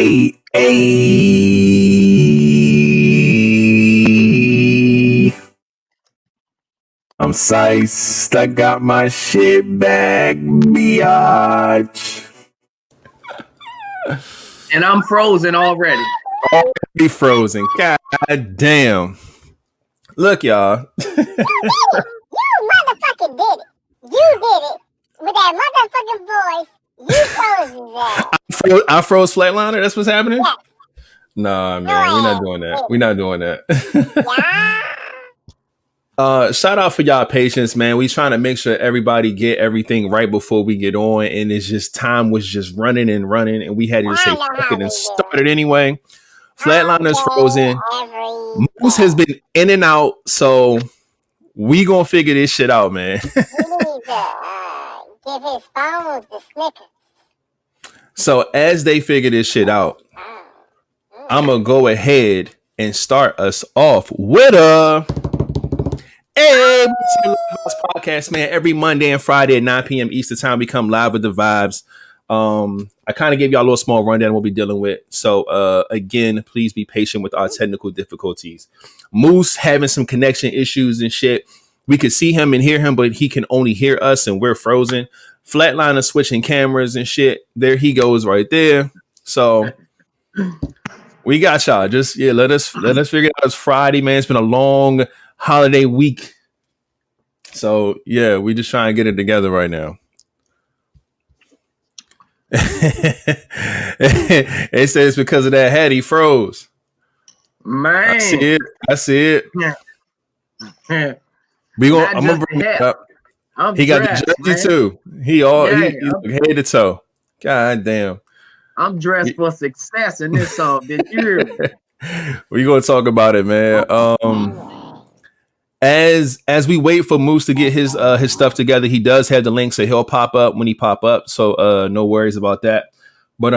Hey, I'm sized. I got my shit back, biatch. And I'm frozen already. Already frozen. God damn. Look, y'all. You motherfucking did it. You did it with that motherfucking voice. You froze that. I froze Flatliner. That's what's happening? Yes. Nah, man. We're not doing that. We're not doing that. Yeah. Shout out for y'all patience, man. We trying to make sure everybody get everything right before we get on, and it's just time was just running, and we had to just say fuck it and start it anyway. Flatliner's frozen. Moose has been in and out, so we gonna figure this shit out, man. We need to give his phones the Snickers. So as they figure this shit out, I'm gonna go ahead and start us off with Hey, LiveVibez Podcast, man. Every Monday and Friday at 9 p.m. Eastern Time, we come live with the vibes. I kind of gave y'all a little small rundown what we're dealing with. So, again, please be patient with our technical difficulties. Moose having some connection issues and shit. We could see him and hear him, but he can only hear us, and we're frozen. Flatliner switching cameras and shit. There he goes right there. So we got y'all. Just let us figure it out. It's Friday, man. It's been a long holiday week. So yeah, we just trying to get it together right now. It says because of that hat he froze. Man. I see it. Yeah. I'm gonna bring it up. He got the jersey too. He head to toe. God damn. I'm dressed for success in this song. Did you hear me? We gonna talk about it, man. As we wait for Moose to get his stuff together, he does have the link, so he'll pop up when he pop up. So no worries about that. But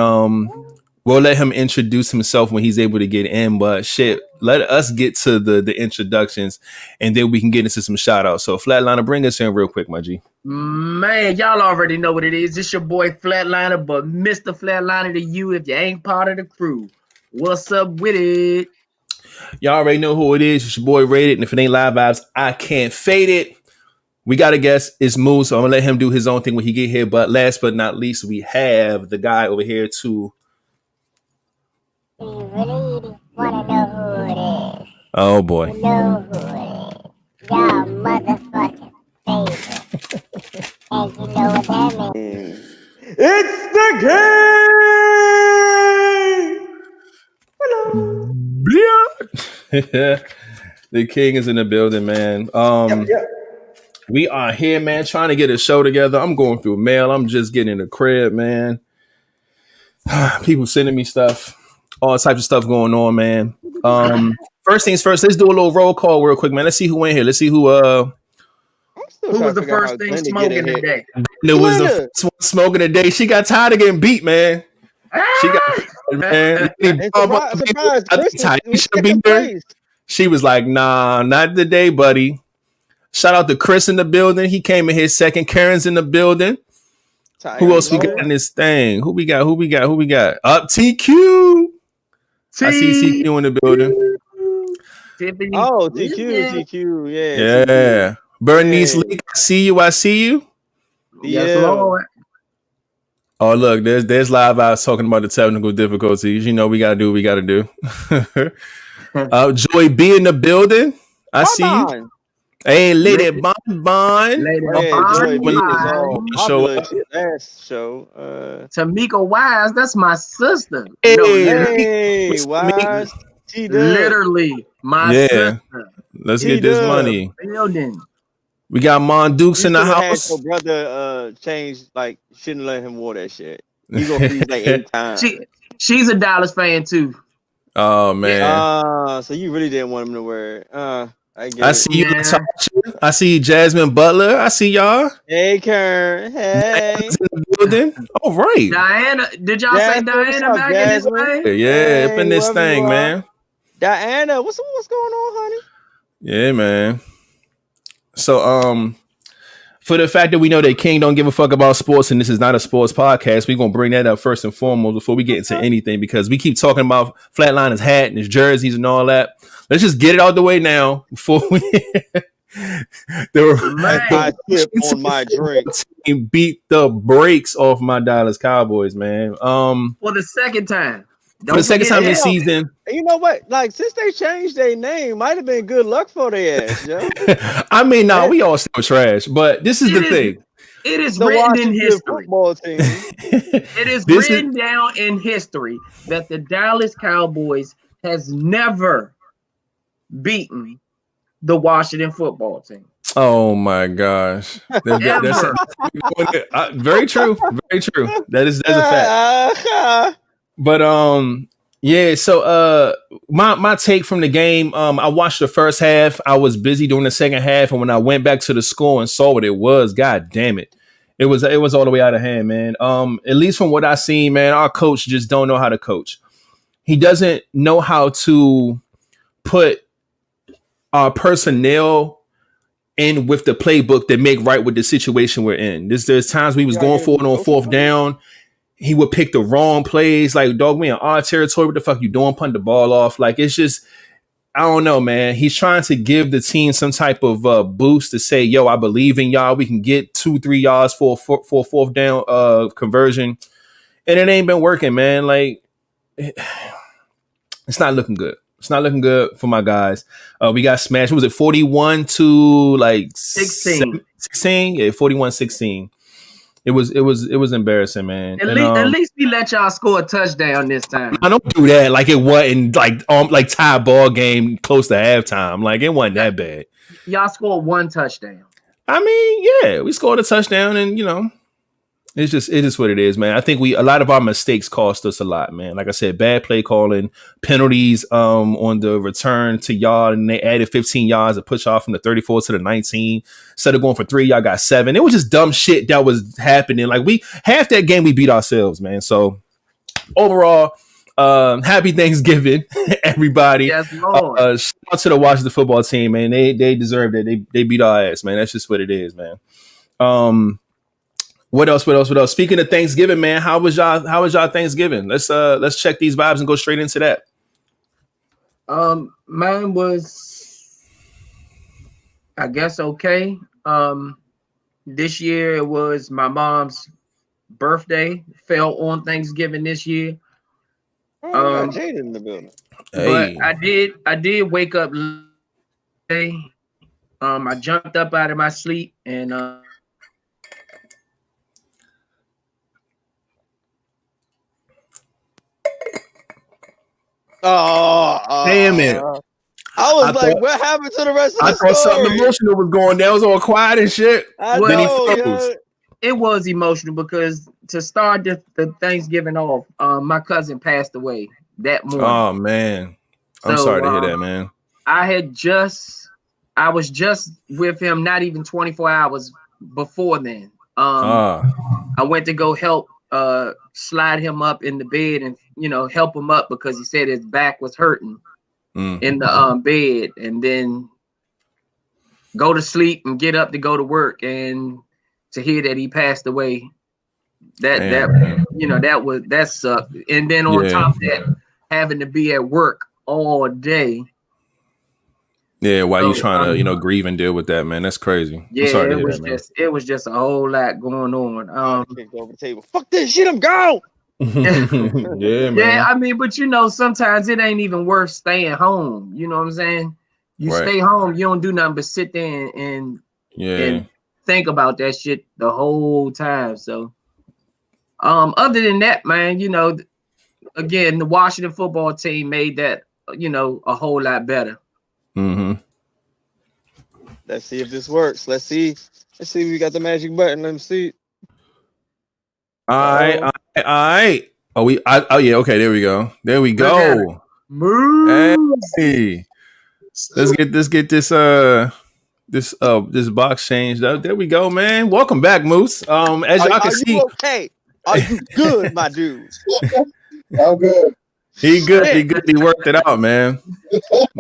we'll let him introduce himself when he's able to get in. But shit, let us get to the introductions, and then we can get into some shout outs. So Flatliner, bring us in real quick, my G. Man, y'all already know what it is. It's your boy Flatliner, but Mr. Flatliner to you if you ain't part of the crew. What's up with it? Y'all already know who it is. It's your boy Rated, and if it ain't Live Vibes, I can't fade it. We got a guest. It's Moose, so I'm gonna let him do his own thing when he get here. But last but not least, we have the guy over here too. You really wanna know who it is? Oh boy. You know who it is. Y'all motherfucking favorite. And you know what that means. It's the game! Hello. The king is in the building, man. Yep. We are here, man, trying to get a show together. I'm going through mail. I'm just getting in the crib, man. People sending me stuff, all types of stuff going on, man. First things first, let's do a little roll call real quick, man. Let's see who in here. Let's see who was the first thing smoking today? It was the first one smoking today. She got tired of getting beat, man. She got man. She was like, nah, not today, buddy. Shout out to Chris in the building. He came in here second. Karen's in the building. Who else we got in this thing? Who we got? Up TQ. I see TQ in the building. Oh, TQ, yeah. Yeah. Bernice Leak, I see you. Yes, Lord. Oh, look, there's Live Vibez talking about the technical difficulties. You know, we gotta do what we gotta do. Joy B in the building. I see you. Hey, Lady Bon. Last show. Tamika Wise, that's my sister. Hey, Wise. Literally my sister. Let's get this money. We got Mon Dukes in the house. Your brother changed, like, shouldn't let him wear that shit. He gonna freeze like 8 times. She's a Dallas fan too. Oh man. So you really didn't want him to wear it. I see you, Natasha. I see Jasmine Butler. I see y'all. Hey, Karen. Hey. In the building. All right. Diana, did y'all say Diana back in this thing? Yeah, up in this thing, man. Diana, what's going on, honey? Yeah, man. So, for the fact that we know that King don't give a fuck about sports and this is not a sports podcast, we're going to bring that up first and foremost before we get into anything, because we keep talking about Flatliner's hat and his jerseys and all that. Let's just get it out the way now before we I sip on my drink. Beat the brakes off my Dallas Cowboys, man. For the second time. For the second time this season. You know what? Like, since they changed their name, might have been good luck for their ass, yo. I mean, no, we all still trash, but this is the thing. It is written in history. Team. It is written down in history that the Dallas Cowboys has never beaten the Washington football team. Oh my gosh. That's very true. Very true. That's a fact. But yeah, so my take from the game, I watched the first half. I was busy during the second half, and when I went back to the score and saw what it was, god damn it. It was all the way out of hand, man. At least from what I seen, man, our coach just don't know how to coach. He doesn't know how to put our personnel in with the playbook that make right with the situation we're in. There's times we was going for it on fourth down. He would pick the wrong plays. Like, dog, we in our territory. What the fuck you doing? Punt the ball off. Like, it's just, I don't know, man. He's trying to give the team some type of boost to say, yo, I believe in y'all. We can get 2-3 yards for fourth down conversion. And it ain't been working, man. Like, it's not looking good. It's not looking good for my guys. We got smashed. What was it, 41 to like 16? Yeah, 41-16. It was embarrassing, man. At least we let y'all score a touchdown this time. I don't do that. Like, it wasn't like tie ball game close to halftime. Like, it wasn't that bad. Y'all scored one touchdown. I mean, yeah, we scored a touchdown, and it is what it is, man. I think a lot of our mistakes cost us a lot, man. Like I said, bad play calling, penalties on the return to y'all, and they added 15 yards to push off from the 34 to the 19. Instead of going for 3, y'all got 7. It was just dumb shit that was happening. Like, half that game we beat ourselves, man. So overall, happy Thanksgiving, everybody. Yes, Lord. Shout out to the Washington football team, man. They deserved it. They beat our ass, man. That's just what it is, man. What else? Speaking of Thanksgiving, man, how was y'all Thanksgiving? Let's check these vibes and go straight into that. Mine was, I guess, okay. This year it was my mom's birthday, fell on Thanksgiving this year. Jade in the building. But I did wake up today. I jumped up out of my sleep and damn it. I was like, what happened to the rest of the story? I thought something emotional was going down. It was all quiet and shit. It was emotional because to start the Thanksgiving off, my cousin passed away that morning. Oh, man. I'm sorry to hear that, man. I was just with him not even 24 hours before then. I went to go help slide him up in the bed and help him up because he said his back was hurting in the bed, and then go to sleep and get up to go to work, and to hear that he passed away, that sucked. And then on top of that, having to be at work all day. Yeah, while you trying to grieve and deal with that, man, that's crazy. Yeah, it was just a whole lot going on. Go over the table. Fuck this shit, I'm gone. Yeah, man. Yeah, I mean, but sometimes it ain't even worth staying home. You know what I'm saying? You stay home, you don't do nothing but sit there and think about that shit the whole time. So, other than that, man, again, the Washington football team made that a whole lot better. Mm-hmm. Let's see if this works. Let's see if we got the magic button. Let me see. All right. Yeah. Okay. There we go. Move. Hey, let's get this box changed up. There we go, man. Welcome back, Moose. As y'all can see, okay. Are you good, my dude? I'm good. He good. He worked it out, man.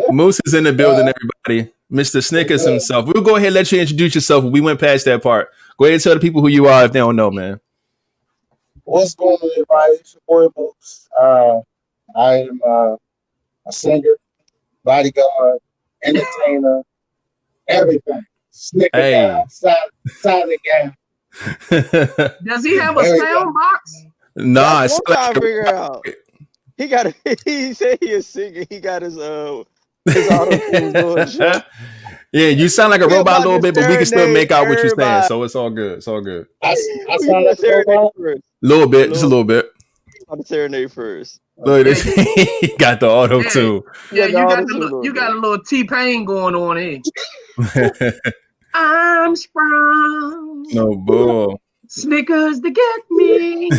Moose is in the building, everybody. Mr. Snickers himself. We'll go ahead and let you introduce yourself. We went past that part. Go ahead and tell the people who you are if they don't know, man. What's going on, everybody? It's your boy Boots. I am a singer, bodyguard, entertainer, everything. Snicker guy, silent guy. Does he have a sound box? Nah, That's what I figure out. He got. He said he is singing. He got his auto-tune going. Yeah, you sound like a robot a little bit, but we can still make out what you're saying. So it's all good. It's all good. I sound like a robot. Little bit, just a little bit. I'm gonna serenade first. Look, he got the auto too. Yeah, you got a little T-Pain going on here. I'm sprung. No bull. Snickers to get me.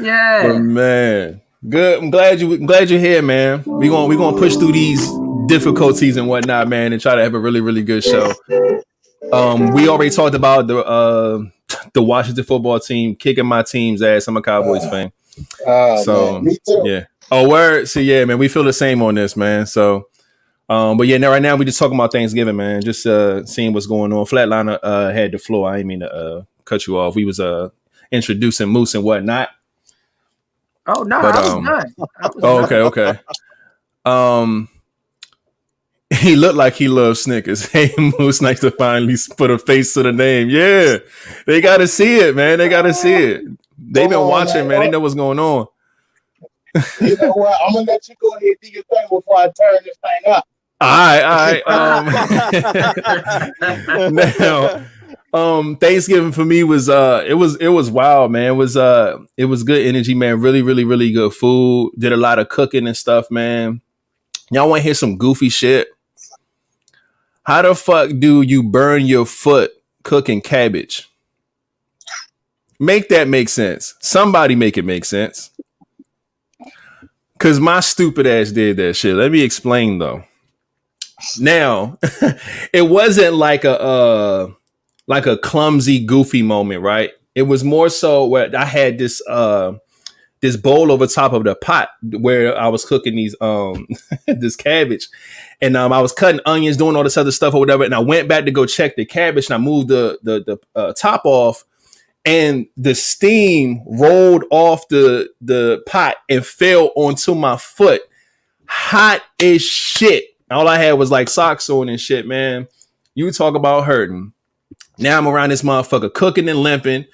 Yeah. But man, good. I'm glad you're here, man. We gonna push through these difficulties and whatnot, man, and try to have a really, really good show. We already talked about the Washington football team kicking my team's ass. I'm a Cowboys fan. So man, me too. Yeah. Oh, word. So yeah, man, we feel the same on this, man. So but yeah, now right now we just talking about Thanksgiving, man. Just seeing what's going on. Flatliner had the floor. I didn't mean to cut you off. We was introducing Moose and whatnot. Oh no, I was done. Okay. He looked like he loves Snickers. Hey, Moose, nice to finally put a face to the name. Yeah, they got to see it, man. They got to see it. They've been watching, man. They know what's going on. You know what? I'm gonna let you go ahead and do your thing before I turn this thing up. All right. Now, Thanksgiving for me was it was wild, man. It was good energy, man. Really, really, really good food. Did a lot of cooking and stuff, man. Y'all want to hear some goofy shit? How the fuck do you burn your foot cooking cabbage? Make that make sense. Somebody make it make sense. Cause my stupid ass did that shit. Let me explain though. Now, it wasn't like a clumsy, goofy moment, right? It was more so where I had this bowl over top of the pot where I was cooking these this cabbage, and I was cutting onions, doing all this other stuff or whatever, and I went back to go check the cabbage, and I moved the top off, and the steam rolled off the pot and fell onto my foot, hot as shit. All I had was like socks on and shit, man. You talk about hurting. Now I'm around this motherfucker cooking and limping.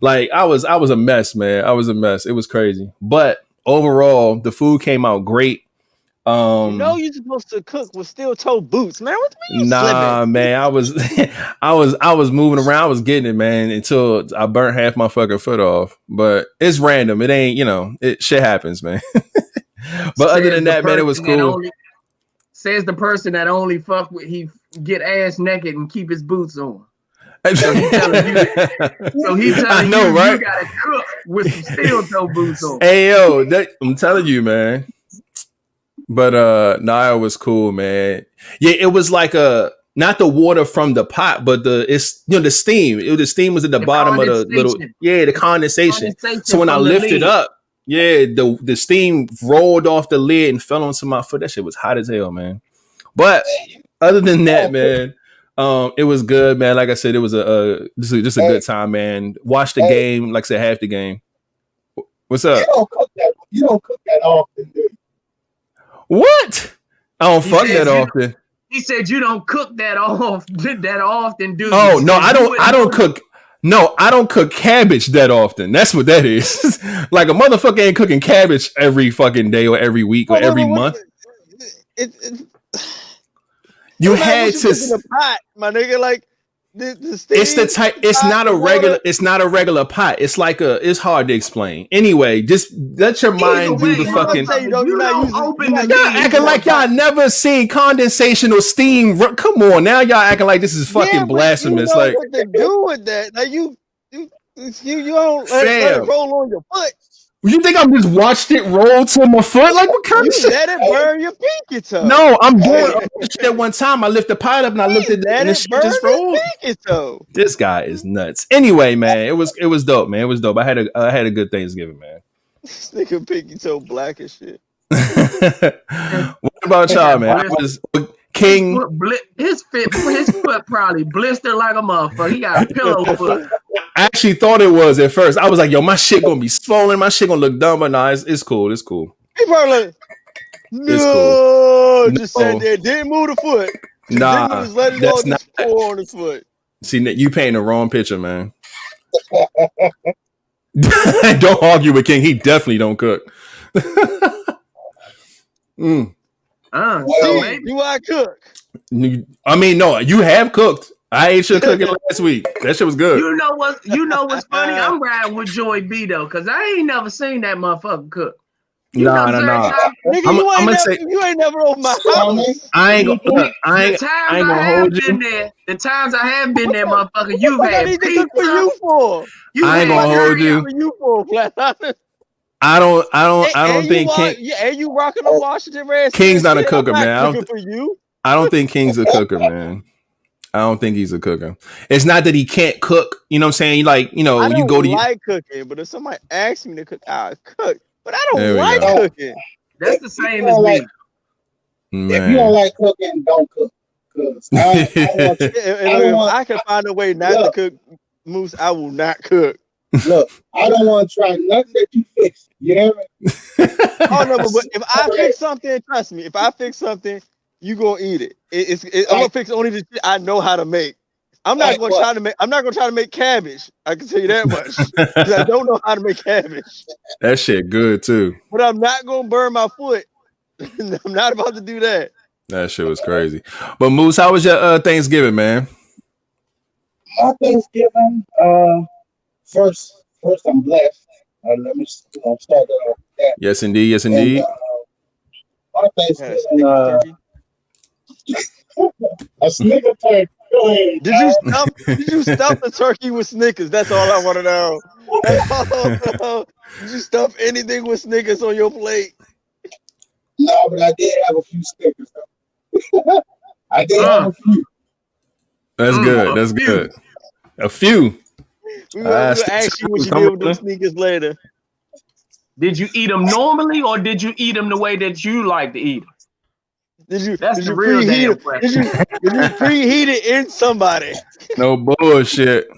Like I was a mess, man. I was a mess. It was crazy. But overall, the food came out great. You're supposed to cook with steel toe boots, man. What do you mean? Nah, slipping? Man. I was moving around. I was getting it, man, until I burnt half my fucking foot off. But it's random. It ain't, it shit happens, man. But other than that, man, it was cool. Says the person that only fuck with he get ass naked and keep his boots on. So he's telling you right? You gotta cook with some steel toe boots on. Hey yo, I'm telling you, man. But it was cool, man. Yeah, it was like not the water from the pot, but the steam. The steam was at the bottom of the little the condensation. So when I lifted up, the steam rolled off the lid and fell onto my foot. That shit was hot as hell, man. But other than that, man, it was good, man. Like I said, it was just a good time, man. Watch the game, like I said, half the game. What's up? You don't cook that often, dude. What? I don't fuck that often. He said you don't cook that often, dude. Oh no, I don't cook. No, I don't cook cabbage that often. That's what that is. Like a motherfucker ain't cooking cabbage every fucking day or every week or every month. You had to the pot, my nigga. Like the steam, it's the type. It's not a regular. It's not a regular pot. It's like it's hard to explain. Anyway, just let your mind do the fucking. Y'all acting like y'all never seen condensation or steam. Come on, now y'all acting like this is fucking blasphemous. You know like what to do with that? Like you don't let it roll on your foot. You think I'm just watched it roll to my foot? Like what kind of shit? Let it burn your pinky toe. No, I'm doing shit one time. I lift the pot up and I looked at it and the shit just rolled. This guy is nuts. Anyway, man, it was dope, man. It was dope. I had a good Thanksgiving, man. This nigga pinky toe black as shit. What about y'all, man? King. His foot probably blistered like a motherfucker. He got a pillow foot. I actually thought it was at first. I was like, yo, my shit gonna be swollen. My shit gonna look dumb, but nah, it's cool. It's cool. He probably like, It's no, cool. just sat there, didn't move the foot. Nah, just let it that's go, not. just pour on his foot. See, Nick, you painting the wrong picture, man. Don't argue with King. He definitely don't cook. So maybe. Do I cook? I mean, no, you have cooked. I ate your cooking last week. That shit was good. You know what's funny? I'm riding with Joy B though, because I ain't never seen that motherfucker cook. Nah. Nigga, you ain't never over my house. I ain't gonna hold you. The times I have been there, motherfucker, you've What I had need to pizza. cook for you for? I ain't gonna hold you. For you for flat. I don't think King. Yeah, and you rocking a Washington Redskins. King's not a cooker, man. For you. I don't think King's a cooker, man. I don't think he's a cooker. It's not that he can't cook. You know what I'm saying? Like, you know, you go to like cooking, but if somebody asks me to cook, I'll cook. But I don't like cooking. That's the same as me. Man. If you don't like cooking, don't cook. If I can find a way not to cook, Moose, I will not cook. Look, I don't want to try nothing that you fix. You hear me? Oh no, but if I fix something, trust me. If I fix something, you gonna eat it. I'm gonna fix only the shit I know how to make. I'm not gonna try to make. I'm not gonna try to make cabbage. I can tell you that much. Because I don't know how to make cabbage. That shit good too. But I'm not gonna burn my foot. I'm not about to do that. That shit was crazy. But Moose, how was your Thanksgiving, man? My Thanksgiving, first I'm blessed. Let me start that off with that. Yes, indeed. Yes, indeed. And, my Thanksgiving, a Snicker turkey. Go ahead. Did you stuff the turkey with Snickers? That's all I want to know. Did you stuff anything with Snickers on your plate? No, but I did have a few Snickers though. I did have a few. That's good. That's good. A few. We're gonna ask you what you did with those Snickers later. Did you eat them normally, or did you eat them the way that you like to eat them? Did you preheat it in somebody? No bullshit.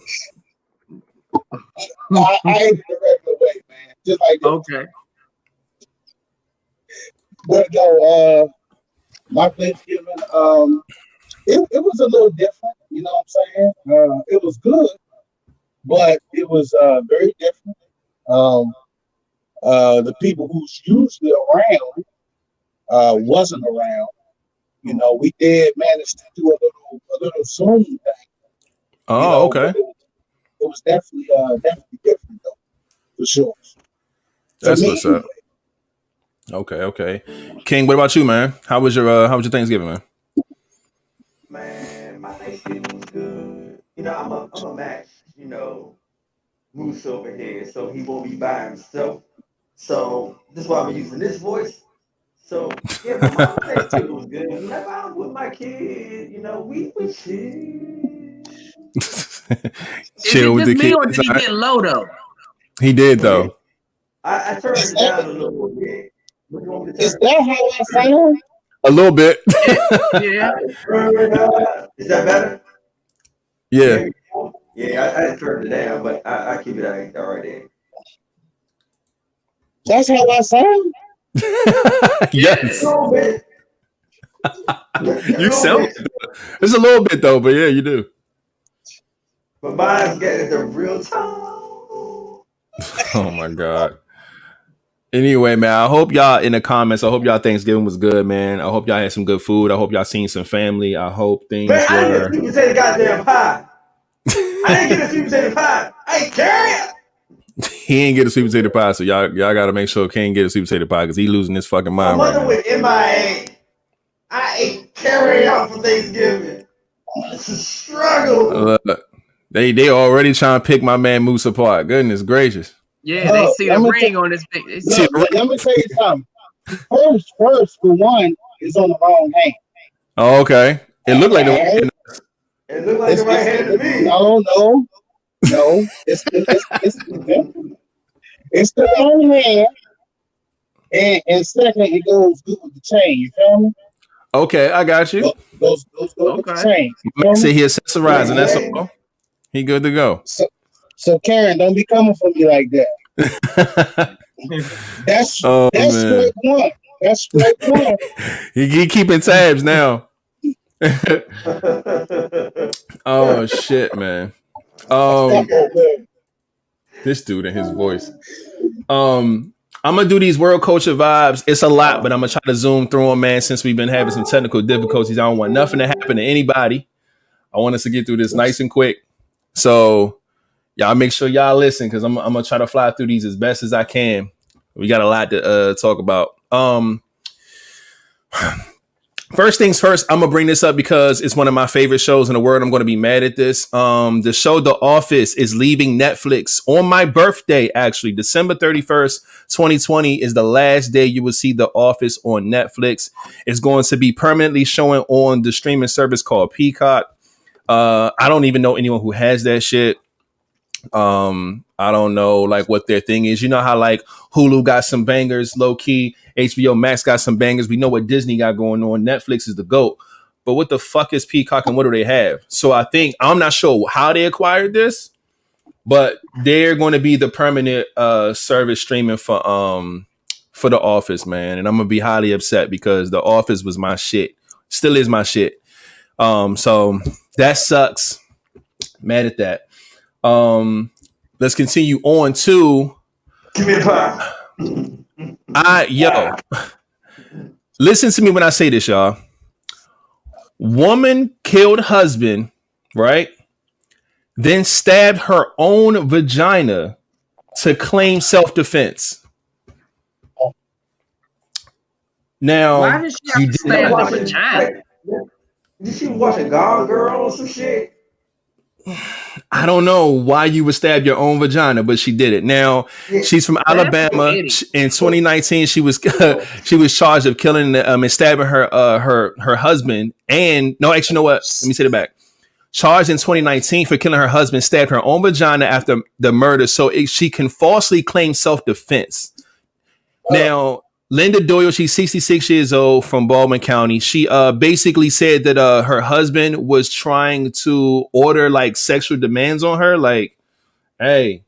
No, I ate it the regular way, man. Just like that. Okay. But no, my Thanksgiving, it was a little different. You know what I'm saying? It was good, but it was very different. The people who's usually around wasn't around. You know, we did manage to do a little Zoom thing. Oh, okay. It was definitely different though, for sure. That's what's up. Okay. King, what about you, man? How was your Thanksgiving, man? Man, my Thanksgiving was good. You know, I'm a match, Moose over here, so he won't be by himself. So this is why I'm using this voice. So yeah, my Thanksgiving was good. Whenever I was with my kid, we would chill. Chill with the kids. Or did he get low though? He did though. I turned it down a little bit. Is that how I sound? A little bit. Yeah. Is that better? Yeah. Yeah, I turned it down, but I keep it all right there. That's how I sound? Yes. A little bit. You sound it's a little bit though, but yeah, you do. But mine's getting the real tone. Oh my God. Anyway, man, I hope y'all in the comments. I hope y'all Thanksgiving was good, man. I hope y'all had some good food. I hope y'all seen some family. I hope things Man, I were. didn't get a sweet potato goddamn pie. I didn't get a sweet potato pie. I ain't carrying. He ain't get a sweet potato pie, so y'all got to make sure King get a sweet potato pie because he losing his fucking My mind right mother now. was MIA. I ate carry out for Thanksgiving. It's a struggle. They already trying to pick my man Moose apart. Goodness gracious. Yeah, they see the ring on his face. Let me tell you something. First for one is on the wrong hand. Oh, okay. It looked like the It looked like the right hand to me. No. It's the wrong hand. And second, it goes good with the chain. You feel me? Okay, I got you. Those go with the chain. Say he accessorizing. That's all. He good to go. So Karen, don't be coming for me like that. That's straight one. That's straight one. He keeping tabs now. Oh shit, man. This dude and his voice. I'm gonna do these world culture vibes. It's a lot, but I'm gonna try to zoom through them, man. Since we've been having some technical difficulties, I don't want nothing to happen to anybody. I want us to get through this nice and quick. So y'all make sure y'all listen, because I'm gonna try to fly through these as best as I can. We got a lot to talk about. First things first, I'm gonna bring this up because it's one of my favorite shows in the world. I'm gonna be mad at this. The show The Office is leaving Netflix on my birthday. Actually, December 31st, 2020 is the last day you will see The Office on Netflix. It's going to be permanently showing on the streaming service called Peacock. I don't even know anyone who has that shit. I don't know like what their thing is. You know how like Hulu got some bangers, low key. HBO Max got some bangers. We know what Disney got going on. Netflix is the GOAT. But what the fuck is Peacock and what do they have? So I'm not sure how they acquired this, but they're going to be the permanent service streaming for The Office, man. And I'm gonna be highly upset because The Office was my shit. Still is my shit. So that sucks. Mad at that. Let's continue on to Give me a pie. Listen to me when I say this, y'all. Woman killed husband, right? Then stabbed her own vagina to claim self-defense. Now, why did she have to stab the vagina? Did she watch a Gone Girl or some shit? I don't know why you would stab your own vagina, but she did it. Now, she's from Alabama. In 2019, she was charged of killing and stabbing her husband. And no, actually, you know what? Let me say it back. Charged in 2019 for killing her husband, stabbed her own vagina after the murder, so she can falsely claim self-defense. Now, Linda Doyle, she's 66 years old from Baldwin County. She basically said that her husband was trying to order like sexual demands on her. Like, hey,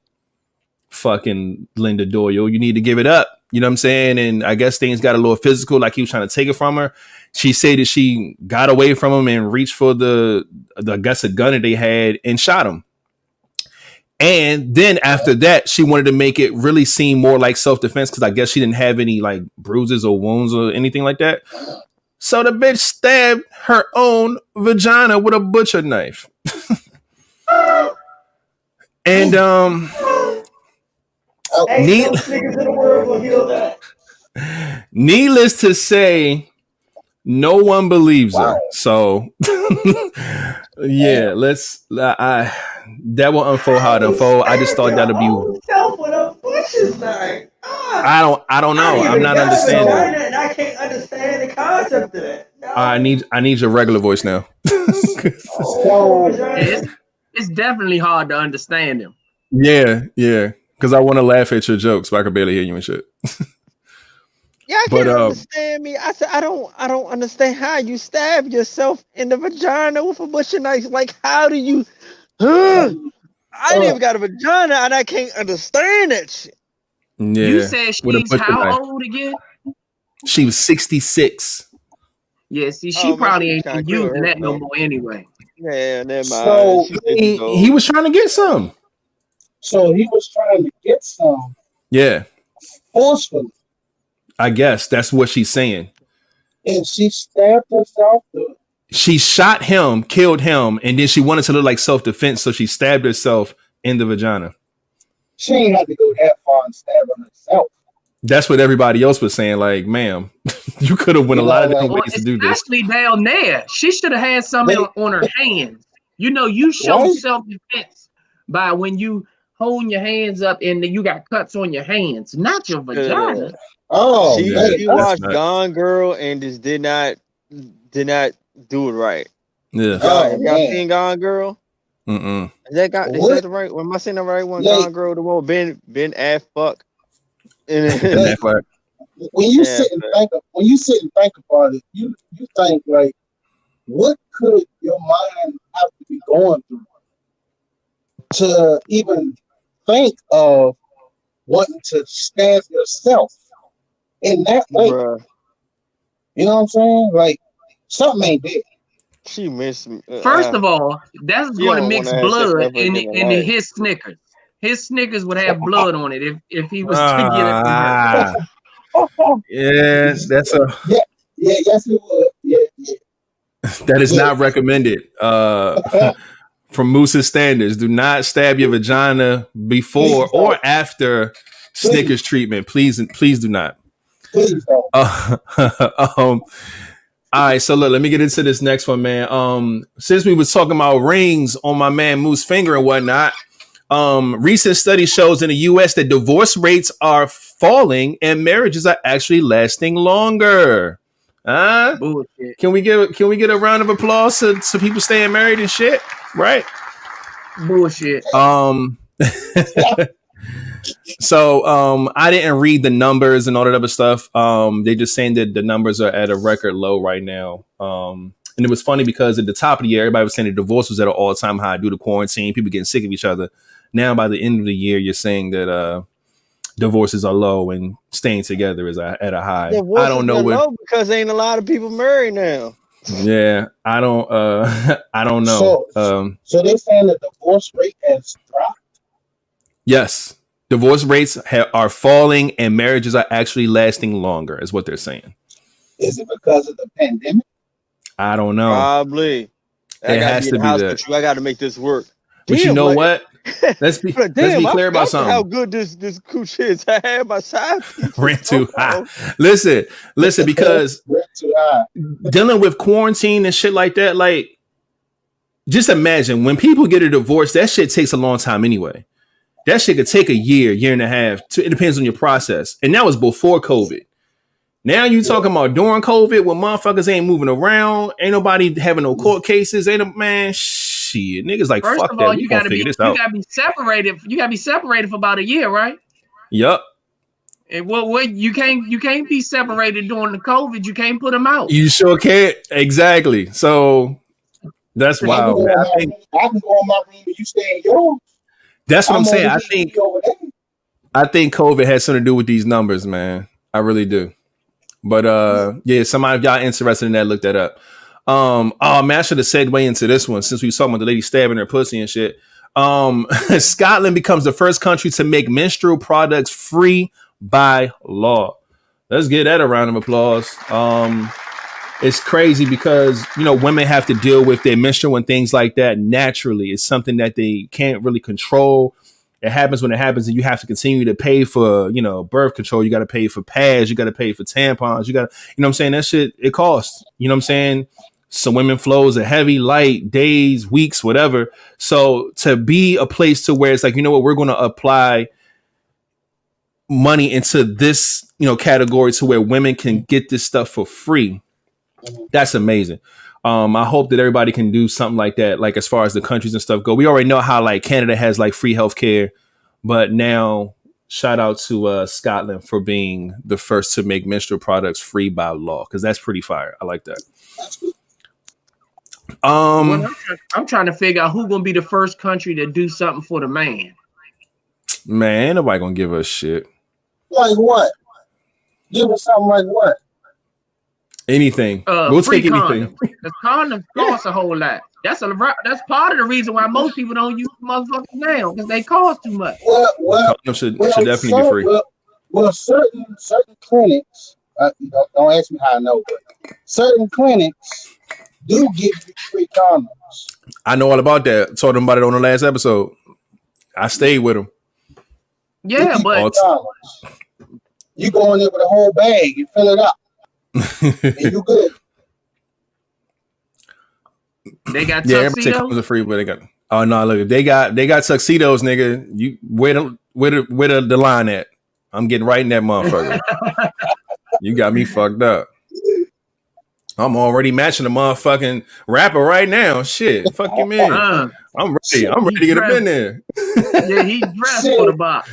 fucking Linda Doyle, you need to give it up. You know what I'm saying? And I guess things got a little physical, like he was trying to take it from her. She said that she got away from him and reached for the I guess a gun that they had and shot him. And then after that, she wanted to make it really seem more like self-defense because I guess she didn't have any like bruises or wounds or anything like that. So the bitch stabbed her own vagina with a butcher knife. And needless to say, no one believes her. So yeah, that will unfold how it unfold. I just thought that'd be. I don't know. I'm not understanding. I can't understand the concept of that. No. I need your regular voice now. It's definitely hard to understand him. Yeah. Because I want to laugh at your jokes, but I can barely hear you and shit. Yeah, I can't understand me. I said I don't understand how you stab yourself in the vagina with a butcher knife. Like, how do you? I ain't even got a vagina, and I can't understand that shit. Yeah. You said she's how old again? She was 66. Yeah, see, she probably ain't using that no more anyway. Yeah, never mind. So he was trying to get some. So he was trying to get some. Yeah. Forcefully. I guess that's what she's saying. And she stabbed herself. She shot him, killed him, and then she wanted to look like self-defense, so she stabbed herself in the vagina. She ain't had to go that far and stab herself. That's what everybody else was saying. Like, ma'am, you could have went a lot of different ways to do this. Actually, down there, she should have had something on her hands. You know, you show self-defense by when you hold your hands up and you got cuts on your hands, not your vagina. Oh, she watched Gone Girl and just did not do it right. Yeah. Y'all seen Gone Girl? Mm-mm. Is that the right? Am I saying the right one? Gone Girl, the one Ben Affleck. when you sit and think about it, you think like, what could your mind have to be going through to even think of wanting to stab yourself in that way? Bruh. You know what I'm saying? Like, something ain't there. She missed me. First of all, that's you going to don't mix wanna have sex blood ever again in in life. his Snickers. His Snickers would have blood on it if he was to get it from her. Yeah, that's a Yes, it would. Yeah. that is not recommended. From Moose's standards, do not stab your vagina before or after Snickers treatment. Please do not. Please don't. All right, so look, let me get into this next one, man. Since we was talking about rings on my man Moose's finger and whatnot, recent study shows in the U.S. that divorce rates are falling and marriages are actually lasting longer. Bullshit. Can we get a round of applause to people staying married and shit? Right? Bullshit. So I didn't read the numbers and all that other stuff. They just saying that the numbers are at a record low right now. And it was funny because at the top of the year, everybody was saying the divorce was at an all-time high due to quarantine, people getting sick of each other. Now by the end of the year, you're saying that divorces are low and staying together is at a high. I don't know what, because ain't a lot of people married now. Yeah, I don't know. So they're saying the divorce rate has dropped? Yes. Divorce rates are falling and marriages are actually lasting longer, is what they're saying. Is it because of the pandemic? I don't know. Probably. It has to be that. I got to make this work. But you know what? Let's be clear about something. How good this cooch is. I had my side piece. Rent too high. Listen, because dealing with quarantine and shit like that, like, just imagine when people get a divorce, that shit takes a long time anyway. That shit could take a year and a half. It depends on your process. And that was before COVID. Now you talking about during COVID when motherfuckers ain't moving around, ain't nobody having no court cases, ain't a man shit. Niggas like, first fuck of all, that. We gonna figure this out. You gotta be separated. You gotta be separated for about a year, right? Yup. And what you can't be separated during the COVID. You can't put them out. You sure can't. Exactly. So that's wild. I can go in my room and you stay in yours. That's what I'm saying. I think COVID has something to do with these numbers, man. I really do. But yeah, somebody if y'all interested in that, look that up. Man, I should have segue into this one since we were talking about the lady stabbing her pussy and shit. Scotland becomes the first country to make menstrual products free by law. Let's give that a round of applause. It's crazy because, you know, women have to deal with their menstrual and things like that naturally. It's something that they can't really control. It happens when it happens, and you have to continue to pay for, you know, birth control. You got to pay for pads. You got to pay for tampons. You know what I'm saying? That shit, it costs. You know what I'm saying? So women flows are heavy, light, days, weeks, whatever. So to be a place to where it's like, you know what, we're going to apply money into this, you know, category to where women can get this stuff for free. That's amazing. I hope that everybody can do something like that. Like as far as the countries and stuff go, we already know how like Canada has like free healthcare, but now shout out to Scotland for being the first to make menstrual products free by law, because that's pretty fire. I like that. I'm trying to figure out who's gonna be the first country to do something for the man. Man, ain't nobody gonna give us shit. Like what? Give us something like what? Anything. We'll take anything. The condoms cost a whole lot. That's part of the reason why most people don't use motherfuckers now, because they cost too much. Well, condoms should definitely be free. Well, certain clinics, don't ask me how I know, but certain clinics do give you free condoms. I know all about that. Told them about it on the last episode. I stayed with them. Yeah, but you go in there with a whole bag and fill it up. And you good. They got yeah, everything comes for free, but they got. Oh no, look, they got tuxedos, nigga. You where the line at? I'm getting right in that motherfucker. You got me fucked up. I'm already matching the motherfucking rapper right now. Shit, fuck you, man. I'm ready. I'm ready to get up in there. Yeah, he dressed for the box.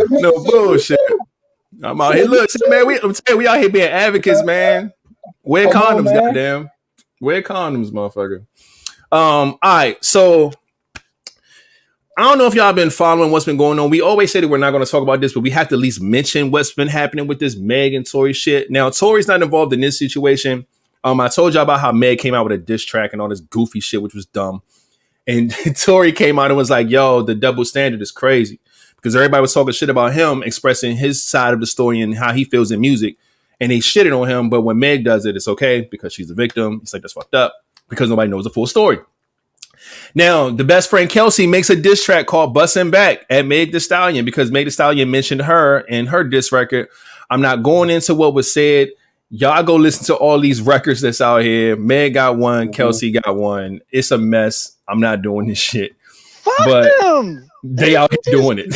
No bullshit. I'm out here. Look, see, man, we out here being advocates, man. Wear condoms, goddamn. Wear condoms, motherfucker. All right, so I don't know if y'all been following what's been going on. We always say that we're not going to talk about this, but we have to at least mention what's been happening with this Meg and Tory shit. Now, Tory's not involved in this situation. I told y'all about how Meg came out with a diss track and all this goofy shit, which was dumb. And Tory came out and was like, yo, the double standard is crazy. Because everybody was talking shit about him, expressing his side of the story and how he feels in music. And they shitted on him. But when Meg does it, it's okay because she's a victim. It's like, that's fucked up because nobody knows the full story. Now, the best friend Kelsey makes a diss track called Bussin' Back at Meg Thee Stallion because Meg Thee Stallion mentioned her in her diss record. I'm not going into what was said. Y'all go listen to all these records that's out here. Meg got one. Kelsey got one. It's a mess. I'm not doing this shit. Fuck them. They out here doing it.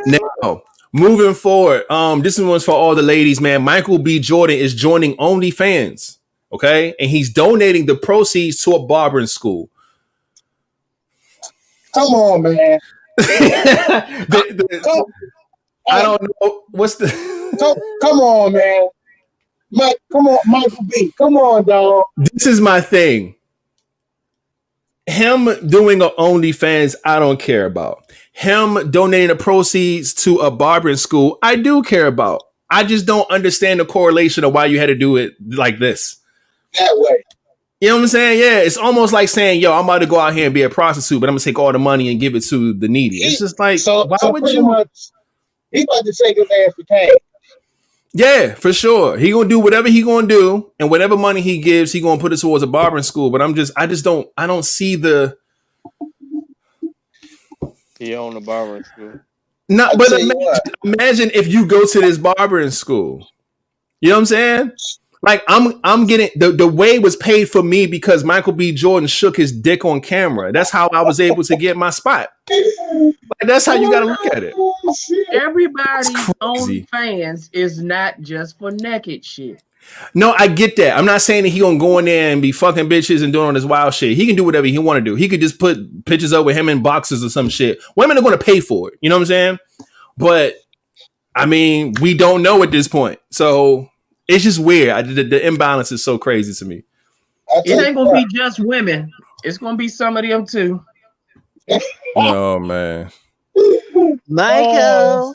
Now, moving forward, this one's for all the ladies, man. Michael B. Jordan is joining OnlyFans. Okay, and he's donating the proceeds to a barbering school. Come on, man. I don't know what's the. Come on, man. Mike, come on, Michael B. Come on, dog. This is my thing. Him doing an OnlyFans, I don't care about. Him donating the proceeds to a barbering school, I do care about. I just don't understand the correlation of why you had to do it like this. That way. You know what I'm saying? Yeah, it's almost like saying, yo, I'm about to go out here and be a prostitute, but I'm going to take all the money and give it to the needy. It's just like, why would you? Much, he about to take his ass for cash. Yeah, for sure. He going to do whatever he going to do, and whatever money he gives, he going to put it towards a barbering school. But I don't see the. He owned a barbering school. No, but imagine if you go to this barbering school. You know what I'm saying? Like I'm getting the way was paid for me because Michael B. Jordan shook his dick on camera. That's how I was able to get my spot. Like, that's how you got to look at it. Everybody's OnlyFans is not just for naked shit. No, I get that. I'm not saying that he gonna go in there and be fucking bitches and doing all this wild shit. He can do whatever he want to do. He could just put pictures up with him in boxes or some shit. Women are gonna pay for it. You know what I'm saying? But I mean, we don't know at this point. So it's just weird. The imbalance is so crazy to me. It ain't gonna be just women. It's gonna be some of them too. Oh man, Michael,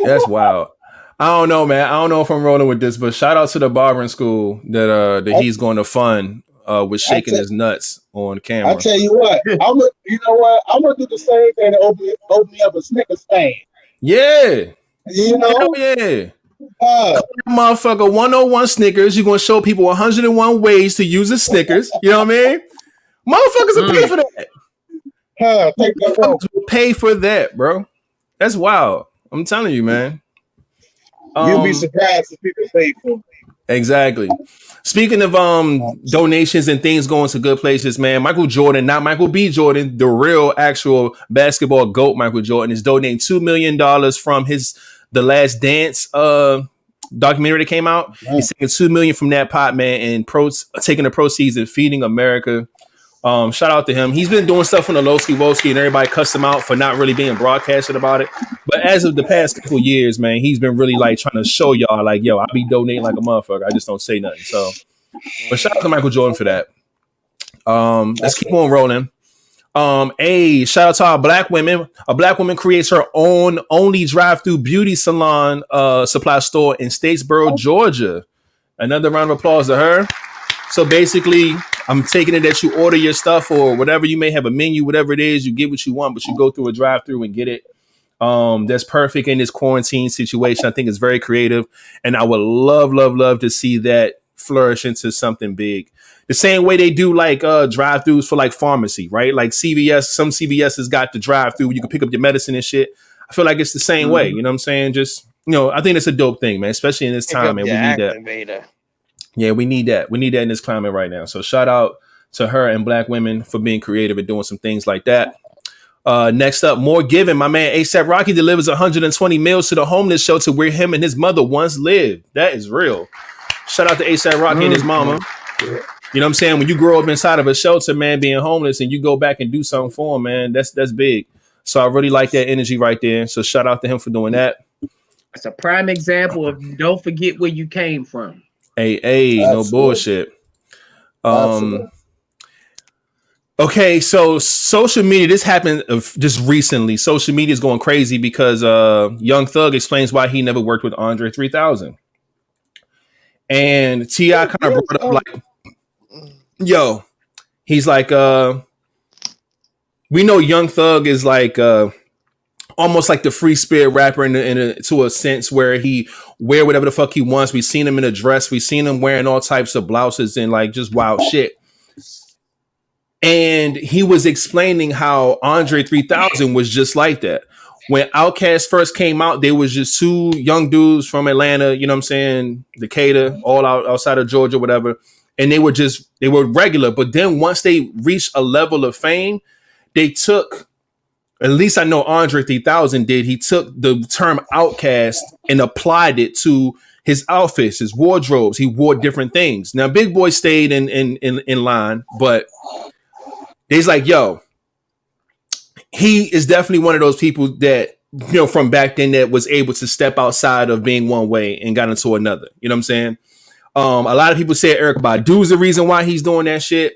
that's wild. I don't know, man. I don't know if I'm rolling with this, but shout out to the barbering school that he's going to fund with shaking his nuts on camera. I tell you what, you know what? I'm gonna do the same thing to open me up a Snickers stand. Yeah, you know, hell yeah. Motherfucker, 101 Snickers. You're gonna show people 101 ways to use a Snickers. You know what I mean? Motherfuckers will pay for that. Motherfuckers will pay for that, bro. That's wild. I'm telling you, man. You'll be surprised if people pay for it. Exactly. Speaking of donations and things going to good places, man, Michael Jordan, not Michael B. Jordan, the real actual basketball GOAT Michael Jordan, is donating $2 million from The Last Dance documentary that came out. Yeah. He's taking $2 million from that pot, man, and taking the proceeds and feeding America. Shout out to him. He's been doing stuff on the Lowski Woski and everybody cussed him out for not really being broadcasted about it. But as of the past couple years, man, he's been really like trying to show y'all like, yo, I be donating like a motherfucker. I just don't say nothing. So, but shout out to Michael Jordan for that. Let's keep on rolling. Shout out to our black women. A black woman creates her own only drive-through beauty salon supply store in Statesboro, Georgia. Another round of applause to her. So basically, I'm taking it that you order your stuff or whatever. You may have a menu, whatever it is, you get what you want, but you go through a drive-through and get it. That's perfect in this quarantine situation. I think it's very creative, and I would love to see that flourish into something big. The same way they do like drive-throughs for like pharmacy, right? Like CVS, some CVS has got the drive-through where you can pick up your medicine and shit. I feel like it's the same way. You know what I'm saying? Just, I think it's a dope thing, man, especially in this time, and we need that. Yeah, we need that. We need that in this climate right now. So shout out to her and black women for being creative and doing some things like that. Next up, more giving. My man ASAP Rocky delivers 120 meals to the homeless shelter where him and his mother once lived. That is real. Shout out to ASAP Rocky and his mama. You know what I'm saying? When you grow up inside of a shelter, man, being homeless, and you go back and do something for them, man, that's big. So I really like that energy right there. So shout out to him for doing that. It's a prime example of don't forget where you came from. Hey, no bullshit. Okay, so social media, this happened just recently. Social media is going crazy because Young Thug explains why he never worked with Andre 3000. And T.I. kind of brought up like, yo, he's like, we know Young Thug is like almost like the free spirit rapper to a sense where he wear whatever the fuck he wants. We've seen him in a dress. We've seen him wearing all types of blouses and like just wild shit. And he was explaining how Andre 3000 was just like that. When Outkast first came out, they was just two young dudes from Atlanta, you know what I'm saying, Decatur, all outside of Georgia, whatever. And they were regular. But then once they reached a level of fame, they took, at least I know Andre 3000 did, he took the term Outkast and applied it to his outfits, his wardrobes. He wore different things. Now, Big Boy stayed in line, but he's like, yo, he is definitely one of those people that, you know, from back then that was able to step outside of being one way and got into another. You know what I'm saying? A lot of people say Erykah Badu's the reason why he's doing that shit,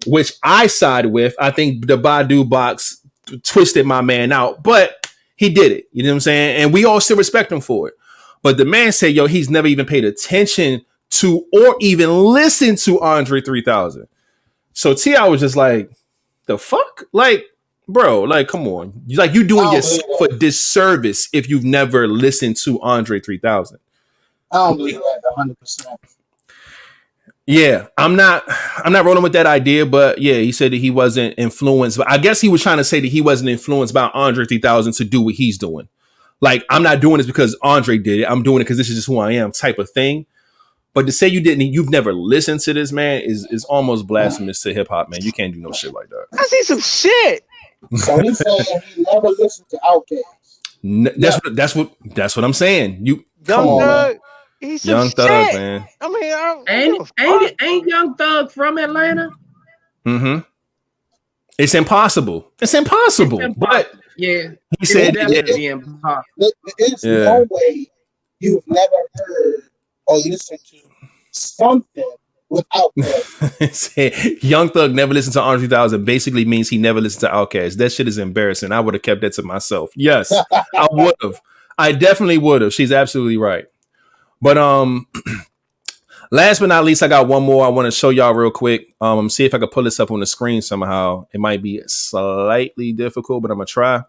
which I side with. I think the Badu box twisted my man out, but he did it. You know what I'm saying? And we all still respect him for it. But the man said, yo, he's never even paid attention to or even listened to Andre 3000. So T.I. was just like, the fuck? Like, bro, like, come on. Like, you doing yourself a disservice if you've never listened to Andre 3000. I don't believe that 100%. Yeah, I'm not rolling with that idea, but yeah, he said that he wasn't influenced. I guess he was trying to say that he wasn't influenced by Andre 3000 to do what he's doing. Like, I'm not doing this because Andre did it. I'm doing it because this is just who I am type of thing. But to say you've never listened to this, man, is almost blasphemous to hip hop, man. You can't do no shit like that. I see some shit. So he's saying he never listened to Outkast. That's what I'm saying. You Young Thug, he's some Young shit. Thug, man. I mean, ain't Young Thug from Atlanta? Mm-hmm. It's impossible. But yeah, he said definitely impossible. It's no way you've never heard or listened to something without that. Young Thug never listened to Andre 3000 basically means he never listened to Outkast. That shit is embarrassing. I would have kept that to myself. Yes, I would have. I definitely would have. She's absolutely right. But last but not least, I got one more I want to show y'all real quick. See if I can pull this up on the screen somehow. It might be slightly difficult, but I'm gonna try.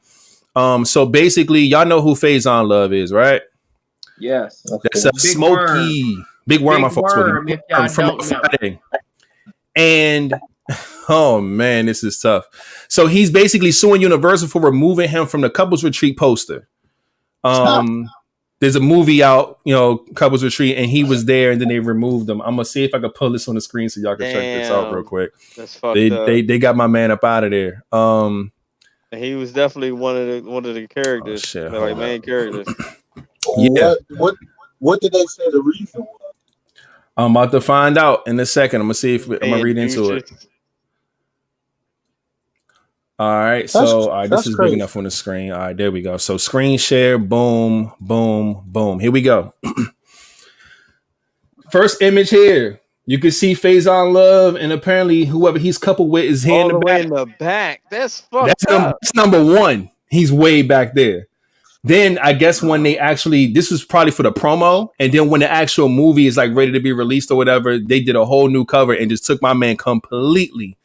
So basically, y'all know who Faison Love is, right? Yes. That's a Smokey. Big Worm, from Friday. And oh man, this is tough. So he's basically suing Universal for removing him from the Couples Retreat poster. There's a movie out, you know, Couples Retreat, and he was there, and then they removed him. I'm gonna see if I can pull this on the screen so y'all can check this out real quick. That's fucked up. They got my man up out of there. He was definitely one of the characters, like main characters. Yeah. What did they say the reason was? I'm about to find out in a second. I'm gonna see if I'm gonna read into it. All right, so this is big enough on the screen. All right, there we go. So screen share, boom, boom, boom. Here we go. First image here. You can see Faison Love, and apparently whoever he's coupled with is here in the back. That's fucked up. That's number one. He's way back there. Then I guess when they actually, this was probably for the promo, and then when the actual movie is like ready to be released or whatever, they did a whole new cover and just took my man completely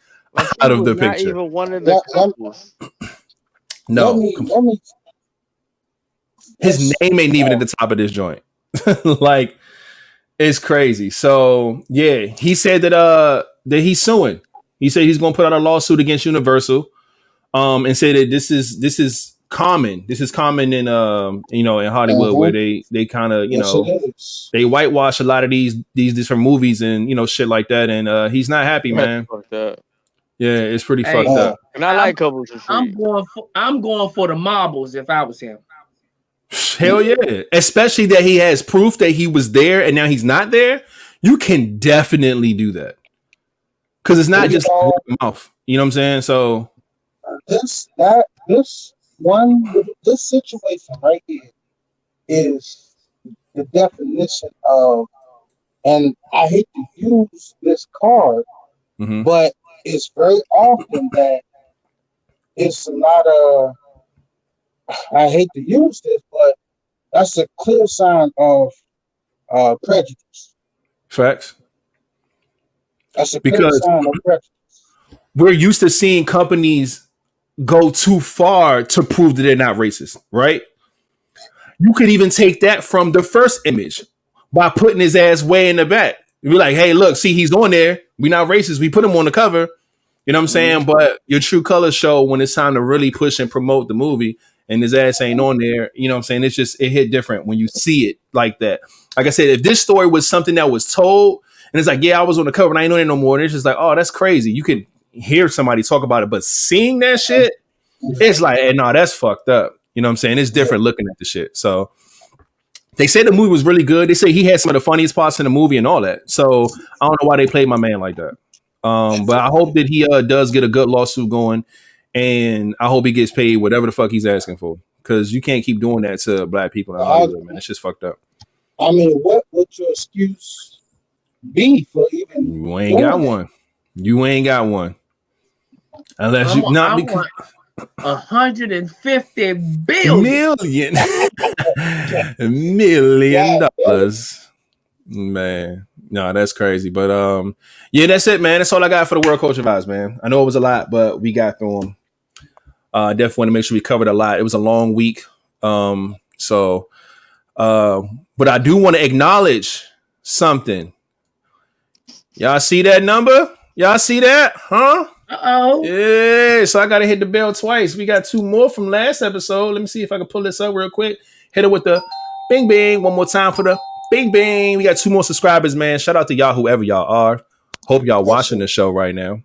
out of the picture. Not even one of the couples. No, his name ain't even at the top of this joint. Like, it's crazy. So yeah, he said that he's suing. He said he's gonna put out a lawsuit against Universal, and say that this is common. This is common in in Hollywood, where they kind of they whitewash a lot of these different movies and shit like that. And he's not happy, man. Yeah, it's pretty fucked up. And I like Couples Retreat. I'm going for the marbles if I was him. Hell yeah. Especially that he has proof that he was there and now he's not there. You can definitely do that. Because it's not just word of mouth. You know what I'm saying? So this situation right here is the definition of, and I hate to use this card, but it's very often that it's a lot of, I hate to use this, but that's a clear sign of prejudice. Facts. That's a clear sign of prejudice. We're used to seeing companies go too far to prove that they're not racist, right? You could even take that from the first image by putting his ass way in the back. You're like, hey, look, see, he's on there. We're not racist. We put him on the cover. You know what I'm saying? But your true colors show when it's time to really push and promote the movie and his ass ain't on there. You know what I'm saying? It's just, it hit different when you see it like that. Like I said, if this story was something that was told and it's like, yeah, I was on the cover and I ain't on it no more. And it's just like, oh, that's crazy. You could hear somebody talk about it, but seeing that shit, it's like, hey, no, that's fucked up. You know what I'm saying? It's different looking at the shit. So they say the movie was really good. They say he had some of the funniest parts in the movie and all that. So I don't know why they played my man like that. But I hope that he does get a good lawsuit going, and I hope he gets paid whatever the fuck he's asking for. Because you can't keep doing that to black people in Hollywood, man. It's just fucked up. I mean, what would your excuse be for even? You ain't got one. You ain't got one. Unless you not because 150 billion million dollars, man. No, that's crazy. But yeah, that's it, man. That's all I got for the World Culture Vibes, man. I know it was a lot, but we got through them. Definitely want to make sure we covered a lot. It was a long week. But I do want to acknowledge something. Y'all see that number? Y'all see that? Huh? Uh-oh. Yeah, so I got to hit the bell twice. We got 2 more from last episode. Let me see if I can pull this up real quick. Hit it with the bing, bing. One more time for the bing, bing. We got 2 more subscribers, man. Shout out to y'all, whoever y'all are. Hope y'all watching the show right now.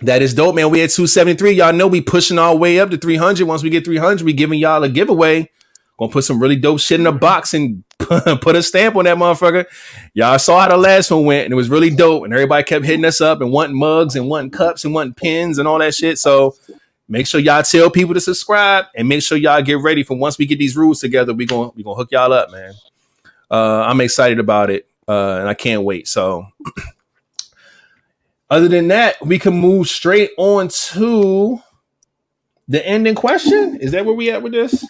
That is dope, man. We at 273. Y'all know we pushing our way up to 300. Once we get 300, we giving y'all a giveaway. Gonna put some really dope shit in a box and put a stamp on that motherfucker. Y'all saw how the last one went, and it was really dope. And everybody kept hitting us up and wanting mugs and wanting cups and wanting pins and all that shit. So make sure y'all tell people to subscribe and make sure y'all get ready for once we get these rules together. We gonna hook y'all up, man. I'm excited about it, and I can't wait. So other than that, we can move straight on to the ending question. Is that where we at with this?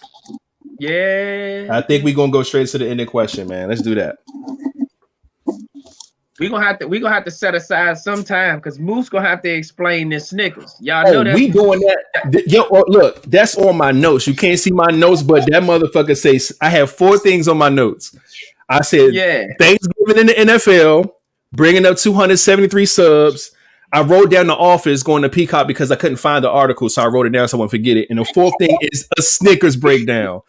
Yeah. I think we're gonna go straight to the ending question, man. Let's do that. We're gonna have to set aside some time because Moose gonna have to explain this Snickers. Y'all know that we doing that. Yo, look, that's on my notes. You can't see my notes, but that motherfucker says I have 4 things on my notes. I said, Thanksgiving in the NFL, bringing up 273 subs. I wrote down The Office going to Peacock because I couldn't find the article, so I wrote it down so I won't forget it. And the 4th thing is a Snickers breakdown.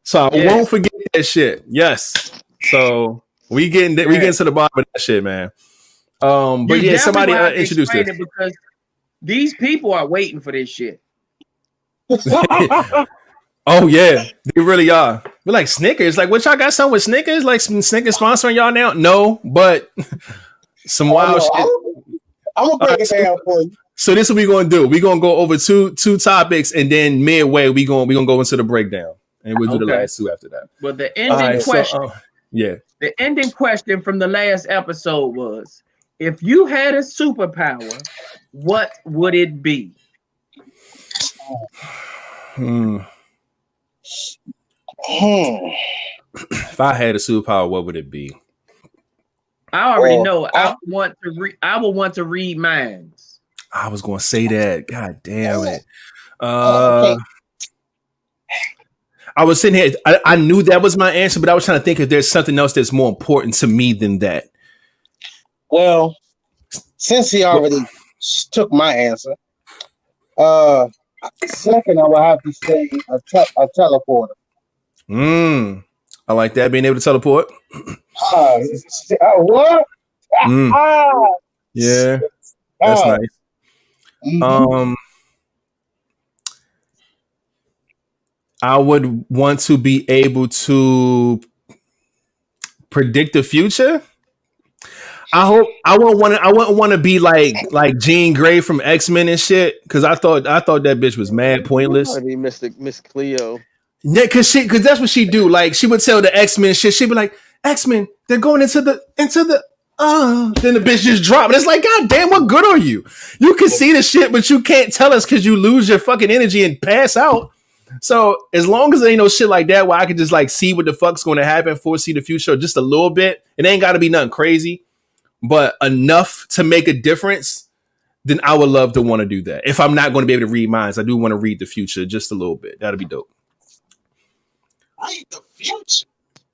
So I won't forget that shit. Yes. So we getting to the bottom of that shit, man. But yeah, somebody introduced it because these people are waiting for this shit. Oh yeah, they really are. We're like Snickers. Like, what y'all got something with Snickers? Like some Snickers sponsoring y'all now? No, but some wild shit. I'm gonna break it down for you. So this is what we're gonna do. We're gonna go over two topics, and then midway we gonna go into the breakdown. And we'll do the last 2 after that. But the ending question, the ending question from the last episode was: if you had a superpower, what would it be? If I had a superpower, what would it be? I already know. I would want to read minds. I was gonna say that. God damn it. I was sitting here. I knew that was my answer, but I was trying to think if there's something else that's more important to me than that. Well, since he already took my answer, second I would have to say a teleporter. I like that, being able to teleport. What? Yeah, that's nice. I would want to be able to predict the future. I wouldn't want to be like Jean Grey from X-Men and shit, because I thought that bitch was mad pointless. I mean, Miss Cleo. Yeah, cause that's what she do. Like she would tell the X-Men shit. She'd be like, X-Men, they're going into the then the bitch just dropped. And it's like, God damn, what good are you? You can see the shit, but you can't tell us because you lose your fucking energy and pass out. So as long as there ain't no shit like that where I can just like see what the fuck's going to happen, foresee the future just a little bit, it ain't got to be nothing crazy, but enough to make a difference, then I would love to want to do that. If I'm not going to be able to read minds, I do want to read the future just a little bit. That'd be dope. Read the future.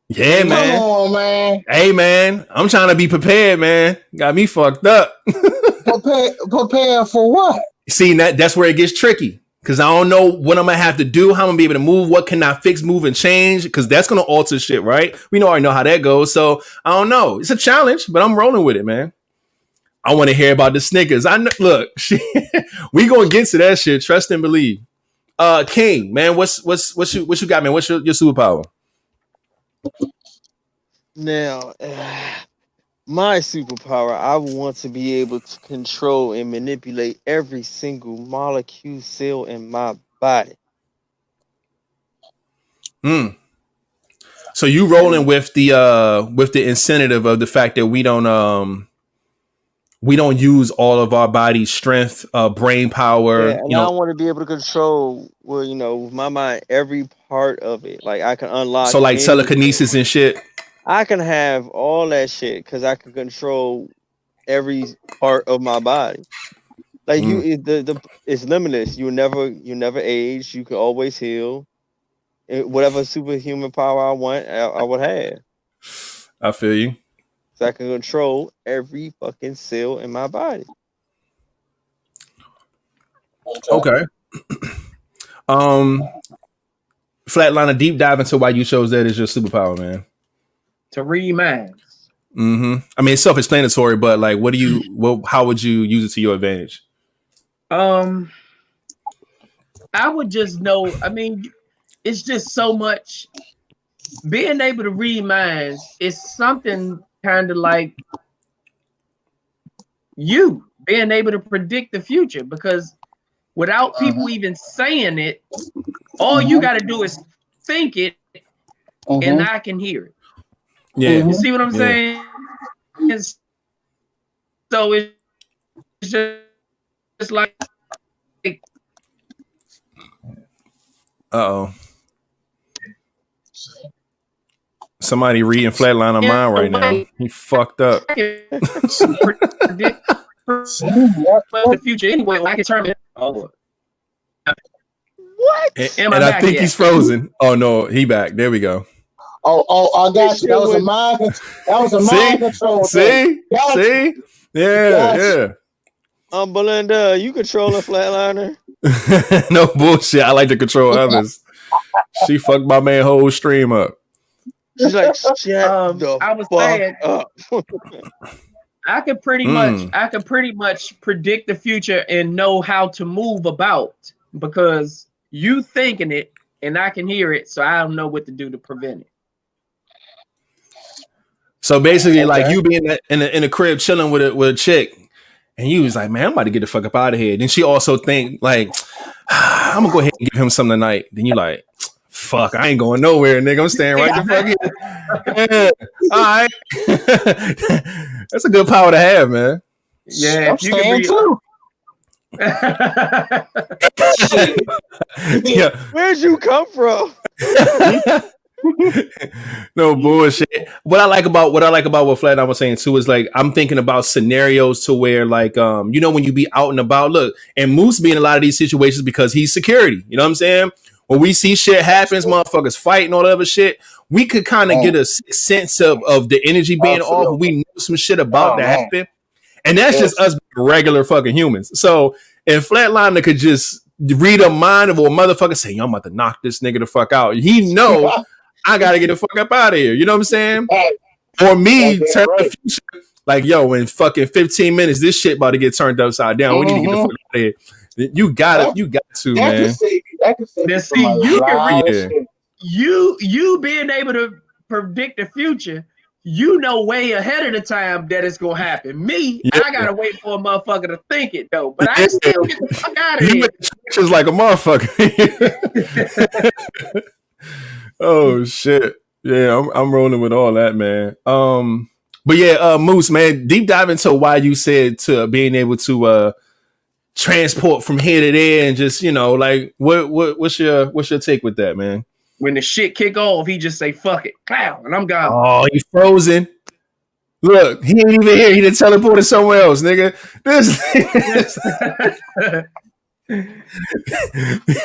Yeah, man. Come on, man. Hey, man, I'm trying to be prepared, man. Got me fucked up. Prepare for what? See, that's where it gets tricky. Because I don't know what I'm going to have to do, how I'm going to be able to move, what can I fix, move, and change, because that's going to alter shit, right? We already know how that goes, so I don't know. It's a challenge, but I'm rolling with it, man. I want to hear about the Snickers. I know, look, we going to get to that shit, trust and believe. King, man, what you got, man? What's your superpower? Now, my superpower, I want to be able to control and manipulate every single molecule, cell in my body. So you rolling with the incentive of the fact that we don't use all of our body's strength, brain power. Yeah, and I want to be able to control, with my mind, every part of it. Like I can unlock. So like telekinesis and shit. I can have all that shit because I can control every part of my body. Like it's limitless. You never age. You can always heal. Whatever superhuman power I want, I would have. I feel you. So I can control every fucking cell in my body. Okay. Flatliner, deep dive into why you chose that as your superpower, man. To read minds. I mean, it's self-explanatory, but like, how would you use it to your advantage? I would just know. I mean, it's just so much. Being able to read minds is something kind of like you being able to predict the future, because without people even saying it, all you got to do is think it, and I can hear it. Yeah, you see what I'm saying? So it's just like. Somebody reading Flatliner mind right now. He fucked up. The future anyway. I can turn it. What? And I think he's frozen. Oh no, he back. There we go. Oh, I got you. That was a mind control. See? Yeah. Belinda, you control a Flatliner? No bullshit. I like to control others. She fucked my man whole stream up. She's like, shut the I was fuck saying, up. I could pretty much predict the future and know how to move about, because you thinking it and I can hear it, so I don't know what to do to prevent it. So basically, like you being in a crib chilling with a chick, and you was like, man, I'm about to get the fuck up out of here. Then she also think like, I'm gonna go ahead and give him something tonight. Then you like, fuck, I ain't going nowhere, nigga. I'm staying right the fuck here. All right. That's a good power to have, man. Yeah, I'm staying too. Yeah. Where'd you come from? No bullshit. What I like about what Flat I was saying too is like I'm thinking about scenarios to where like when you be out and about, look, and Moose be in a lot of these situations because he's security. You know what I'm saying? When we see shit happens, motherfuckers fighting, all that other shit, we could kind of get a sense of the energy being off. We know some shit about to happen. And that's just us being regular fucking humans. So if Flatliner could just read a mind of a motherfucker, say, yo, I'm about to knock this nigga the fuck out. He know I gotta get the fuck up out of here. You know what I'm saying? For me, turn the future, like, yo, in fucking 15 minutes, this shit about to get turned upside down. We need to get the fuck out of here. You got to, man. You being able to predict the future, you know way ahead of the time that it's gonna happen. Me, I gotta wait for a motherfucker to think it though. But I still get the fuck out of here. Just like a motherfucker. Oh shit. Yeah, I'm rolling with all that, man. But yeah, Moose, man, deep dive into why you said to being able to transport from here to there and just, like what's your take with that, man? When the shit kick off, he just say fuck it, clown, and I'm gone. Oh, he's frozen. Look, he ain't even here. He done teleported somewhere else, nigga.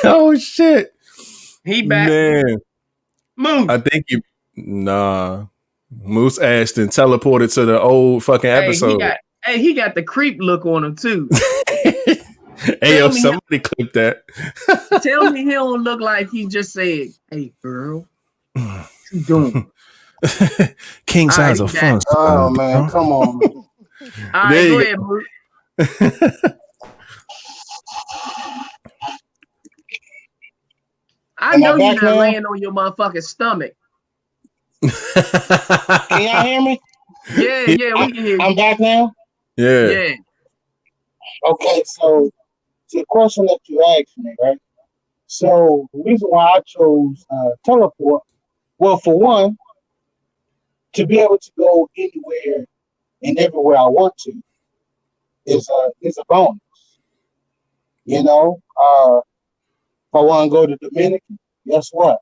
Oh shit. He back. Man. Moose. I think Moose Ashton teleported to the old fucking episode. He got the creep look on him too. Hey, yo, somebody clip that. Tell me he don't look like he just said, "Hey, girl, what you doing?" King size of fun. Oh man, come on. Man. All right, go ahead, Moose. I know you're not laying on your motherfucking stomach. Can y'all hear me? Yeah, we can hear you. I'm back now? Yeah. Okay, so to the question that you asked me, right? So the reason why I chose teleport, well, for one, to be able to go anywhere and everywhere I want to is a bonus. You know, if I want to go to Dominican, guess what?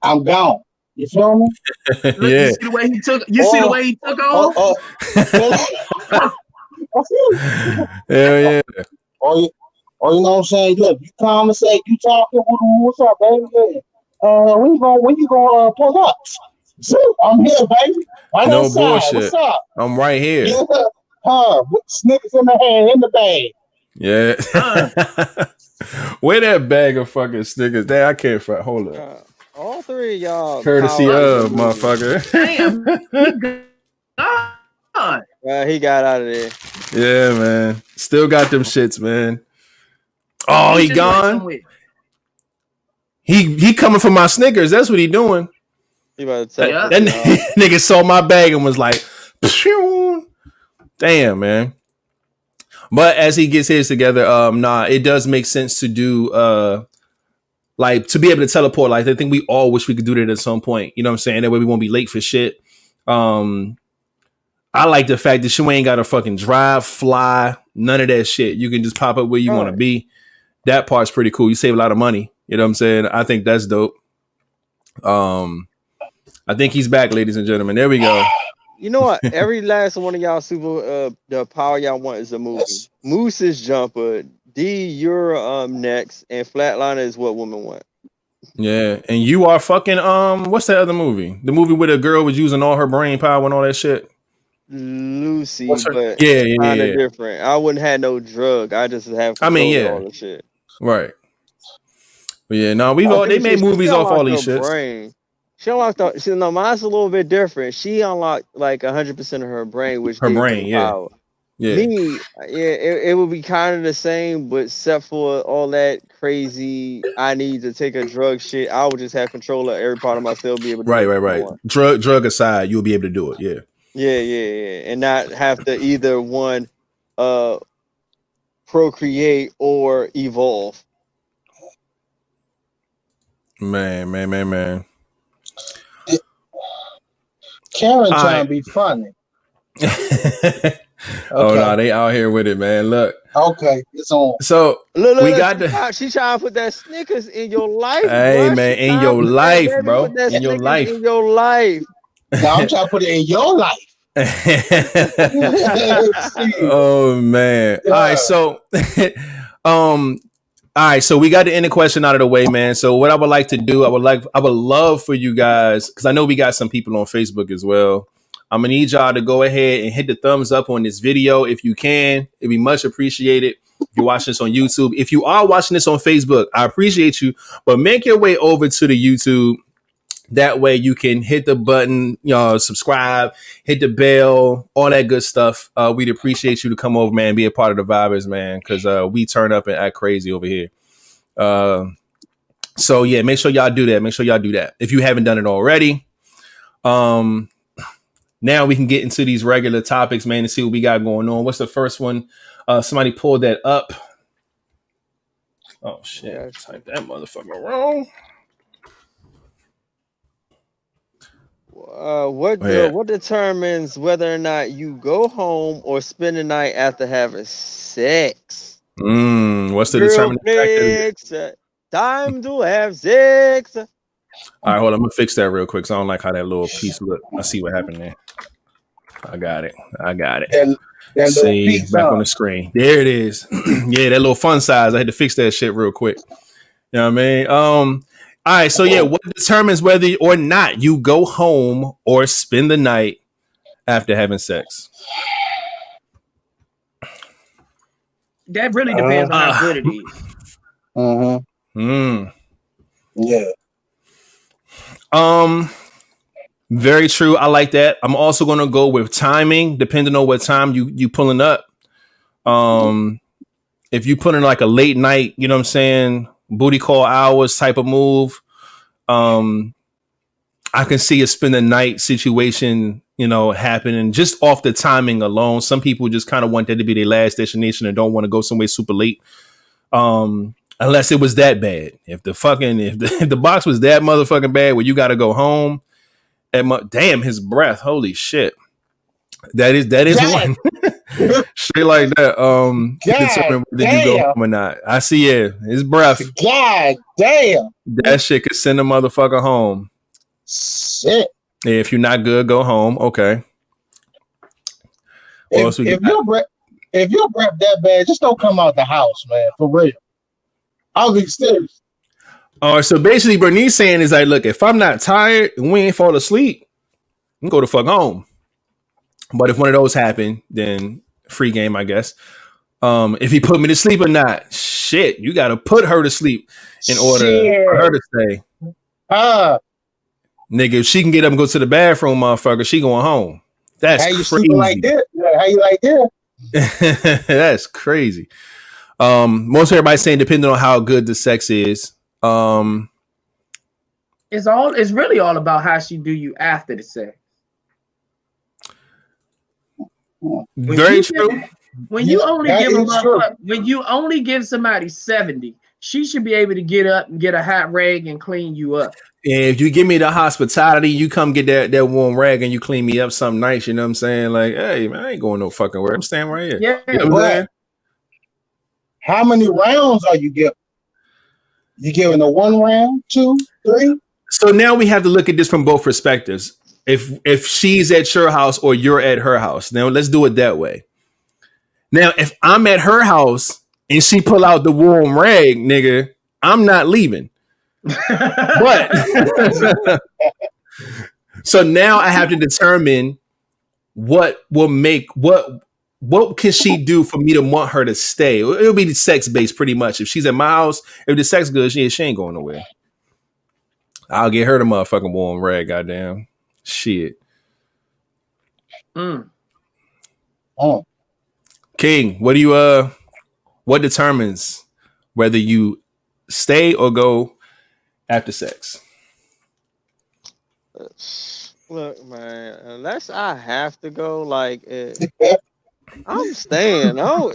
I'm gone. You feel me? Yeah. You see the way he took. See the way he took off. Hell yeah. Or you know what I'm saying? Look, you come and say you talking. What's up, baby? Yeah. When you gonna pull up? So I'm here, baby. Right no outside. Bullshit. What's up? I'm right here. Yeah. With Snickers in the hand, in the bag. Yeah. Where that bag of fucking Snickers? Damn, I can't find. Hold up. All three of y'all. Courtesy of motherfucker. Damn. He got out of there. Yeah, man. Still got them shits, man. Oh, he gone. He coming for my Snickers. That's what he doing. He about to take that nigga saw my bag and was like, Phew. Damn, man. But as he gets his together, it does make sense to do like to be able to teleport. Like I think we all wish we could do that at some point. You know what I'm saying? That way we won't be late for shit. I like the fact that you ain't got to fucking drive, fly, none of that shit. You can just pop up where you want to be. That part's pretty cool. You save a lot of money. You know what I'm saying? I think that's dope. I think he's back, ladies and gentlemen. There we go. You know what? Every last one of y'all super the power y'all want is a movie. Moose's Jumper, D, you're next, and Flatliner is what women want. Yeah, and you are fucking what's that other movie? The movie where the girl was using all her brain power and all that shit. Lucy, but yeah, kind of different. I wouldn't have no drug. I just have all the shit. Right. But yeah, no, they made movies off all these shits. Brain. She unlocked. Mine's a little bit different. She unlocked like 100% of her brain, which her brain, power. Me, it would be kind of the same, but except for all that crazy, I need to take a drug shit. I would just have control of every part of myself, be able to right. Drug aside, you'll be able to do it. Yeah, and not have to either one, procreate or evolve. Man. Karen trying to be funny. Okay. Oh no, they out here with it, man. Look. Okay, it's on. So look, she trying to put that Snickers in your life. Hey, bro. Man, in your life, bro. In your life. In your life. Now I'm trying to put it in your life. Oh man. Yeah. All right, so we got the end of question out of the way, man. So what I would like to do, I would love for you guys, because I know we got some people on Facebook as well. I'm gonna need y'all to go ahead and hit the thumbs up on this video if you can. It'd be much appreciated. If you're watching this on YouTube, if you are watching this on Facebook, I appreciate you, but make your way over to the YouTube. That way you can hit the button, subscribe, hit the bell, all that good stuff. We'd appreciate you to come over, man, be a part of the Vibez, man, because we turn up and act crazy over here. So yeah, make sure y'all do that. If you haven't done it already. now we can get into these regular topics, man, and see what we got going on. What's the first one? Somebody pulled that up. Oh shit! Yeah. Type that motherfucker wrong. What determines whether or not you go home or spend the night after having sex? What's the determining factor? Time to have sex. All right, hold on. I'm gonna fix that real quick. So I don't like how that little piece look. I see what happened there. I got it. That see, back on the screen. There it is. Yeah, that little fun size. I had to fix that shit real quick. You know what I mean? All right, so yeah, what determines whether or not you go home or spend the night after having sex? That really depends on how good it is. Yeah. Very true. I like that. I'm also going to go with timing, depending on what time you pulling up. If you put in like a late night, you know what I'm saying, booty call hours type of move, I can see a spend the night situation, you know, happening just off the timing alone. Some people just kind of want that to be their last destination and don't want to go somewhere super late. Unless it was that bad. If the box was that motherfucking bad where you got to go home. Damn, his breath. Holy shit. That is one. Straight like that. Determine whether you go home or not. I see his breath. God damn. That shit could send a motherfucker home. Shit. If you're not good, go home. Okay. If your breath that bad, just don't come out the house, man. For real. I'll be serious. All right, so basically, Bernice saying is like, look, if I'm not tired and we ain't fall asleep, you can go the fuck home. But if one of those happen, then free game, I guess. If he put me to sleep or not, shit, you got to put her to sleep in order for her to stay. Nigga, if she can get up and go to the bathroom, motherfucker, she going home. That's crazy. Like that? How you like that? That's crazy. Most everybody's saying depending on how good the sex is. It's really all about how she do you after the sex. Very true. When you only give somebody 70, she should be able to get up and get a hot rag and clean you up. And if you give me the hospitality, you come get that warm rag and you clean me up something nice, you know what I'm saying? Like, hey man, I ain't going no fucking where. I'm staying right here. Yeah, you know what I'm saying? How many rounds are you giving? You giving a 1 round, 2, 3? So now we have to look at this from both perspectives. If she's at your house or you're at her house, now let's do it that way. Now, if I'm at her house and she pull out the warm rag, nigga, I'm not leaving. But so now I have to determine what can she do for me to want her to stay? It'll be sex based pretty much. If she's at my house, if the sex good, she ain't going nowhere. I'll get her the motherfucking warm rag, goddamn. Shit. Oh. King, what determines whether you stay or go after sex? Look, man, unless I have to go, like, I'm staying. I'm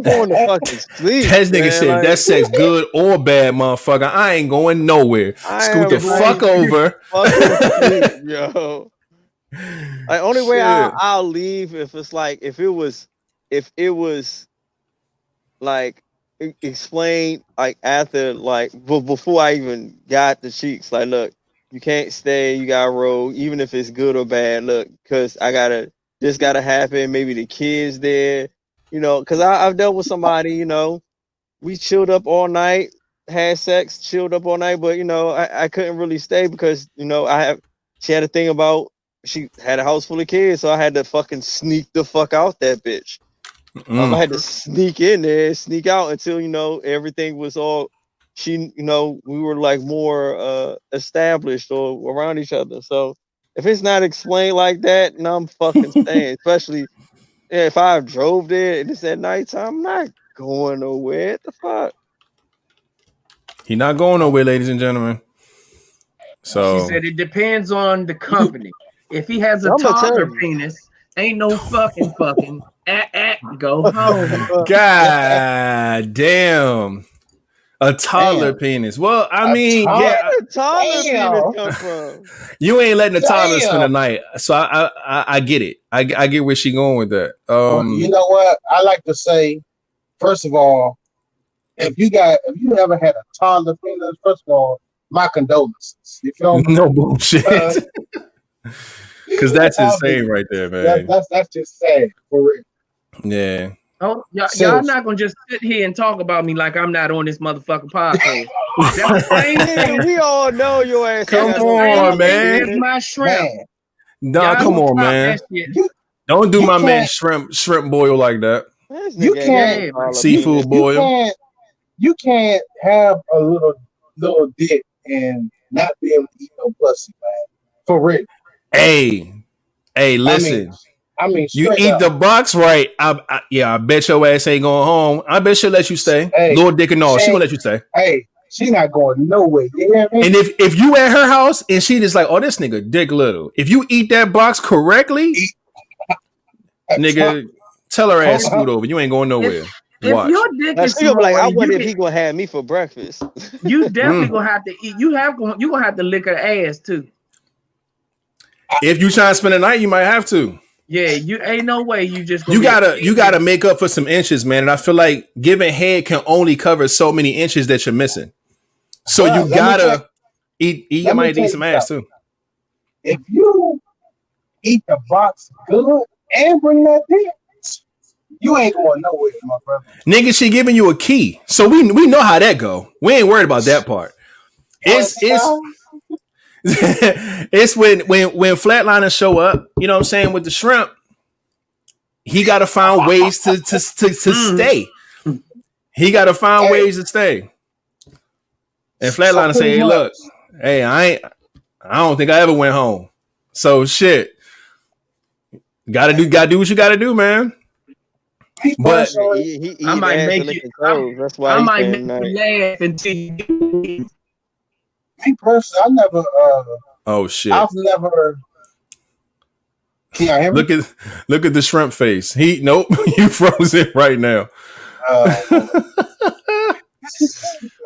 going to fucking sleep. That nigga said like, that sex good or bad, motherfucker. I ain't going nowhere. Scoot the fuck over. Sleep, yo. Like, only way I'll leave if it's like if it was like explained like after like before I even got the cheeks. Like, look, you can't stay. You gotta roll, even if it's good or bad. Look, because this gotta happen. Maybe the kids there, you know. Because I've dealt with somebody, you know, we chilled up all night, had sex, chilled up all night, but you know, I couldn't really stay because you know she had a thing about. She had a house full of kids, so I had to fucking sneak the fuck out that bitch. I had to sneak in there, sneak out until, you know, everything was all, we were like more established or around each other. So if it's not explained like that, no, I'm fucking staying. Especially if I drove there and it's at nighttime, I'm not going nowhere. What the fuck? He's not going nowhere, ladies and gentlemen. So she said it depends on the company. If he has a I'ma tell toddler you. penis, ain't no fucking go home. God damn. A toddler penis. Well, I mean, Where yeah, did toddler Damn. penis come from? you ain't letting the toddler spend the Damn. night. So I get it. I get where she going with that. You know what? I like to say, first of all, if you ever had a toddler penis, first of all, my condolences. You feel me? No bullshit. Because that's insane right there, man. That's just sad for real. Yeah. Oh, y'all Seriously. not gonna just sit here and talk about me like I'm not on this motherfucking podcast. That's the same Nigga, thing. we all know your ass. Come ain't got on, no toddler man. penis. It's my shrimp. Man, No, Y'all come don't on, stop man. that shit. Don't do You my man can't- shrimp boil like that. This You nigga ain't can't- got no toddler Seafood penis. boil. you can't have a little dick and not be able to eat no pussy, man. For real. Hey, listen. I mean, You straight eat up. the box right. I bet your ass ain't going home. I bet she'll let you stay. Hey, Lord Dick and all, she Shane. gonna let you stay. Hey, she not going nowhere. You hear me? And if you at her house and she just like, oh, this nigga dick little. If you eat that box correctly, nigga, tell her ass scoot over. You ain't going nowhere. If Watch. your dick Now, is she gonna be like, I small, wonder you if he gonna have me for breakfast. you definitely gonna have to eat. You gonna have to lick her ass too. If you try to spend the night, you might have to. Yeah, you ain't no way you just You gotta make up for some inches, man. And I feel like giving head can only cover so many inches that you're missing. So Well, you let me gotta eat. You let me might tell eat you some ass too. if you eat the box good and bring that dick, you ain't going nowhere, my brother. Nigga, she giving you a key, so we know how that go. We ain't worried about that part. It's it's when flatliners show up. You know what I'm saying with the shrimp. He got to find ways to stay. He got to find ways to stay. And flatliner say, "Hey, look, hey, I don't think I ever went home. So shit, gotta do what you gotta do, man." But he I might ass make and you. licking toes. That's why I he might spend make the you night. laugh until you. Me personally, I never. oh shit, I've never. Can y'all hear me? look at the shrimp face. Nope, you frozen right now.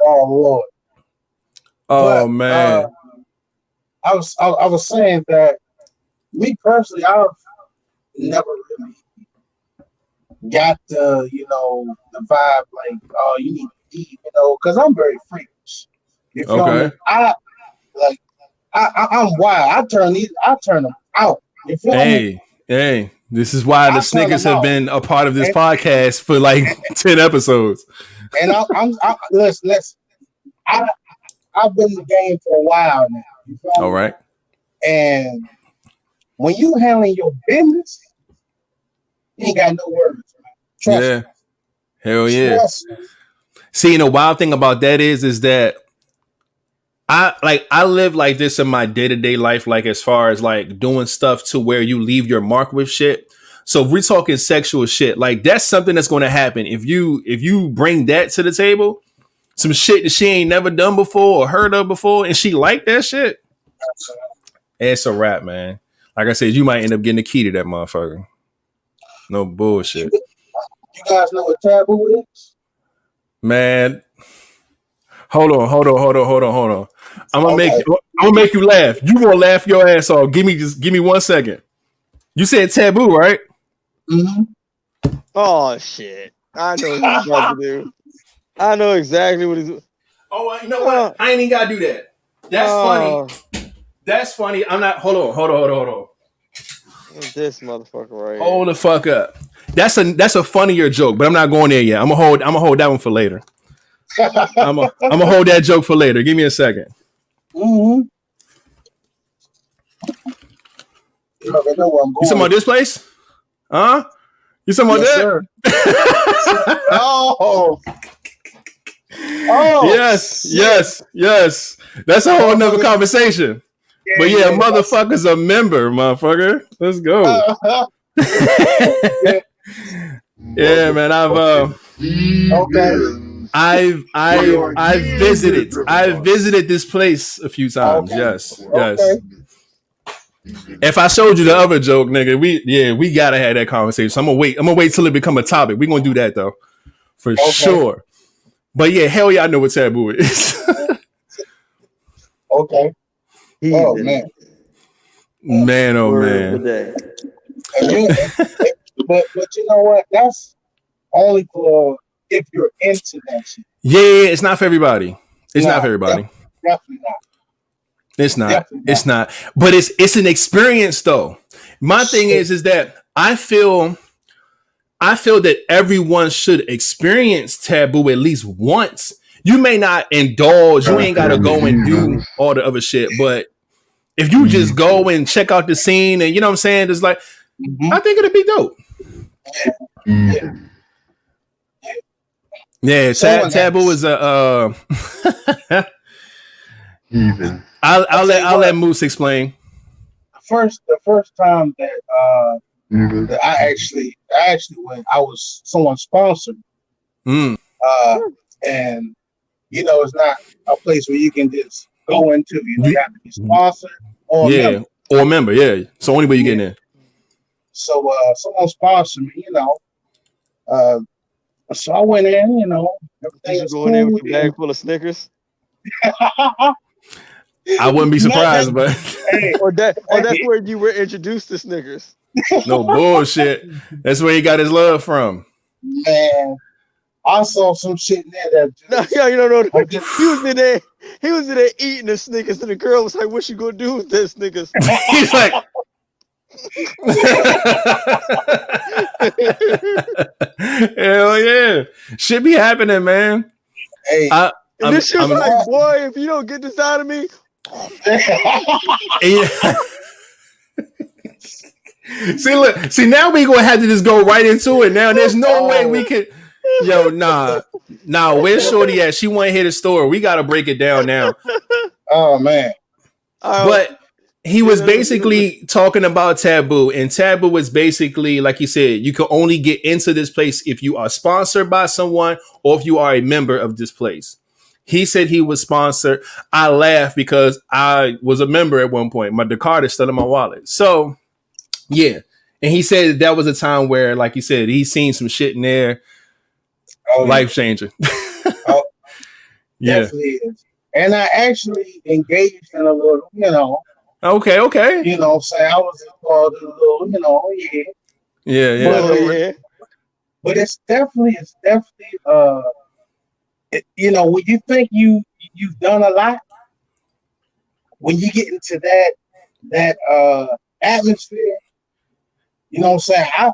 Oh Lord. Oh But, man. I was saying that me personally, I've never really got the the vibe like, oh, you need to eat, because I'm very freakish. You feel Okay. me? I'm wild. I turn them out. You feel me? Hey, this is why the I'll turn Snickers them have out. been a part of this podcast for like 10 episodes. And listen. I've been in the game for a while now. You feel me? All right. And when you handling your business, you ain't got no words. Trust Yeah. me. Hell yeah. Trust me. See, the wild thing about that is that I live like this in my day-to-day life, like as far as like doing stuff to where you leave your mark with shit. So if we're talking sexual shit, like that's something that's going to happen if you bring that to the table, some shit that she ain't never done before or heard of before, and she like that shit. It's a wrap, man. Like I said, you might end up getting the key to that motherfucker. No bullshit. You guys know what Tabu is? Man, hold on. I'm gonna make you laugh. You gonna laugh your ass off. Give me 1 second. You said Tabu, right? Mm-hmm. Oh shit! I know what he's about to do. I know exactly what he's. Oh, you know what? I ain't even gotta do that. That's funny. That's funny. I'm not. Hold on. This motherfucker right here. Hold the fuck up. That's a funnier joke, but I'm not going there yet. I'm gonna hold that one for later. I'm gonna hold that joke for later. Give me a second. Mm-hmm. You already know where I'm going. You talking about this place? Huh? You talking about Yes, that? sir. Oh. Yes. That's a whole nother conversation. But yeah, motherfucker's a member, motherfucker. Let's go. Yeah, man. I've visited this place a few times. Okay. Yes. Okay. If I showed you the other joke, nigga, we gotta have that conversation. So I'm gonna wait till it become a topic. We're gonna do that though, for sure. But yeah, hell yeah, I know what taboo is. Okay. Oh man. Man, oh man. But you know what? That's only for if you're into that shit. Yeah, it's not for everybody. It's not for everybody. Definitely not. It's not. It's not. But it's an experience though. My thing is that I feel that everyone should experience taboo at least once. You may not indulge. You ain't gotta go and do all the other shit. But if you just go and check out the scene and you know what I'm saying, it's like I think it'd be dope. Yeah, taboo is a even. I'll let Moose explain. The first time that that I actually went, I was someone sponsored. And you know, it's not a place where you can just go into. You know, you have to be sponsored or member. Or a member, yeah. So only way you get in. So someone sponsored me, you know. So I went in, you know, everything was going cool. in with a bag full of Snickers. I wouldn't be surprised, but or that's where you were introduced to Snickers. No bullshit. That's where he got his love from. Man, I saw some shit in there that just, no, you don't know. He was in there eating the Snickers, and the girl was like, "What you gonna do with this Snickers?" He's like, hell yeah, shit be happening, man. Hey, and this shit's like, boy, if you don't get this out of me. See, now we gonna have to just go right into it. Now there's no way we could. Yo, nah. Where's Shorty at? She want to hit a store. We gotta break it down now. Oh man. But he was basically talking about taboo, and taboo is basically, like he said, you can only get into this place if you are sponsored by someone or if you are a member of this place. He said he was sponsored. I laughed because I was a member at one point. The card is still in my wallet. So, yeah. And he said that was a time where, like you said, he's seen some shit in there. Life changing. Yeah. Definitely is. And I actually engaged in a little, you know. Okay. You know what I'm saying? I was involved in a little, you know, Yeah. But it's definitely you know, when you think you've done a lot, when you get into that atmosphere, you know what I'm saying? I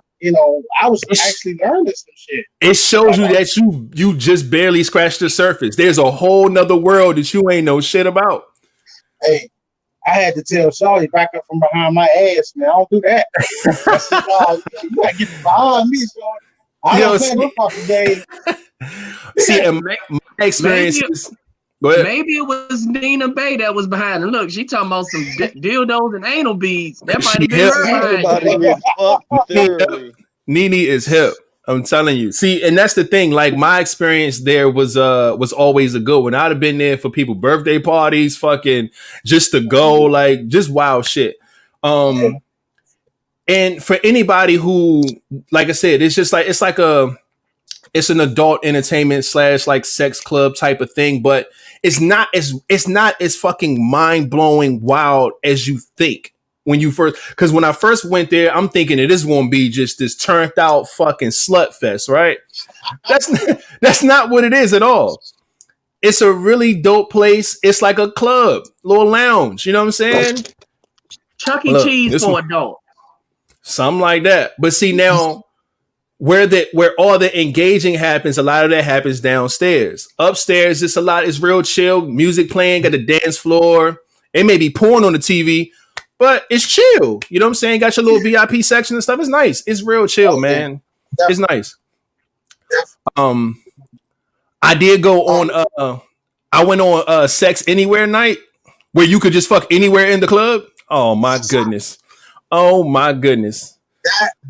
was actually learning some shit. It shows you that you just barely scratched the surface. There's a whole nother world that you ain't know shit about. Hey, I had to tell Shawty back up from behind my ass, man. I don't do that. I said, no, you gotta get behind me, Shawty. I don't play no fucking game. See, my experience is... Maybe it was Nina Bay that was behind it. Look, she talking about some dildos and anal beads. That might have been her. Nene is hip. I'm telling you. See, and that's the thing. Like my experience there was always a good one. I'd have been there for people birthday parties, fucking just to go, like just wild shit. And for anybody who, like I said, it's an adult entertainment / like sex club type of thing, but it's not as fucking mind blowing wild as you think when you first. Because when I first went there, I'm thinking that this won't be just this turned out fucking slut fest, right? That's not what it is at all. It's a really dope place. It's like a club, little lounge. You know what I'm saying? Chuck E. Cheese for adults. Something like that. But see now. Where all the engaging happens, a lot of that happens downstairs. Upstairs, it's real chill, music playing, got a dance floor. It may be porn on the TV, but it's chill. You know what I'm saying? Got your little VIP section and stuff. It's nice. It's real chill, man. It's nice. I did go on I went on Sex Anywhere night where you could just fuck anywhere in the club. Oh my goodness.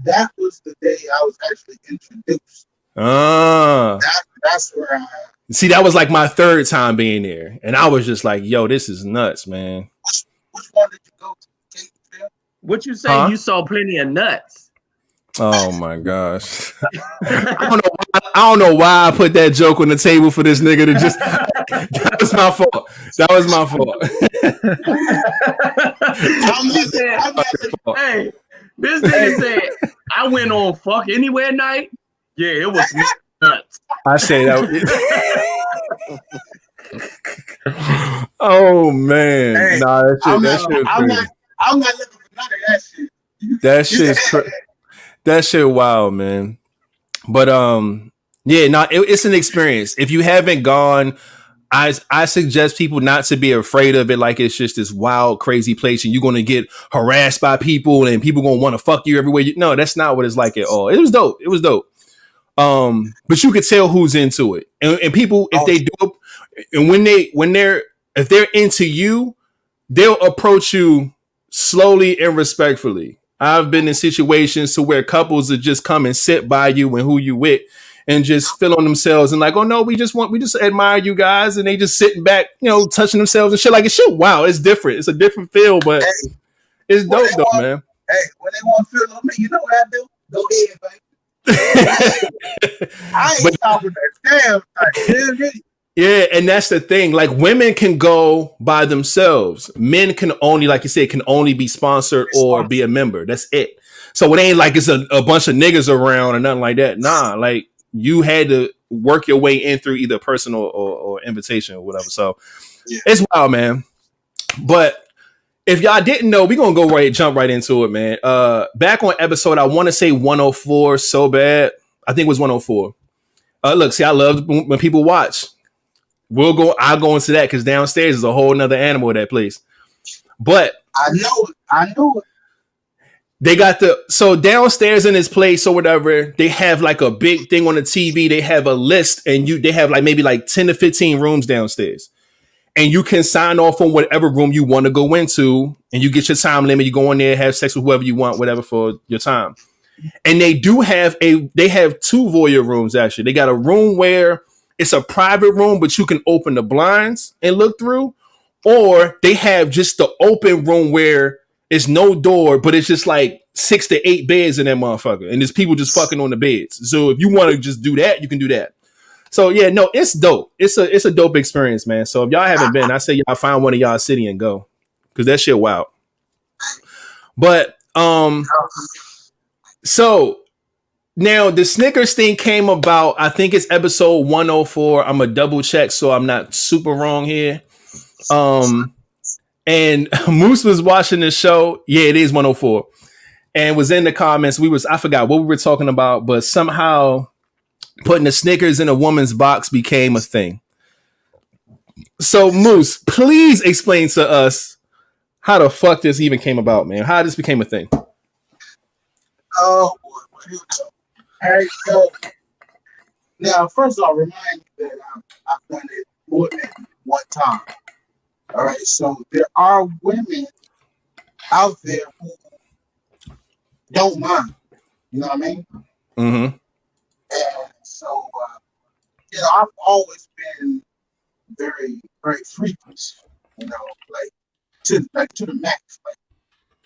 That was the day I was actually introduced. That's where I... See, that was like my third time being there. And I was just like, yo, this is nuts, man. Which one did you go to? What you say? Huh? You saw plenty of nuts. Oh my gosh. I don't know why I put that joke on the table for this nigga to just that was my fault. That was my fault. Hey, this nigga said I went on fuck anywhere night. Yeah, it was nuts. I say that. Oh man. Hey, nah, that shit I'm not looking for none of that shit. That shit wild, man. But yeah, no, it's an experience. If you haven't gone, I suggest people not to be afraid of it like it's just this wild, crazy place and you're gonna get harassed by people and people gonna want to fuck you everywhere. No, that's not what it's like at all. It was dope. But you could tell who's into it. And people, if they do it, and if they're into you, they'll approach you slowly and respectfully. I've been in situations to where couples would just come and sit by you and who you with and just feel on themselves and like, oh no, we just admire you guys, and they just sitting back, touching themselves and shit. Like, it's shit. Wow, it's different. It's a different feel, but it's dope though, man. Hey, when they want to feel on me, you know what I do? Go ahead, baby. I ain't talking that damn thing. Yeah, and that's the thing. Like, women can go by themselves. Men can only, like you said, can only be sponsored or be a member. That's it. So it ain't like it's a bunch of niggas around or nothing like that. Nah, like you had to work your way in through either personal or invitation or whatever. So It's wild, man. But if y'all didn't know, we're gonna jump right into it, man. Back on episode, I want to say 104 so bad. I think it was 104. Look, see, I love when people watch. I'll go into that because downstairs is a whole nother animal at that place. But I know it. They got so downstairs in this place or whatever, they have like a big thing on the TV. They have a list and they have like maybe like 10 to 15 rooms downstairs. And you can sign off on whatever room you want to go into, and you get your time limit. You go in there, have sex with whoever you want, whatever for your time. And they have two voyeur rooms, actually. They got a room where it's a private room, but you can open the blinds and look through. Or they have just the open room where it's no door, but it's just like 6 to 8 beds in that motherfucker. And there's people just fucking on the beds. So if you want to just do that, you can do that. So yeah, no, it's dope. It's a dope experience, man. So if y'all haven't been, I say y'all find one of y'all city and go. Cause that shit wild. But so now the Snickers thing came about, I think it's episode 104. I'm a double check so I'm not super wrong here. And Moose was watching the show. Yeah, it is 104. And was in the comments. I forgot what we were talking about, but somehow putting the Snickers in a woman's box became a thing. So Moose, please explain to us how the fuck this even came about, man. How this became a thing. Oh boy. All right, so now first I'll remind you that I've done it more than one time. All right, so there are women out there who don't mind. You know what I mean? Mm-hmm. And so, I've always been very, very freakish. To the max. Like,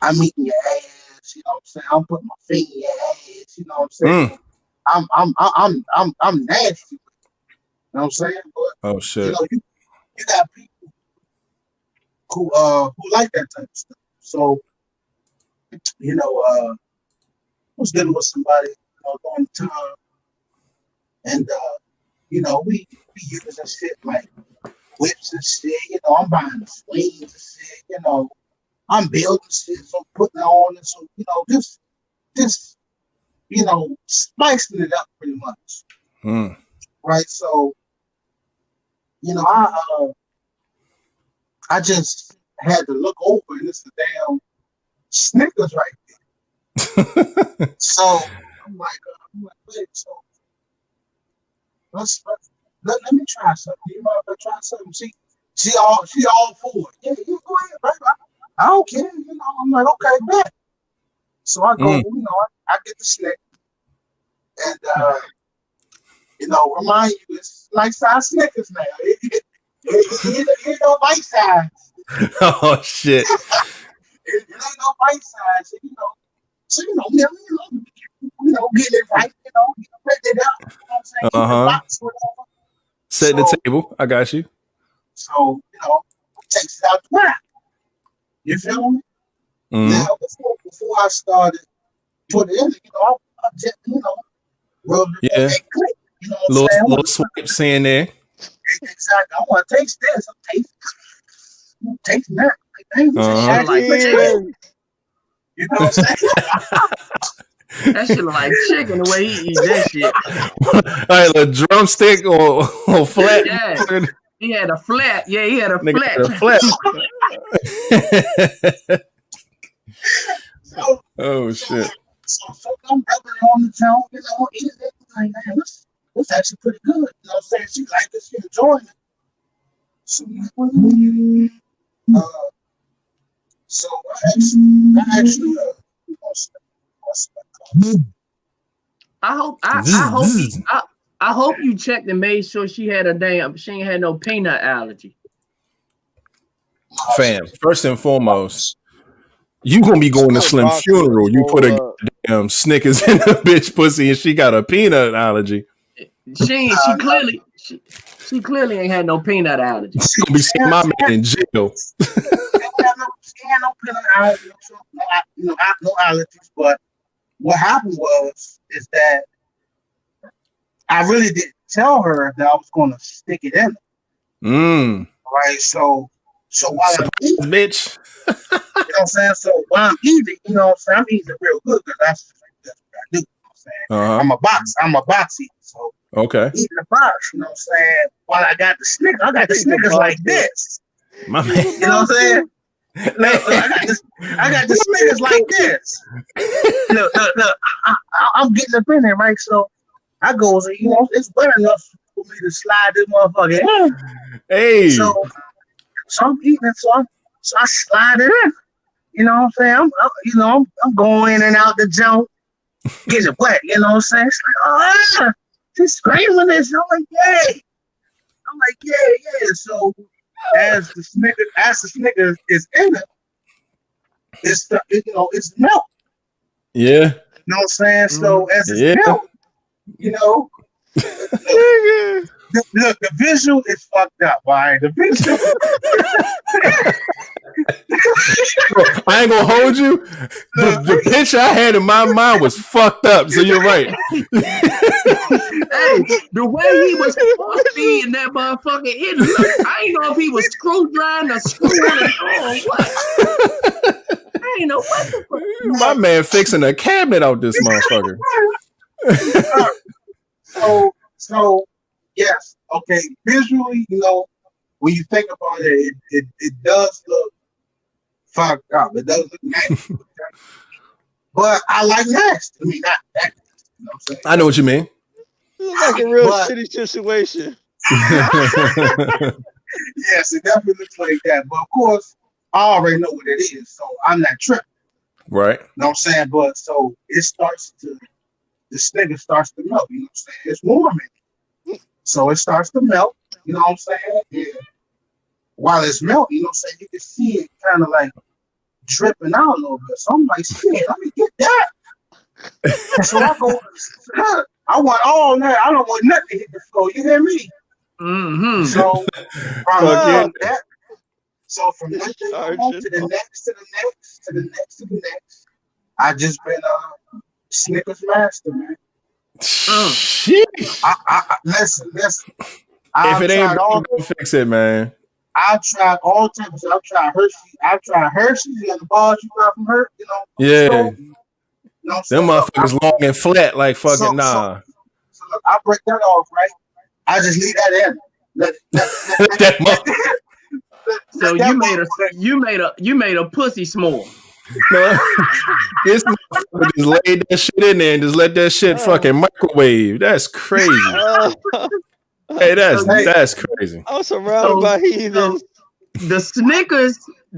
I'm eating your ass. You know what I'm saying? I'm putting my finger in your ass. You know what I'm saying? I'm nasty. You know what I'm saying? But, oh shit! You got people who like that type of stuff. So, I was dealing with somebody during the time, and we use and shit like whips and shit. I'm buying the swings and shit. I'm building shit, so I'm putting it on, and so just spicing it up pretty much. Right? So, I just had to look over, and it's a damn Snickers right there. So I'm like, wait, so let me try something. You know, if I try something, she all for it. Yeah, go ahead, baby. I don't care. I'm like, okay, bet. So I go, I get the snack, and remind you, it's life size Snickers now. It ain't no bite size. Oh shit! ain't no right side. So, getting it right, putting it out. You know what I'm saying? Keep the box, whatever. Set the table. I got you. So, takes it out the map. You feel me? Now, before I started putting it in, I just, rubbed it that click. You know what I'm saying? Little swipes in there. Exactly. I want to taste this. I'm tasting that. Like chicken. You know what I'm saying? That shit look like chicken the way he eats that shit. Like a drumstick or flat. Yeah. He had a flat. Yeah, he had a flat. Oh shit. So I'm rubbing on the tongue, eating it. Like, man, this actually pretty good. You know what I'm saying? She liked it, she enjoyed it. So, I hope you checked and made sure she ain't had no peanut allergy. Fam, first and foremost, you gonna be going to Slim's funeral. You put a damn Snickers in the bitch pussy and she got a peanut allergy. She clearly ain't had no peanut allergy. She gonna be seeing my man in jail. She had no peanut allergy, no allergies. But what happened is that I really didn't tell her that I was going to stick it in her. Right? So while I'm eating, bitch. You know what I'm saying? So while I'm eating, I'm eating it real good because that's what I do. You know what I'm saying? I'm a box eater. So eating the box, you know what I'm saying? While I got the Snickers like this. My man. You know what I'm saying? I got the Snickers like this. Look, I'm getting up in there, right? So I goes, it's wet enough for me to slide this motherfucker in. Hey. So I'm eating it, so I slide it in. You know what I'm saying? I'm going in and out the jump, getting wet. You know what I'm saying? It's like, she's screaming this. I'm like, yeah. So as the Snickers is in it, it's milk. Yeah. You know what I'm saying? So as it's milk, look, the visual is fucked up, right? The visual. I ain't gonna hold you. The picture I had in my mind was fucked up. So you're right. Hey, the way he was feeding that motherfucker, I ain't know if he was screw drying or screwing it or what. I ain't know what the fuck. My man fixing a cabinet out this motherfucker. So yes, okay. Visually, when you think about it, it does look fucked up. It does look nasty. But I like nasty. I mean, not that. You know what I'm saying? I know what you mean. It's like a real shitty situation. Yes, it definitely looks like that. But of course, I already know what it is, so I'm not tripping. Right. You know what I'm saying? But so the Snickers starts to melt. You know what I'm saying? It's warm in it. So it starts to melt. You know what I'm saying? And while it's melting, you know what I'm saying? You can see it kind of like dripping out a little bit. So I'm like, shit, let me get that. So I go, I want all that. I don't want nothing to hit the floor. You hear me? Mm-hmm. So from that, from one thing to the next, I just been Snickers master, man. Shit. Listen. If it ain't broke, don't fix it, man. I've tried all types. I've tried Hershey's. You got the bars you got from her, Yeah. Store. Them motherfuckers long and flat, like fucking nah. So look, I break that off, right? I just leave that in. So you made a pussy s'more. No, this motherfucker just laid that shit in there and just let that shit fucking microwave. That's crazy. Hey, that's crazy. I'm surrounded by heathens. The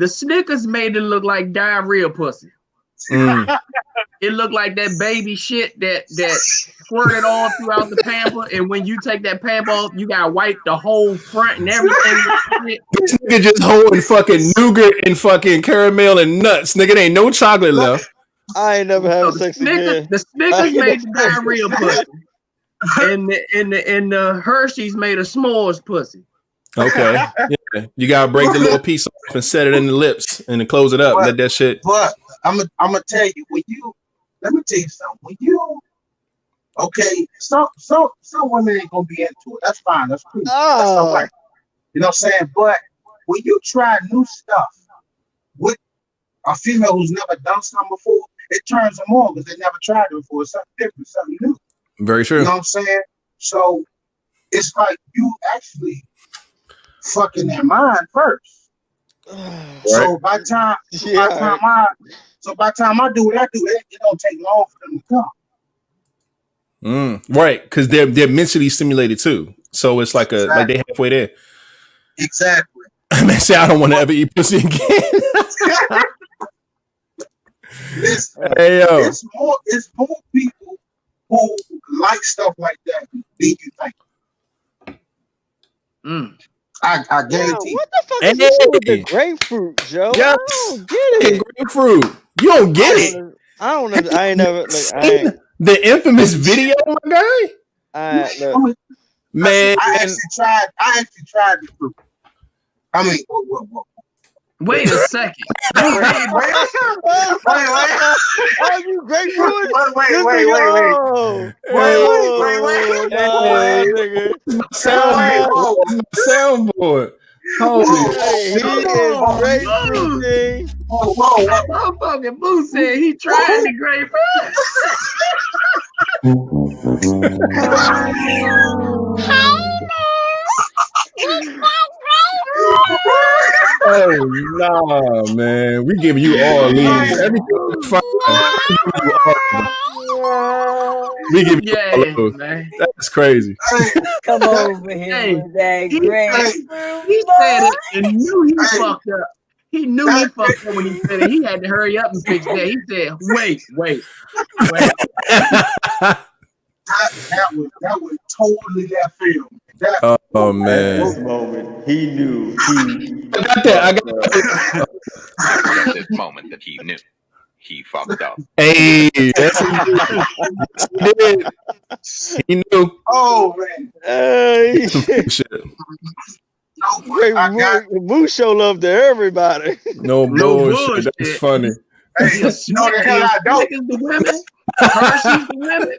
Snickers made it look like diarrhea pussy. It looked like that baby shit that squirted all throughout the pamper. And when you take that pamper off, you gotta wipe the whole front and everything. This nigga just holding fucking nougat and fucking caramel and nuts. Nigga, there ain't no chocolate left. I ain't never having sex again. The Snickers made the diarrhea pussy. And the Hershey's made a s'mores pussy. Okay. Yeah. You gotta break the little piece off and set it in the lips and then close it up. Let that shit. But I'm gonna tell you, let me tell you something. Some women ain't gonna be into it. That's fine. That's cool. That's all right. You know what I'm saying? But when you try new stuff with a female who's never done something before, it turns them on because they never tried it before. It's something different, something new. Very true. You know what I'm saying? So it's like you actually fucking their mind first. Right. So by the time I do what I do, it don't take long for them to come. Right, because they're mentally stimulated too. So it's like like they halfway there. Exactly. Man, say I don't want to ever eat pussy again. It's more people who like stuff like that than you think. I guarantee. What the fuck is this shit with the grapefruit, Joe? Yes. I don't get it. Grapefruit. You don't get it. I don't know. I ain't never the infamous video, my guy. Man, I actually tried the fruit. I mean, whoa. Wait a second. Wait. Are you grapefruit? Wait. Soundboard. Holy shit. Whoa. Fucking Boo said he tried the grapefruit. Oh nah, man. We giving you all leads. Everything is fine. We give you all of those. Man. That's crazy. Come over here with that grapefruit. He said it and knew he fucked up. He knew he fucked up when he said it. He had to hurry up and fix that. He said, wait. That was totally left field. Oh man! At this moment, he knew. I got that. At this moment that he knew, he fucked up. Hey, that's what he did. He knew. Oh man! Hey, shit. Boo show love to everybody. No bullshit. That's funny. Hey, no the hell I don't. The women, Hershey's the women.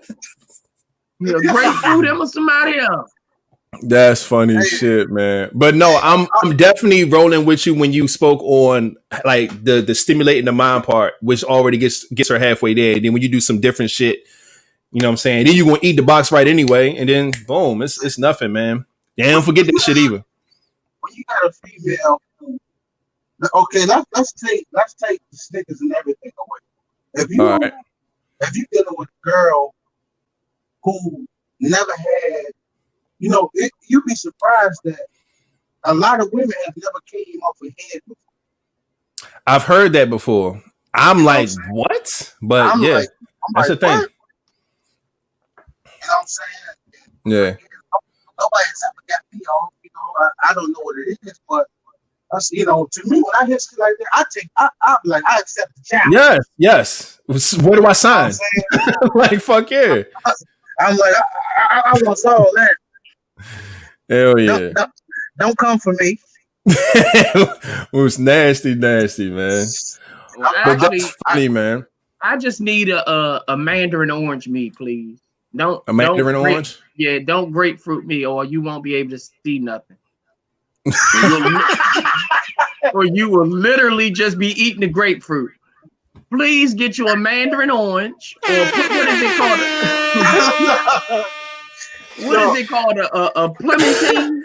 You know, grapefruit him or somebody else. That's funny shit, man. But no, I'm definitely rolling with you when you spoke on like the stimulating the mind part, which already gets her halfway there. And then when you do some different shit, you know what I'm saying? Then you're gonna eat the box right anyway, and then boom, it's nothing, man. Yeah, don't forget that shit either. When you got a female who, okay, let's take the Snickers and everything away. If you dealing with a girl who never had, you know, you'd be surprised that a lot of women have never came off a head before. I've heard that before. I'm like, what? But that's the thing. What? You know what I'm saying? Yeah. Nobody's ever got me off. You know, I don't know what it is, but you know, to me, when I hear shit like that, I accept the challenge. Yes. Where do I sign? You know like, fuck yeah. I'm like, I want all that. Hell yeah. Don't come for me. It was nasty, man. Well, but that's funny, man. I just need a mandarin orange me, please. A mandarin orange? Yeah, don't grapefruit me or you won't be able to see nothing. Or you will literally just be eating the grapefruit. Please get you a mandarin orange or what is it called? What is it called? A Clementine?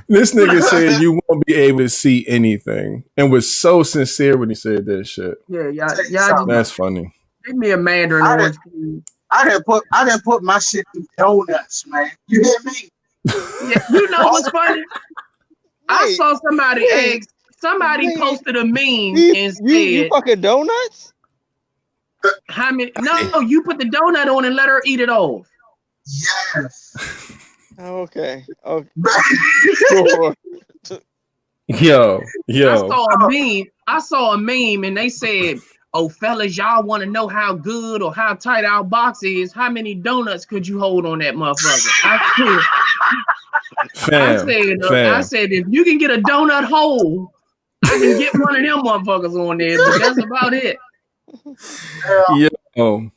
This nigga said you won't be able to see anything and was so sincere when he said that shit. Yeah, y'all that's funny. Give me a mandarin orange. I didn't put my shit through donuts, man. You hear me? Yeah, you know what's funny? I saw somebody posted a meme and said, you fucking donuts? How many? No, you put the donut on and let her eat it off. Yes. Okay. Yo. I saw a meme and they said, "Oh, fellas, y'all want to know how good or how tight our box is? How many donuts could you hold on that motherfucker?" I said, if you can get a donut hole, I can get one of them motherfuckers on there, but that's about it. Yo,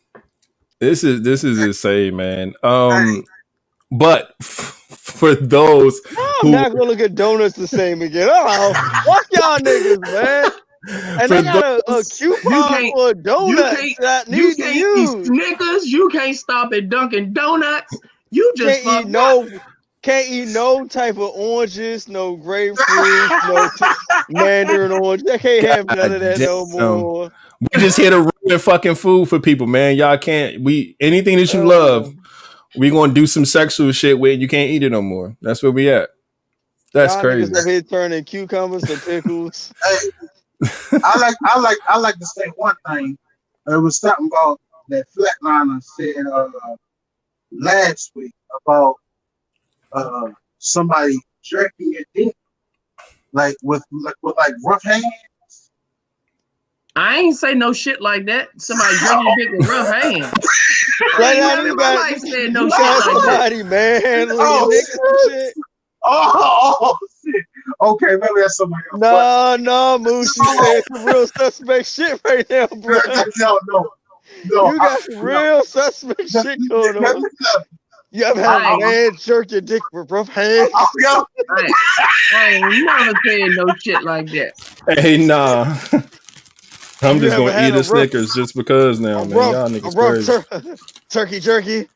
this is insane, man. But for those I'm not gonna look at donuts the same again. Fuck y'all niggas, man. And they got a coupon for a donut that needs to use. Eat Snickers, you can't stop at Dunkin' Donuts. You just can't eat no type of oranges, no grapefruits, no mandarin orange. They can't have none of that no more. We just here to ruin fucking food for people, man. Y'all can't. Anything that you love, we gonna do some sexual shit with. You can't eat it no more. That's where we at. That's crazy. Niggas up here turning cucumbers to pickles. Hey, I like to say one thing. It was something about that Flatliner said last week about somebody jerking your dick with rough hands. I ain't say no shit like that. Somebody jerking your dick with rough hands. Nobody said no shit like that. Man. Oh shit. Okay, maybe that's somebody else. No, Moose, you said some real suspect shit right now, bro. No. You got some real suspect shit going on. You ever had a man jerk your dick with rough hands? I ain't never said no shit like that. Hey, nah. I'm just gonna eat a Snickers just because now, man. Y'all niggas crazy. Turkey jerky.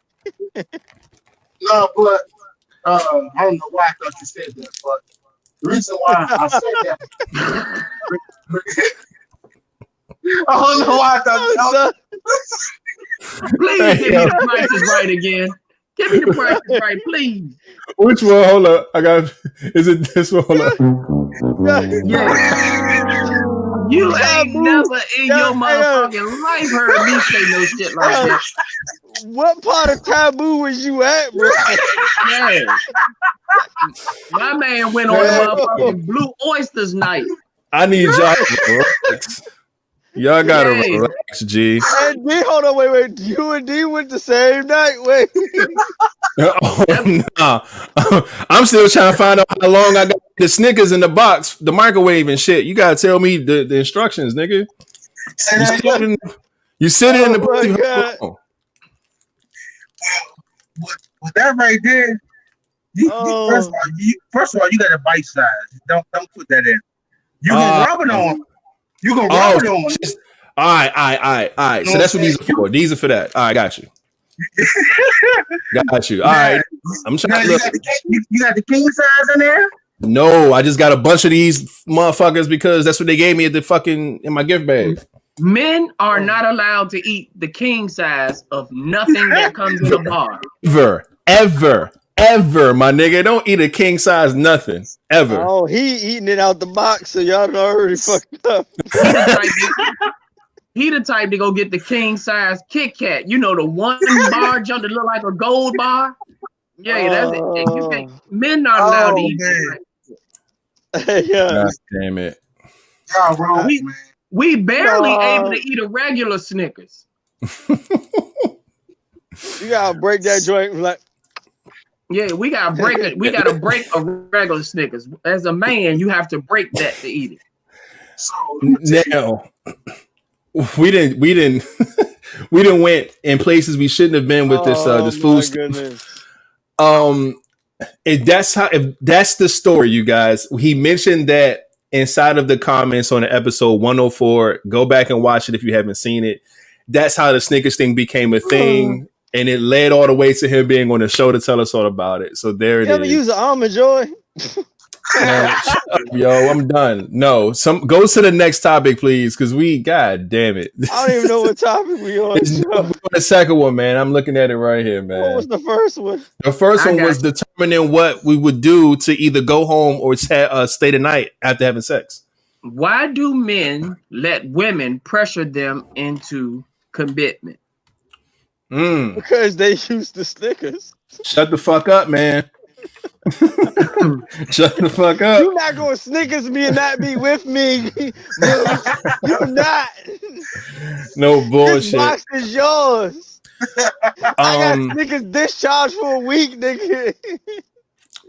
No, but I don't know why I thought you said that, but the reason why I said that, I don't know why I thought that. Please give me the prices right again. Give me the prices right, please. Which one? Hold up. Is it this one? Hold up. Yeah. You ain't never in your motherfucking life heard me say no shit like that. What part of Tabu was you at, bro? Man. My man went on motherfucking Blue Oysters night. I need y'all to relax. Y'all gotta relax, G. And D, hold on, wait. You and D went the same night. Wait. Nah. I'm still trying to find out how long I got the Snickers in the box, the microwave and shit. You gotta tell me the instructions, nigga. You sit in the With that right there, first of all, you got a bite size. Don't put that in. You gonna rub it on. You gonna rub it on. All right. So that's what these are for. These are for that. All right, got you. Got you. All right. I'm trying to look. You got the king size in there? No, I just got a bunch of these motherfuckers because that's what they gave me at in my gift bag. Men are not allowed to eat the king size of nothing that comes in a bar. Ever, my nigga. Don't eat a king size nothing. Ever. Oh, he eating it out the box, so y'all already fucked up. He the type to go get the king size Kit Kat. You know, the one bar jump that look like a gold bar? Yeah, that's it. Men not allowed to eat that. Yeah. God damn it. Y'all wrong, man. We barely able to eat a regular Snickers. You gotta break that joint like. Yeah, we gotta break it. We gotta break a regular Snickers. As a man, you have to break that to eat it. Now, we didn't went in places we shouldn't have been with this food stuff. If that's the story, you guys. He mentioned that inside of the comments on the episode 104. Go back and watch it if you haven't seen it. That's how the Snickers thing became a thing. And it led all the way to him being on the show to tell us all about it. So there it is. You ever use an Almond Joy? Yo, I'm done. No, go to the next topic, please, because god damn it. I don't even know what topic we on. The second one, man. I'm looking at it right here, man. What was the first one? The first one was determining what we would do to either go home or stay the night after having sex. Why do men let women pressure them into commitment? Because they used the Snickers. Shut the fuck up, man. Shut the fuck up. You're not gonna Snickers me and not be with me. You're not. No bullshit. This box is yours. I got Snickers discharged for a week, nigga.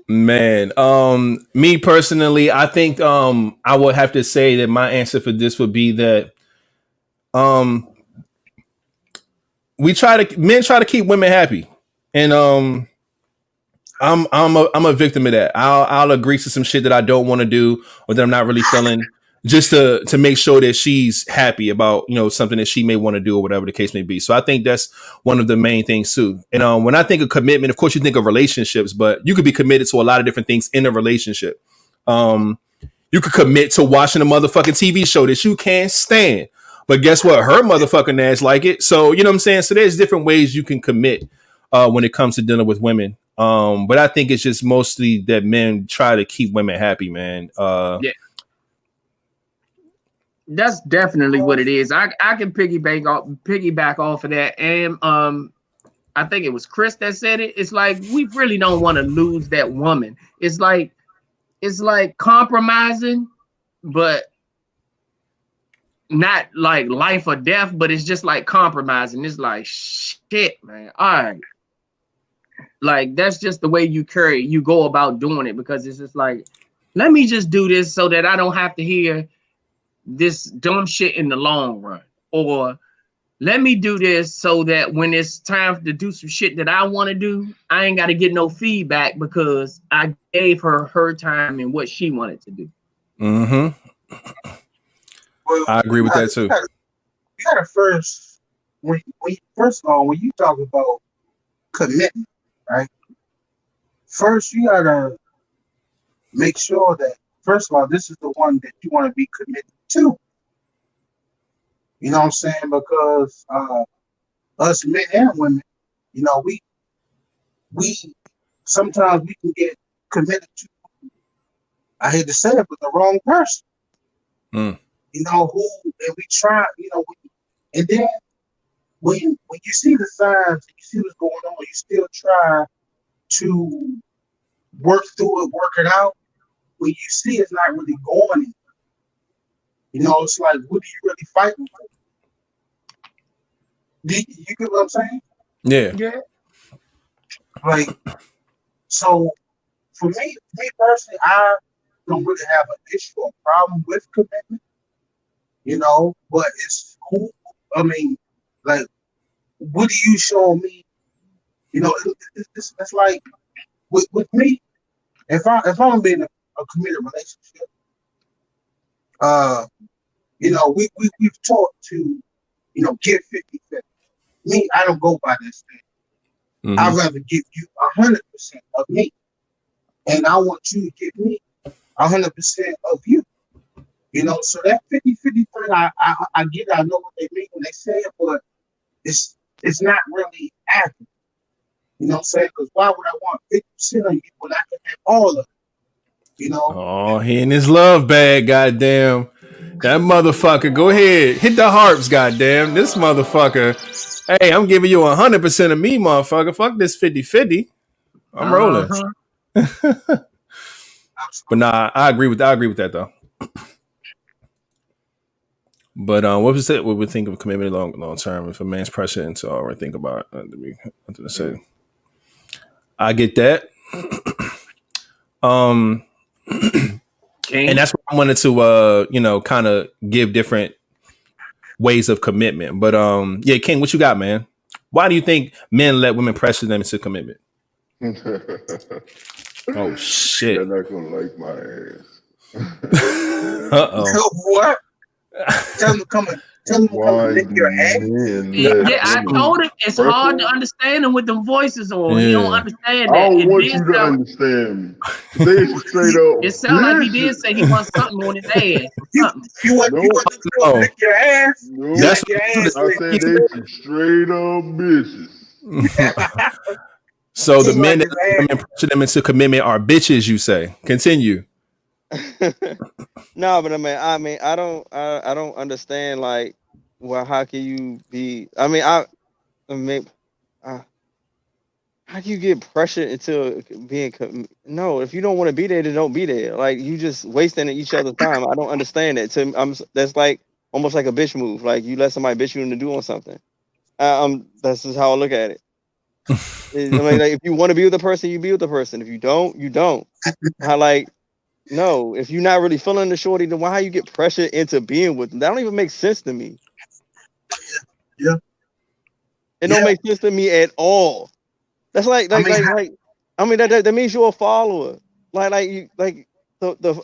Man, me personally, I think I would have to say that my answer for this would be that men try to keep women happy, and I'm a victim of that. I'll agree to some shit that I don't want to do or that I'm not really feeling, just to make sure that she's happy about, you know, something that she may want to do or whatever the case may be. So I think that's one of the main things too. And when I think of commitment, of course you think of relationships, but you could be committed to a lot of different things in a relationship. You could commit to watching a motherfucking TV show that you can't stand, but guess what? Her motherfucking ass like it. So you know what I'm saying? So there's different ways you can commit when it comes to dealing with women. But I think it's just mostly that men try to keep women happy, man. Yeah. That's definitely what it is. I can piggyback off of that. And I think it was Chris that said it. It's like we really don't want to lose that woman. It's like compromising, but not like life or death, but it's just like compromising. It's like shit, man. All right. Like that's just the way you go about doing it, because it's just like, let me just do this so that I don't have to hear this dumb shit in the long run, or let me do this so that when it's time to do some shit that I want to do, I ain't got to get no feedback because I gave her time and what she wanted to do. Mm-hmm. Well, I agree with that too. You gotta first, first of all, when you talk about commitment, right? First, you gotta make sure that, first of all, this is the one that you want to be committed to. You know what I'm saying? Because us men and women, you know, we sometimes we can get committed to, I hate to say it, but the wrong person. You know, and we try, you know, and then when you see the signs and you see what's going on, you still try to work through it, work it out. When you see it's not really going anywhere, you know, it's like, what are you really fighting for? You get what I'm saying? Yeah. Like, so for me personally, I don't really have an issue or problem with commitment, you know, but it's cool. I mean, like, what are you showing me? You know, it's like with me, if I'm in a committed relationship, you know, we've taught to, you know, give 50-50. Me, I don't go by this thing. I'd rather give you 100% of me, and I want you to give me 100% of you. You know, so that 50-50 thing, I get it. I know what they mean when they say it, but it's not really accurate. You know what I'm saying? Because why would I want 50% of you when I can have all of it? You know? Oh, he in his love bag, goddamn. That motherfucker, go ahead. Hit the harps, goddamn. This motherfucker. Hey, I'm giving you 100% of me, motherfucker. Fuck this 50-50. I'm rolling. But nah, I agree with that though. But what was it? What we think of commitment long term? If a man's pressure into all right, think about it. Nothing to say. I get that. And that's what I wanted to you know, kind of give different ways of commitment. But yeah, King, what you got, man? Why do you think men let women pressure them into commitment? Oh shit! They're not gonna like my ass. What? Tell them to come lick your ass. Yeah, I told him it's hard to understand him with them voices on. He don't understand that. I don't want you to understand me. They straight up. It sounds like he did say he wants something on his ass. You want to lick your ass? No. That's what I said. They some straight up bitches. So the men that pressure them into commitment are bitches, you say? Continue. No, but I mean, I don't understand. Like, well, how can you be? I mean, I mean, how can you get pressure into being? No, if you don't want to be there, then don't be there. Like you just wasting each other's time. I don't understand that. That's like almost like a bitch move. Like you let somebody bitch you into doing something. That's just how I look at it. I mean, like, if you want to be with the person, you be with the person. If you don't, you don't. No, if you're not really feeling the shorty, then why you get pressure into being with them? That don't even make sense to me. Yeah. It don't make sense to me at all. That's like that means you're a follower. I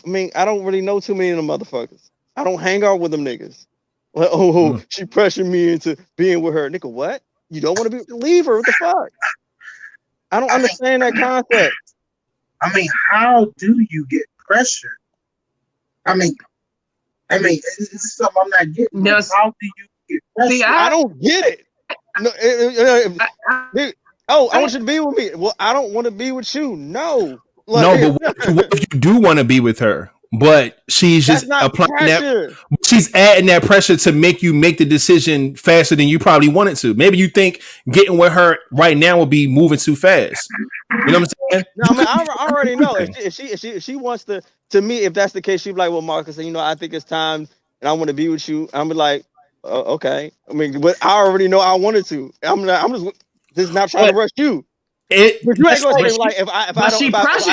mean, I don't really know too many of them motherfuckers. I don't hang out with them niggas. Like, she pressured me into being with her. Nigga, what? You don't want to be leave her? What the fuck? I don't understand that concept. I mean, how do you get pressure? I mean, it's something I'm not getting. No, how do you get pressure? See, I don't get it. No, I want you to be with me. Well, I don't want to be with you. No. No, but what if you do want to be with her? But she's just applying that. She's adding that pressure to make you make the decision faster than you probably wanted to. Maybe you think getting with her right now will be moving too fast. You know what I'm saying? No, I mean, I already know. If she wants to me, if that's the case, she'd be like, well, Marcus, I think it's time and I want to be with you. I'm like, okay. I mean, but I already know I wanted to. I'm just not trying to rush you. But you ain't gonna say like if I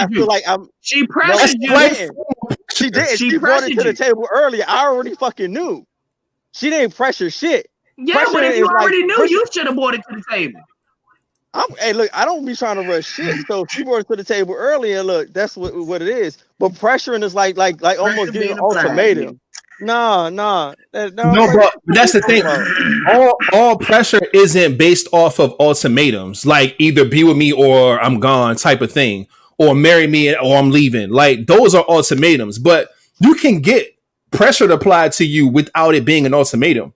feel like she pressured you. She did. She brought it to the table earlier. I already fucking knew. She didn't pressure shit. Yeah, but if you already knew, you should have brought it to the table. Hey, look, I don't be trying to rush shit. So if she brought it to the table earlier, look, that's what it is. But pressuring is like almost giving an ultimatum. No, but that's the thing. All pressure isn't based off of ultimatums, like either be with me or I'm gone type of thing, or marry me or I'm leaving. Like those are ultimatums, but you can get pressure applied to you without it being an ultimatum.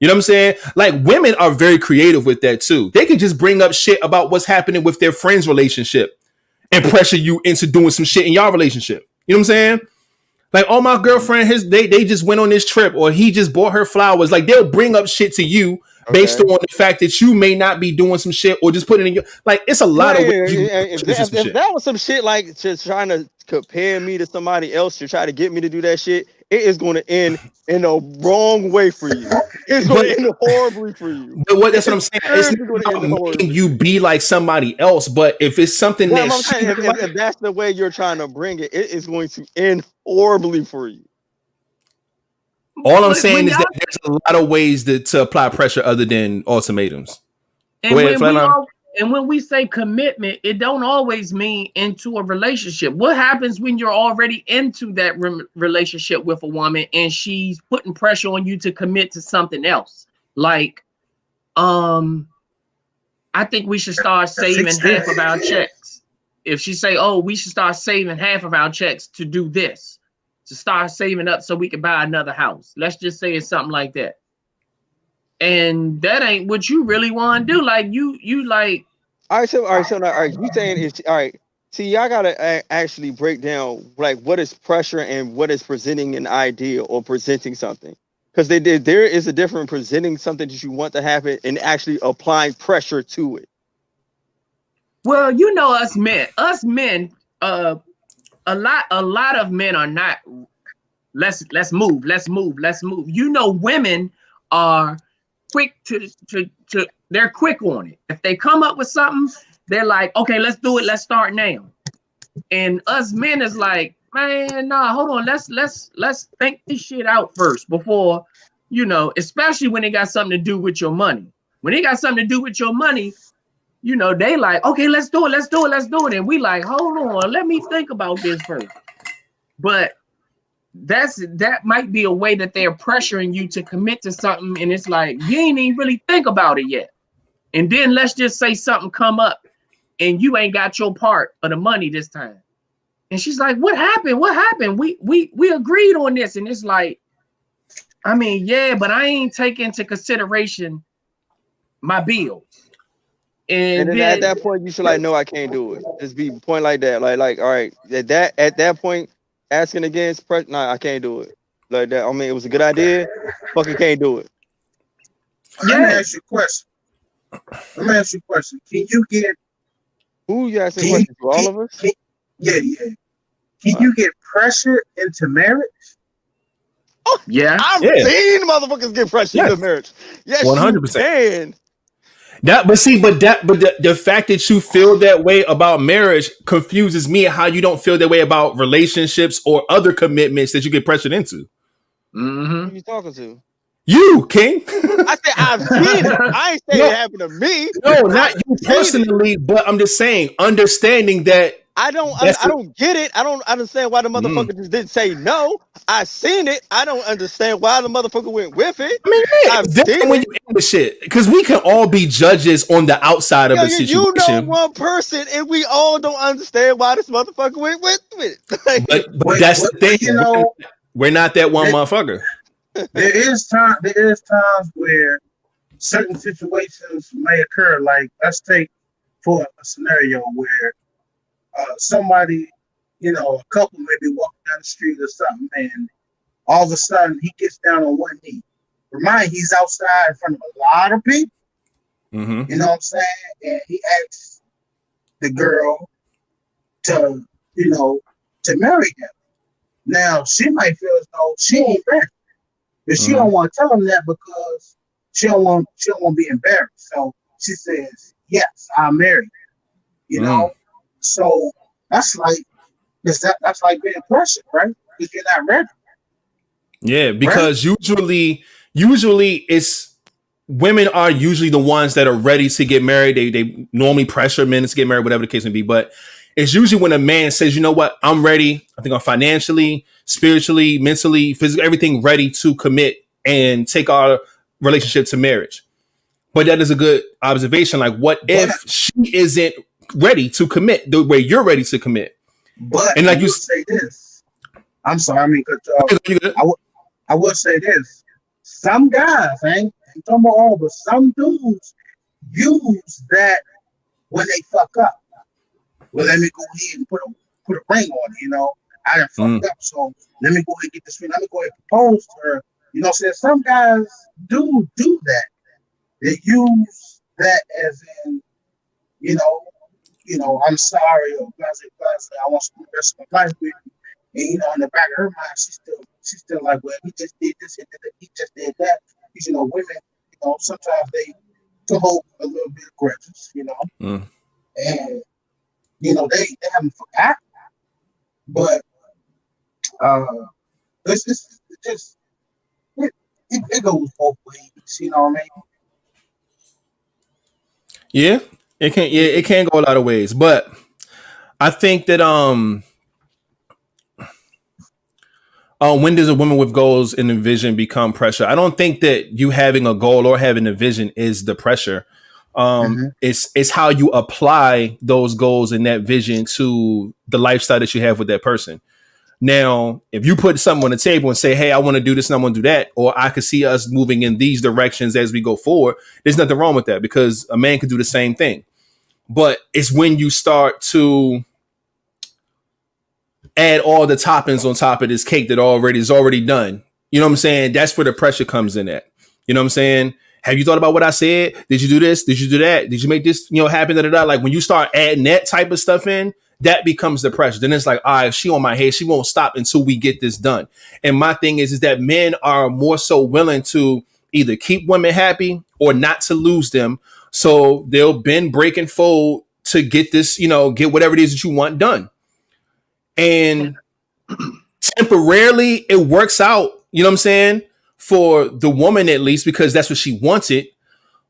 You know what I'm saying? Like women are very creative with that too. They can just bring up shit about what's happening with their friend's relationship and pressure you into doing some shit in your relationship. You know what I'm saying? Like, oh, my girlfriend, they just went on this trip, or he just bought her flowers. Like, they'll bring up shit to you based on the fact that you may not be doing some shit, or just put it in your like. It's a lot of ways. If that was some shit like just trying to compare me to somebody else to try to get me to do that shit, it is going to end in a wrong way for you. It's going to end horribly for you. But that's what I'm saying. It's not about making you be like somebody else, but if it's something if that's the way you're trying to bring it, it is going to end horribly for you. All I'm saying is that there's a lot of ways to apply pressure other than ultimatums. And when we say commitment, it don't always mean into a relationship. What happens when you're already into that relationship with a woman and she's putting pressure on you to commit to something else? Like, I think we should start saving half of our checks. If she say, oh, we should start saving half of our checks to do this, to start saving up so we can buy another house. Let's just say it's something like that. And that ain't what you really want to do. Like you like. All right. You saying is all right. See, y'all gotta actually break down like what is pressure and what is presenting an idea or presenting something, because there is a difference presenting something that you want to happen and actually applying pressure to it. Well, us men, a lot of men are not. Let's move. Women are quick to they're quick on it. If they come up with something, they're like, okay, let's do it. Let's start now. And us men is like, man, nah, hold on. Let's think this shit out first before, especially when it got something to do with your money. When it got something to do with your money, they like, okay, let's do it. And we like, hold on, let me think about this first. But that might be a way that they're pressuring you to commit to something, and it's like you ain't even really think about it yet. And then let's just say something come up and you ain't got your part of the money this time. And she's like, what happened? We agreed on this. And it's like, I mean, yeah, but I ain't taking into consideration my bills. And then at that point you should like, no, I can't do it. Just be point like that. Like, all right, at that point, asking against pressure, nah, I can't do it. Like that. I mean, it was a good idea. Fucking can't do it. Let me ask you a question. Can you get? Who you asking questions to? All of us? Yeah. Can you get pressure into marriage? Oh, Yeah. I've seen motherfuckers get pressure into marriage. Yes, 100%. You can. But the fact that you feel that way about marriage confuses me. How you don't feel that way about relationships or other commitments that you get pressured into. Mm-hmm. Who you talking to? You, King. I said I've seen it. I ain't saying it happened to me. No, not you personally, but I'm just saying, understanding that. I don't get it. I don't understand why the motherfucker just didn't say no. I seen it. I don't understand why the motherfucker went with it. I mean, it's different when you in the shit, because we can all be judges on the outside of a situation. You know one person, and we all don't understand why this motherfucker went with it. but that's the thing. You know, we're not that one motherfucker. There is times where certain situations may occur. Like, let's take for a scenario where somebody, a couple may be walking down the street or something, and all of a sudden he gets down on one knee. Remind, he's outside in front of a lot of people. Mm-hmm. You know what I'm saying? And he asks the girl to marry him. Now she might feel as though she ain't ready, but she don't want to tell him that because she don't want to be embarrassed. So she says, "Yes, I'll marry you." You know. So that's like being pressured, right? If you're not ready. Yeah, because usually it's women are usually the ones that are ready to get married. They normally pressure men to get married, whatever the case may be. But it's usually when a man says, "You know what, I'm ready. I think I'm financially, spiritually, mentally, physically, everything ready to commit and take our relationship to marriage." But that is a good observation. Like, what if she isn't ready to commit the way you're ready to commit? But and like you say this, I'm sorry, I mean, I will say this: some guys, ain't talking about all, but some dudes use that when they fuck up. Well, let me go ahead and put a ring on it. I done fucked up, so let me go ahead and get this ring. Let me go ahead and propose to her. So some guys do that. They use that as in, I'm sorry, or I want to spend the rest of my life with you. And in the back of her mind, she's still like, well, he just did this, he just did that. Because women, sometimes they hold a little bit of grudges, and they haven't forgotten. But it goes both ways, you know what I mean? Yeah, it can go a lot of ways, but I think that when does a woman with goals and a vision become pressure? I don't think that you having a goal or having a vision is the pressure. It's how you apply those goals and that vision to the lifestyle that you have with that person. Now, if you put something on the table and say, "Hey, I want to do this and I want to do that," or "I could see us moving in these directions as we go forward," there's nothing wrong with that, because a man could do the same thing. But it's when you start to add all the toppings on top of this cake that is already done. You know what I'm saying? That's where the pressure comes in at. You know what I'm saying? Have you thought about what I said? Did you do this? Did you do that? Did you make this, happen? Like, when you start adding that type of stuff in, that becomes the pressure. Then it's like, all right, she on my head. She won't stop until we get this done. And my thing is that men are more so willing to either keep women happy or not to lose them. So they'll bend, break, and fold to get this, get whatever it is that you want done. And temporarily it works out, you know what I'm saying, for the woman at least, because that's what she wanted.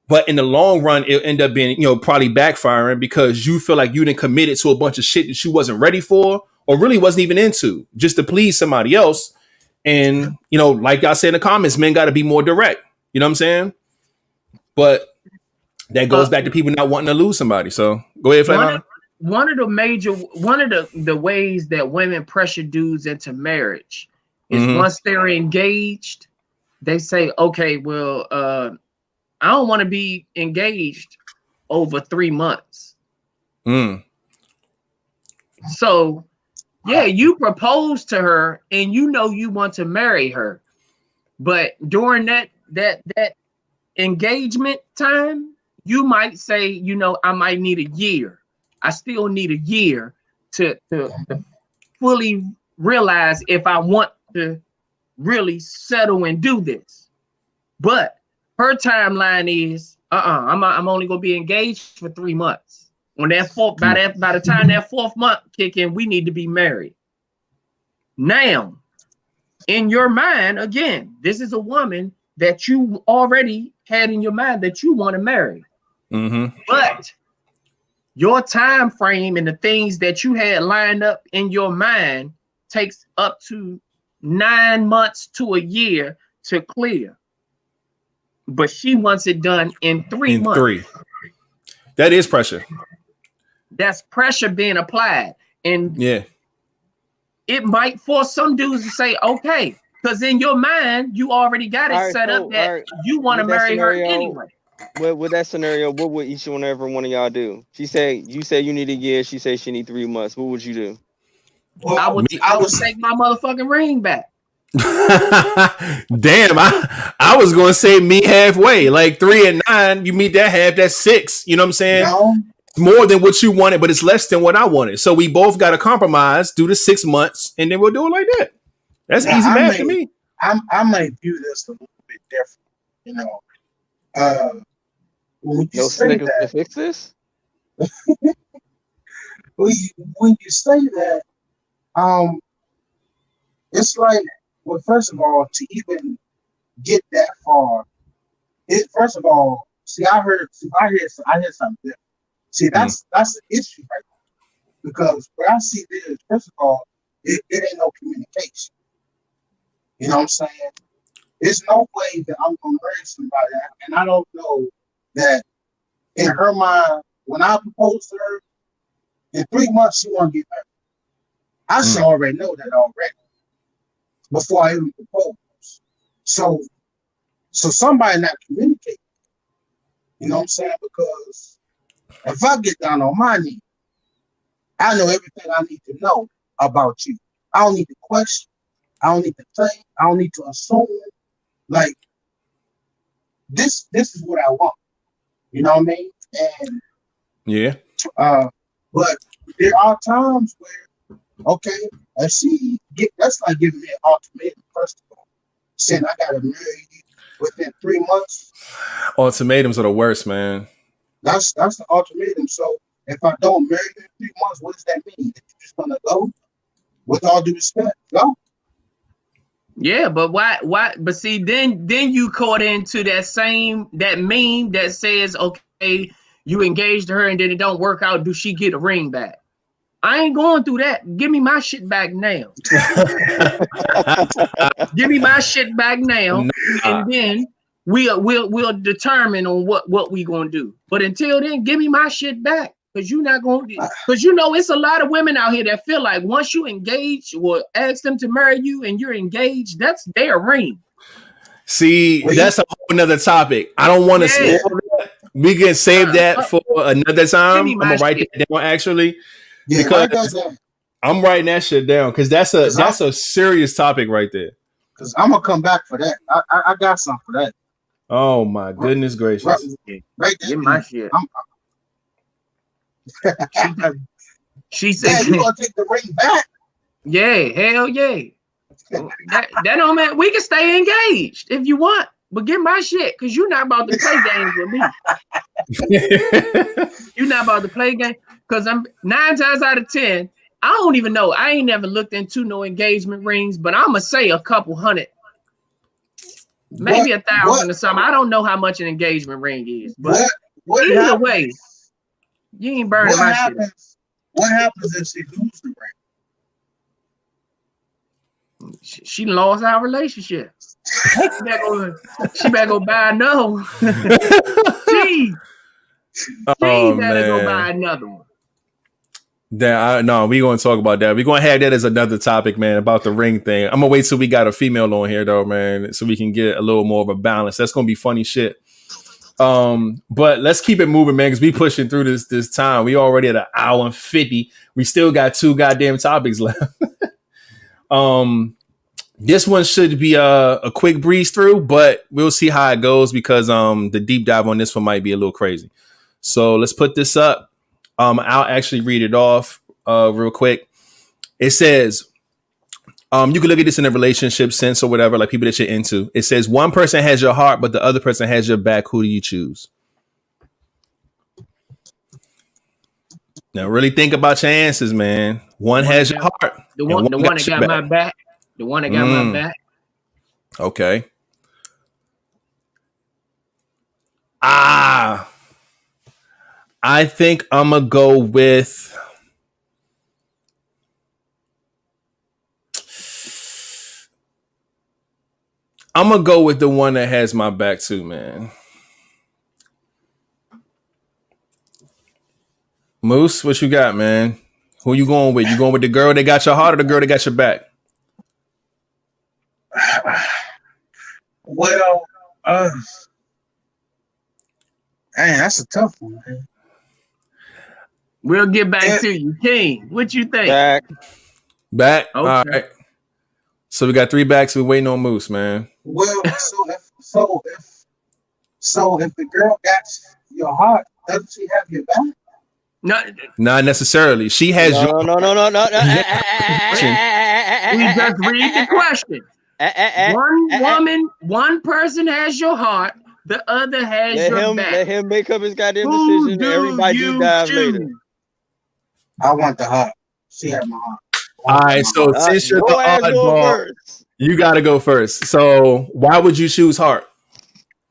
But in the long run, it'll end up being, probably backfiring, because you feel like you didn't commit it to a bunch of shit that you wasn't ready for or really wasn't even into, just to please somebody else. And, like y'all say in the comments, men got to be more direct. You know what I'm saying? But that goes back to people not wanting to lose somebody. So go ahead, Flatliner. One of the ways that women pressure dudes into marriage is once they're engaged, they say, "Okay, well, I don't want to be engaged over 3 months." So, yeah, you propose to her and you want to marry her, but during that engagement time, you might say, you know, I might need a year. I still need a year to fully realize if I want to really settle and do this. But her timeline is, I'm only gonna be engaged for 3 months. When that by the time that 4th month kick in, we need to be married. Now, in your mind, again, this is a woman that you already had in your mind that you want to marry. But your time frame and the things that you had lined up in your mind takes up to 9 months to a year to clear. But she wants it done in 3 months. That is pressure. That's pressure being applied. And yeah, it might force some dudes to say, okay, because in your mind, you already got it set up that you want to marry her anyway. With that scenario, what would each and every one of y'all do? You say you need a year. She says she need 3 months. What would you do? Well, I would take my motherfucking ring back. Damn, I was gonna say meet halfway, like 3 and 9. You meet that half, that's 6. You know what I'm saying? No. It's more than what you wanted, but it's less than what I wanted. So we both got to compromise, do the 6 months, and then we'll do it like that. That's easy math to me. I might view this a little bit different. You know, when you say SNICKERS that, to fix this. when you say that, it's like, well, first of all, to even get that far, first of all, see, I heard something different. See, that's the issue right now. Because what I see there is, first of all, it ain't no communication. You know what I'm saying? There's no way that I'm gonna marry somebody, and I don't know that in her mind, when I proposed to her, in 3 months she wanna get married. I should already know that already before I even propose. So somebody not communicating. You know what I'm saying? Because if I get down on my knee, I know everything I need to know about you. I don't need to question. I don't need to think. I don't need to assume. Like, this is what I want. You know what I mean? And yeah. But there are times where, okay, that's like giving me an ultimatum, first of all. Saying I gotta marry you within 3 months. Ultimatums are the worst, man. That's the ultimatum. So if I don't marry you in 3 months, what does that mean? That you're just gonna go? With all due respect, go. Yeah, but why? But see, then you caught into that meme that says, okay, you engaged her and then it don't work out. Do she get a ring back? I ain't going through that. Give me my shit back now. Give me my shit back now, and then we'll determine on what we gonna do. But until then, give me my shit back. Because you're not going to, because you know it's a lot of women out here that feel like once you engage or ask them to marry you and you're engaged, that's their ring. See, that's a whole nother topic. I don't want to say that. We can save that for another time. I'm gonna write that down actually. Yeah, because I'm writing that shit down because that's a serious topic right there. Because I'm gonna come back for that. I got something for that. Oh my goodness gracious! Right there, get my shit. She said, yeah, you gonna take the ring back? Yeah, hell yeah. that don't matter. We can stay engaged if you want, but get my shit because you're not about to play games with me. You're not about to play games because I'm 9 times out of 10. I don't even know. I ain't never looked into no engagement rings, but I'm gonna say a couple hundred, maybe 1,000 or something. I don't know how much an engagement ring is, but either way. You ain't burning my shit. What happens if she loses the ring? She lost our relationship. She better go buy another one. She better go buy another one. No, we gonna talk about that. We're gonna have that as another topic, man, about the ring thing. I'm gonna wait till we got a female on here though, man, so we can get a little more of a balance. That's gonna be funny shit. But let's keep it moving, man, because we pushing through this time. We already at 1 hour and 50. We still got 2 goddamn topics left. This one should be a quick breeze through, but we'll see how it goes because the deep dive on this one might be a little crazy. So let's put this up. I'll actually read it off real quick. It says, you can look at this in a relationship sense or whatever, like people that you're into. It says one person has your heart, but the other person has your back. Who do you choose? Now really think about your answers, man. One has your heart. The one that got my back. The one that got my back. Okay. I think I'm gonna go with the one that has my back too, man. Moose, what you got, man? Who you going with? You going with the girl that got your heart or the girl that got your back? Well, man, that's a tough one, man. We'll get back to you. King, what you think? Back. Okay. All right. So we got 3 backs. We're waiting on Moose, man. Well, so if the girl got your heart, doesn't she have your back? No, not necessarily. She has no. We just read the question. One person has your heart, the other has your back. Let him make up his goddamn decision. Everybody do dive later. I want the heart. She had my heart. All right, so since you're the oddball, you got to go first. So why would you choose heart?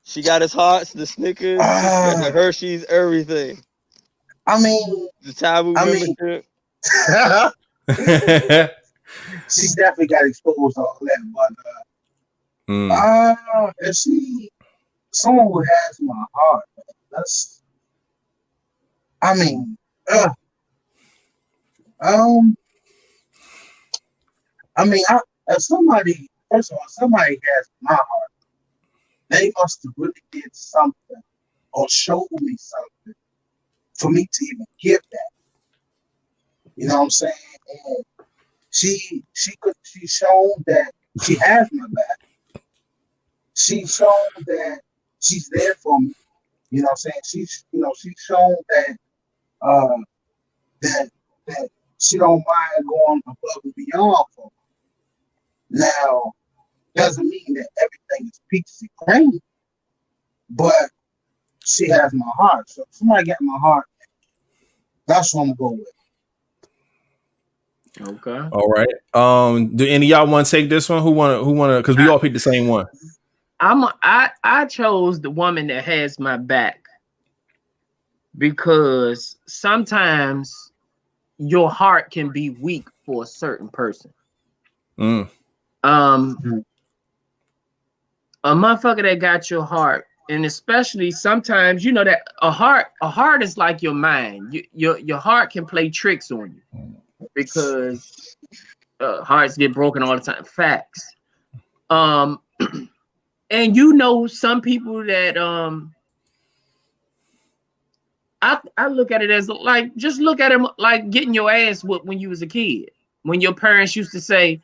She got his hearts, the Snickers, the Hershey's, everything. I mean, the Tabu membership. She's definitely got exposed to all that, but if she, someone who has my heart, that's, I mean, if somebody, first of all, somebody has my heart, they must have really did something or showed me something for me to even give that. You know what I'm saying? And she's shown that she has my back. She's shown that she's there for me. You know what I'm saying? She's shown that that she don't mind going above and beyond for me. Now, doesn't mean that everything is peaches and cream, but she has my heart. So if somebody got my heart, that's what I'm going with. Okay. All right. Do any of y'all want to take this one? Who wanna? Because we all picked the same one. I chose the woman that has my back because sometimes your heart can be weak for a certain person. A motherfucker that got your heart, and especially sometimes you know that a heart is like your mind. Your heart can play tricks on you because hearts get broken all the time. Facts. And you know some people that I look at it as like, just look at it like getting your ass whooped when you was a kid, when your parents used to say,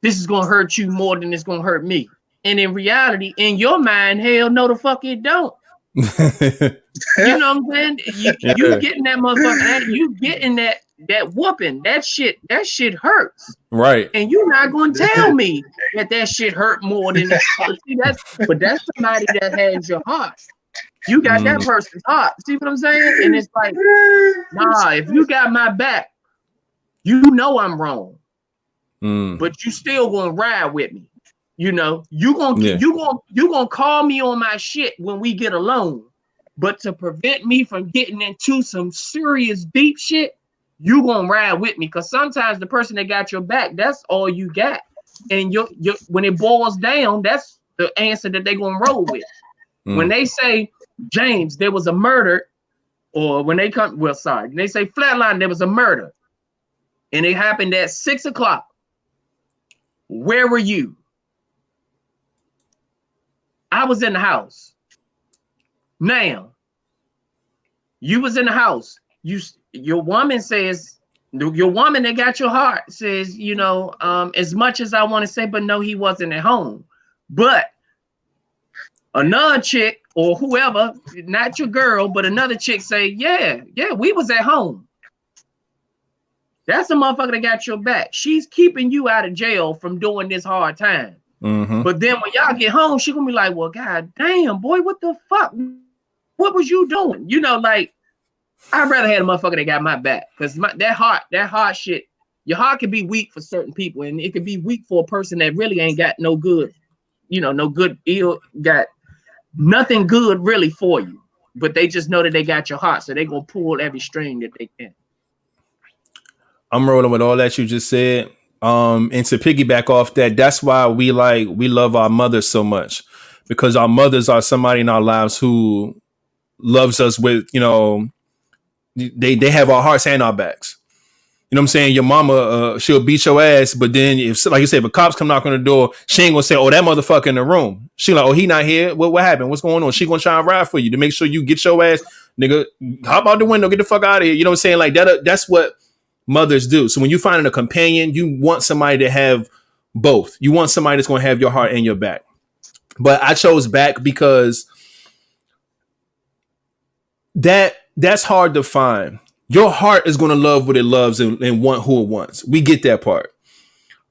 this is gonna hurt you more than it's gonna hurt me. And in reality, in your mind, hell no the fuck it don't. You know what I'm saying? You getting that motherfucker, you getting that whooping, that shit hurts. Right. And you're not gonna tell me that shit hurt more than that. See, that's somebody that has your heart. You got that person's heart. See what I'm saying? And it's like, nah, if you got my back, you know I'm wrong. But you still gonna ride with me. You know, you gonna call me on my shit when we get alone. But to prevent me from getting into some serious deep shit, you gonna ride with me. Cause sometimes the person that got your back, that's all you got. And you when it boils down, that's the answer that they gonna roll with. When they say, James, there was a murder, or when they come, when they say Flatline, there was a murder, and it happened at 6 o'clock. Where were you? I was in the house. Now, you was in the house. Your woman says Your woman that got your heart says, you know, as much as I want to say, but no, he wasn't at home. But another chick or whoever, not your girl, but another chick say, yeah, we was at home. That's the motherfucker that got your back. She's keeping you out of jail from doing this hard time. Mm-hmm. But then when y'all get home, she gonna be like, well, god damn, boy, what the fuck? What was you doing? You know, like, I'd rather have a motherfucker that got my back. Because that heart shit, your heart can be weak for certain people, and it can be weak for a person that really ain't got no good, you know, no good ill, got nothing good really for you. But they just know that they got your heart, so they gonna pull every string that they can. I'm rolling with all that you just said. And to piggyback off that, that's why we love our mothers so much, because our mothers are somebody in our lives who loves us with, you know, they have our hearts and our backs. You know what I'm saying? Your mama, she'll beat your ass, but then if, like you said, if a cops come knock on the door, she ain't gonna say, oh, that motherfucker in the room. She like, oh, he not here. What happened? What's going on? She gonna try and ride for you to make sure you get your ass, nigga, hop out the window, get the fuck out of here. You know what I'm saying? Like that's what mothers do. So when you find a companion, you want somebody to have both. You want somebody that's going to have your heart and your back. But I chose back because that's hard to find. Your heart is going to love what it loves and want who it wants. We get that part.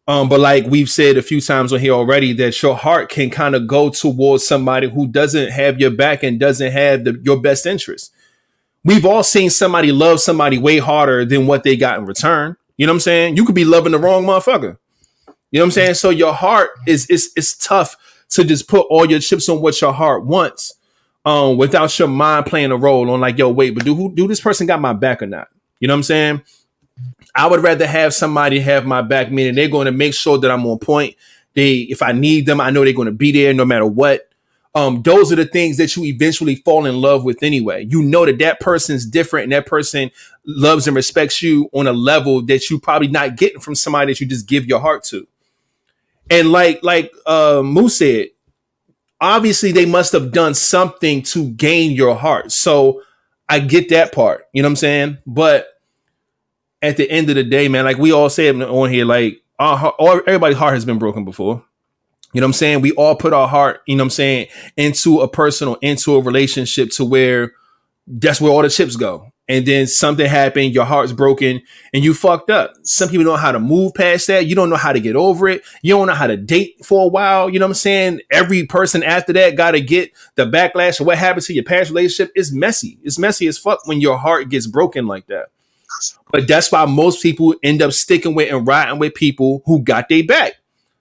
But like we've said a few times on here already, that your heart can kind of go towards somebody who doesn't have your back and doesn't have your best interest. We've all seen somebody love somebody way harder than what they got in return. You know what I'm saying? You could be loving the wrong motherfucker. You know what I'm saying? So your heart it's tough to just put all your chips on what your heart wants, without your mind playing a role on like, yo, wait, but do this person got my back or not? You know what I'm saying? I would rather have somebody have my back, meaning they're going to make sure that I'm on point. If I need them, I know they're going to be there no matter what. Those are the things that you eventually fall in love with anyway. You know that person's different and that person loves and respects you on a level that you probably not getting from somebody that you just give your heart to. And like Moose said, obviously they must have done something to gain your heart. So I get that part, you know what I'm saying? But at the end of the day, man, like we all say on here, like everybody's heart has been broken before. You know what I'm saying? We all put our heart, you know what I'm saying, into a relationship to where that's where all the chips go. And then something happened, your heart's broken and you fucked up. Some people don't know how to move past that. You don't know how to get over it. You don't know how to date for a while. You know what I'm saying? Every person after that got to get the backlash of what happened to your past relationship. It's messy. It's messy as fuck when your heart gets broken like that. But that's why most people end up sticking with and riding with people who got their back.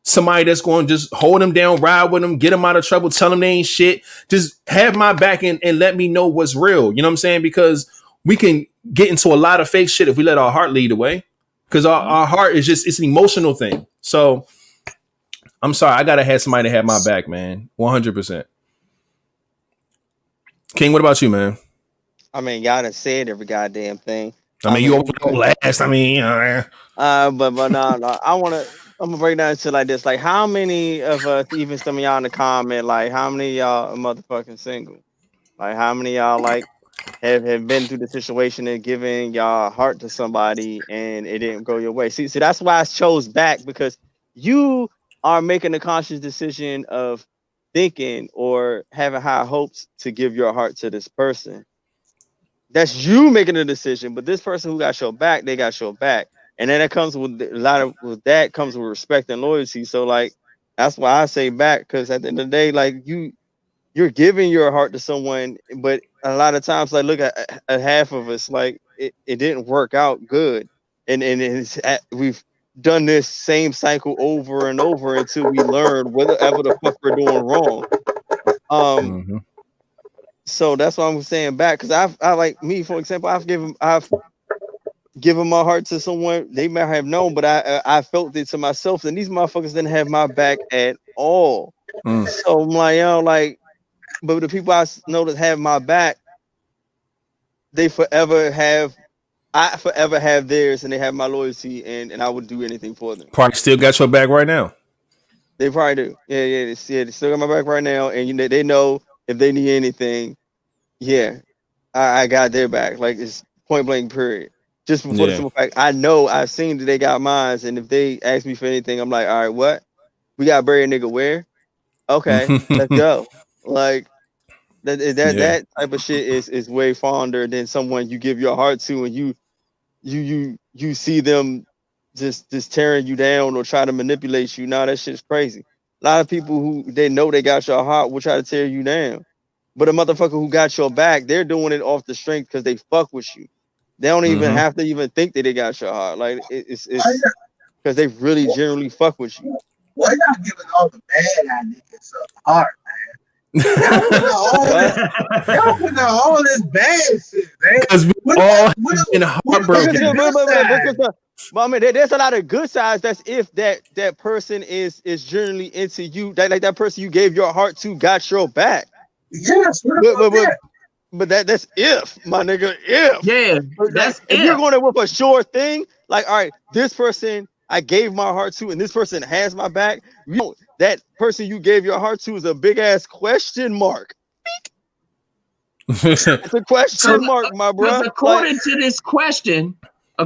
Somebody that's going to just hold them down, ride with them, get them out of trouble, tell them they ain't shit. Just have my back and let me know what's real. You know what I'm saying? Because we can get into a lot of fake shit if we let our heart lead the way. Because our heart is it's an emotional thing. So I'm sorry. I got to have somebody to have my back, man. 100%. King, what about you, man? I mean, y'all done said every goddamn thing. I mean, you always go last. I mean, but no. I'm gonna break down into like this. Like, how many of us, even some of y'all in the comment, like, how many of y'all are motherfucking single? Like, how many of y'all like have been through the situation and given y'all heart to somebody and it didn't go your way? See, that's why I chose back, because you are making a conscious decision of thinking or having high hopes to give your heart to this person. That's you making a decision, but this person who got your back, they got your back. And then it comes with comes with respect and loyalty. So like, that's why I say back, because at the end of the day, like you're giving your heart to someone, but a lot of times, like, look at half of us, like it didn't work out good. And we've done this same cycle over and over until we learn whatever the fuck we're doing wrong. So that's why I'm saying back, because I like me, for example, I've given my heart to someone they might have known, but I felt it to myself, and these motherfuckers didn't have my back at all. So I'm like, but the people I know that have my back, I forever have theirs, and they have my loyalty, and I would do anything for them. Probably still got your back right now. They probably do. Yeah, they still got my back right now, and they know if they need anything, I got their back. Like, it's point blank period. Just for the simple fact, I know I've seen that they got mines, and if they ask me for anything, I'm like, all right, what? We got to bury a nigga where? Okay, let's go. Like that type of shit is way fonder than someone you give your heart to, and you see them just tearing you down or try to manipulate you. Now that shit's crazy. A lot of people who they know they got your heart will try to tear you down, but a motherfucker who got your back, they're doing it off the strength because they fuck with you. They don't even have to even think that they got your heart. Like it's because they really generally fuck with you. Why y'all giving all the bad niggas a heart, man? Y'all putting out all this bad shit, man. Because we all been heartbroken. But I mean, there's a lot of good sides. That's if that person is generally into you. That person you gave your heart to got your back. Yes, but that's if, my nigga, if. Yeah, that's if you're going with a sure thing, like, all right, this person I gave my heart to, and this person has my back. You know, that person you gave your heart to is a big ass question mark. It's a question mark, my bro. According to this question, the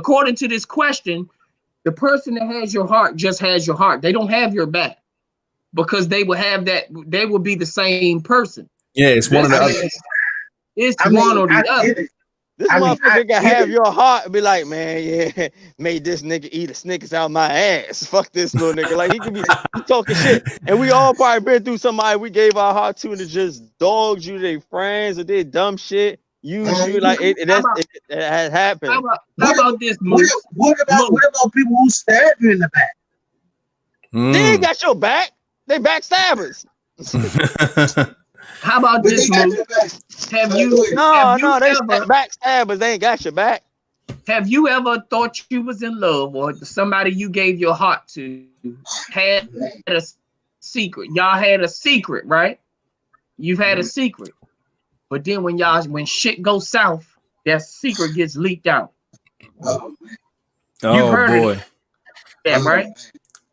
person that has your heart just has your heart. They don't have your back because they will have that. They will be the same person. Yeah, it's one or the other. It's one or the other. This motherfucker can have your heart and be like, man, yeah, made this nigga eat a Snickers out my ass. Fuck this little nigga. Like, he can be talking shit. And we all probably been through somebody we gave our heart to and it just dogged you, they friends, or did dumb shit. You like it has happened. How about this, Moose? What about people who stab you in the back? They ain't got your back. They backstabbers. How about this, Moose? Have you they backstabbers. They ain't got your back. Have you ever thought you was in love or somebody you gave your heart to had a secret? Y'all had a secret, right? You've had a secret. But then when shit goes south, that secret gets leaked out. Oh, you heard boy. That, right?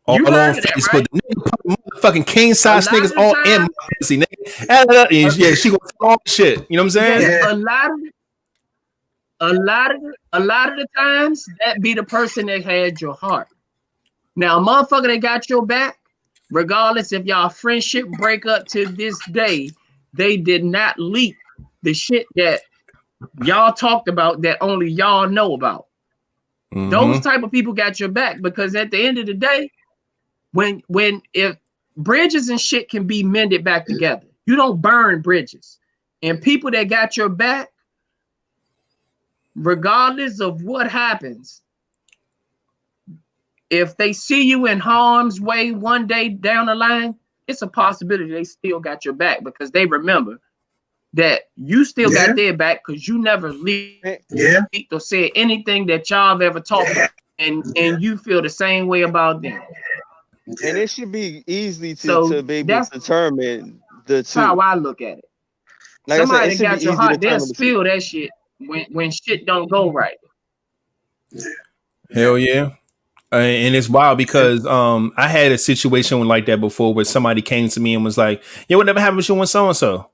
All on Facebook. That, motherfucking king size niggas all in my pussy, nigga. Yeah, she gonna all shit. You know what I'm saying? Yeah. A lot of the times that be the person that had your heart. Now, a motherfucker that got your back, regardless if y'all friendship break up to this day, they did not leak the shit that y'all talked about that only y'all know about. Those type of people got your back because at the end of the day, if bridges and shit can be mended back together, you don't burn bridges. And people that got your back, regardless of what happens, if they see you in harm's way one day down the line, it's a possibility they still got your back because they remember that you still got their back because you never leaked or said anything that y'all have ever talked about, and you feel the same way about them. And it should be easy to be able to determine the two. That's how I look at it. Like somebody I said, that got your heart, they'll spill that shit when shit don't go right. Hell yeah. And it's wild because I had a situation like that before where somebody came to me and was like, yeah, whatever happened with you and so-and-so?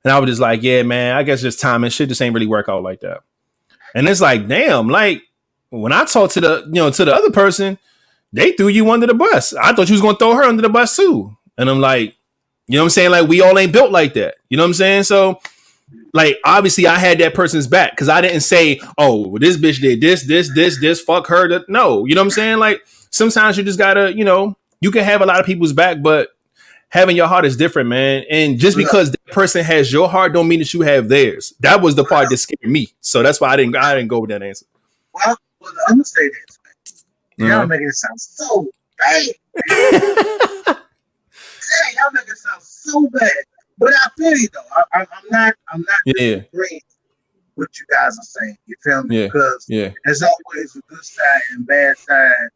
And I was just like, yeah, man, I guess just time and shit just ain't really work out like that. And it's like, damn, like when I talked to the other person, they threw you under the bus. I thought you was going to throw her under the bus too. And I'm like, you know what I'm saying? Like, we all ain't built like that. You know what I'm saying? So, like, obviously I had that person's back because I didn't say, oh, well, this bitch did this, fuck her. No, you know what I'm saying? Like, sometimes you just gotta, you can have a lot of people's back, but having your heart is different, man. And just because that person has your heart don't mean that you have theirs. That was the part that scared me. So that's why I didn't go with that answer. Well, I'm gonna say this, man. Y'all making it sound so bad. Y'all making it sound so bad. But I feel you though. I'm not agreeing with you guys are saying. You feel me? Because there's always a good side and bad side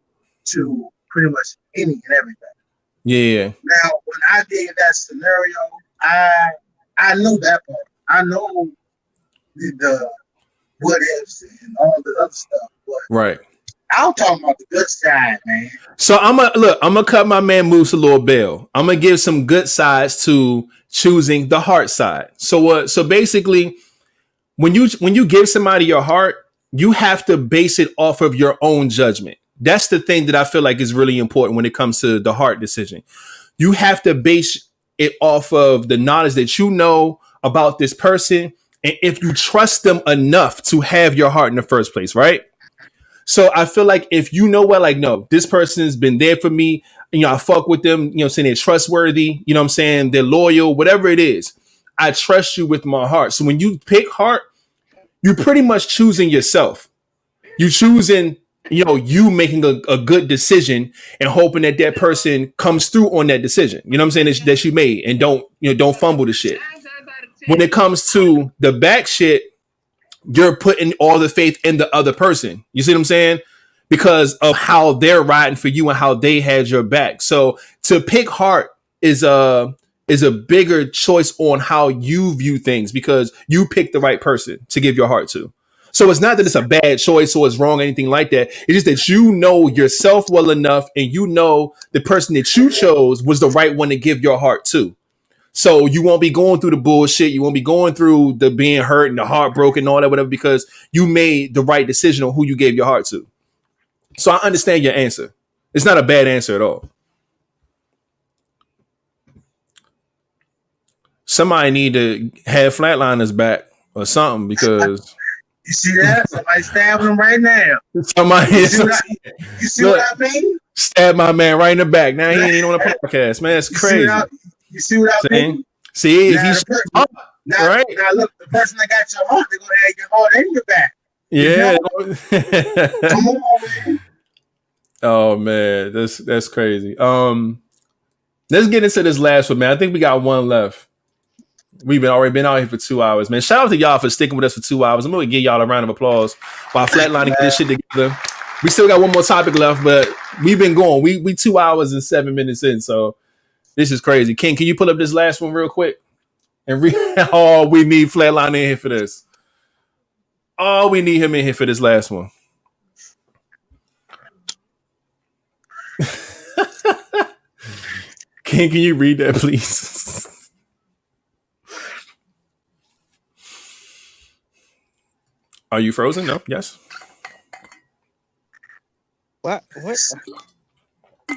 to pretty much any and everything. Yeah. Now, when I gave that scenario, I know that part. I know the what ifs and all the other stuff. But right. I'm talking about the good side, man. So I'm gonna cut my man Moose a little bell. I'm gonna give some good sides to choosing the heart side. So basically, when you give somebody your heart, you have to base it off of your own judgment. That's the thing that I feel like is really important when it comes to the heart decision. You have to base it off of the knowledge that you know about this person, and if you trust them enough to have your heart in the first place, right? So I feel like if you know what, like, no, this person's been there for me, you know, I fuck with them, you know, saying they're trustworthy, you know what I'm saying? They're loyal, whatever it is. I trust you with my heart. So when you pick heart, you're pretty much choosing yourself. You choosing, you know, you making a good decision and hoping that that person comes through on that decision. You know what I'm saying? That you made, and don't fumble the shit. When it comes to the back shit, you're putting all the faith in the other person. You see what I'm saying? Because of how they're riding for you and how they had your back. So to pick heart is a bigger choice on how you view things, because you picked the right person to give your heart to. So it's not that it's a bad choice or it's wrong or anything like that. It's just that you know yourself well enough, and you know the person that you chose was the right one to give your heart to. So you won't be going through the bullshit. You won't be going through the being hurt and the heartbroken and all that, whatever, because you made the right decision on who you gave your heart to. So I understand your answer. It's not a bad answer at all. Somebody need to have flatliners back or something, because you see that? Somebody stabbing him right now. Somebody you see what I mean? Stab my man right in the back. Now he ain't even on the podcast, man. It's crazy. You see what I mean? See, if he's right. Now look, the person that got your heart, they're gonna have your heart in your back. Yeah. Come on, man. Oh man, that's crazy. Let's get into this last one, man. I think we got one left. We've already been out here for 2 hours, man. Shout out to y'all for sticking with us for 2 hours. I'm gonna give y'all a round of applause while flatlining this shit together. We still got one more topic left, but we've been going. We 2 hours and 7 minutes in, so this is crazy. King, can you pull up this last one real quick? And oh, we need Flatline in here for this. Oh, we need him in here for this last one. King, can you read that, please? Are you frozen? No. Yes. What?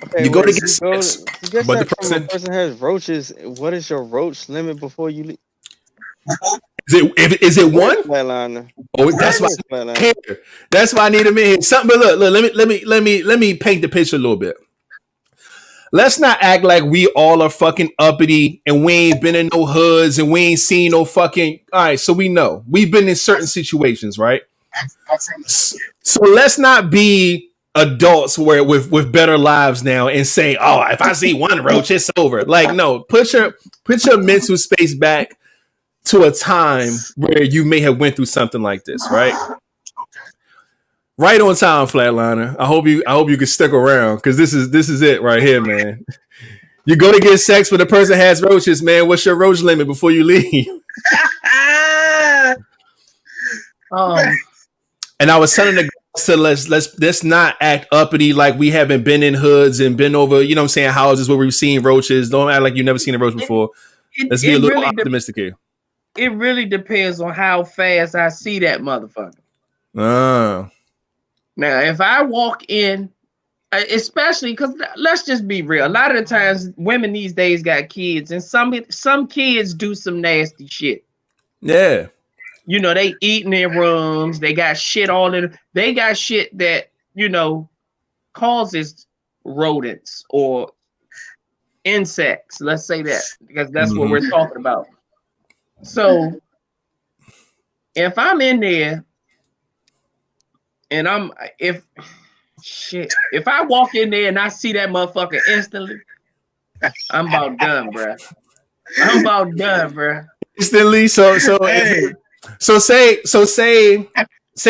Okay, you go to get sex, but the person has roaches. What is your roach limit before you leave? Is it one? Flatliner. Oh, that's why. That's why I need him in here. Something, but look. Let me paint the picture a little bit. Let's not act like we all are fucking uppity and we ain't been in no hoods and we ain't seen no fucking. All right, so we know we've been in certain situations, right? So let's not be adults where with better lives now and say, oh, if I see one roach, it's over. Like, no, put your mental space back to a time where you may have went through something like this, right? Right on time, Flatliner. I hope you can stick around, because this is it right here, man. You go to get sex with a person that has roaches, man. What's your roach limit before you leave? And I was telling the guys to let's not act uppity like we haven't been in hoods and been over, you know what I'm saying, houses where we've seen roaches. Don't act like you've never seen a roach before. Let's be a little optimistic here. It really depends on how fast I see that motherfucker. Now, if I walk in, especially because let's just be real, a lot of the times women these days got kids, and some kids do some nasty shit. Yeah. You know, they eat in their rooms. They got shit all in. They got shit that, you know, causes rodents or insects. Let's say that, because that's what we're talking about. So if I'm in there and if I walk in there and I see that motherfucker instantly, I'm about done, bro. I'm about done, bro. Instantly. So say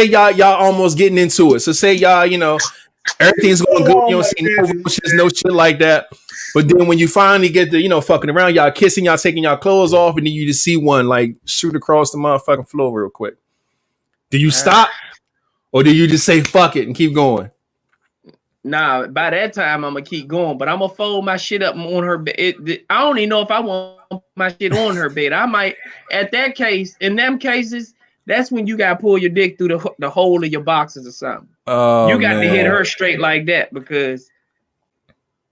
y'all almost getting into it. So say y'all, you know, everything's going good. You don't see no roaches, no shit like that. But then when you finally get to, you know, fucking around, y'all kissing, y'all taking y'all clothes off, and then you just see one like shoot across the motherfucking floor real quick. Do you stop, or do you just say fuck it and keep going? Nah, by that time I'm gonna keep going, but I'm gonna fold my shit up on her bed. I don't even know if I want my shit on her bed. I might, in them cases, that's when you got to pull your dick through the hole of your boxes or something. Oh, you got man. to hit her straight like that, because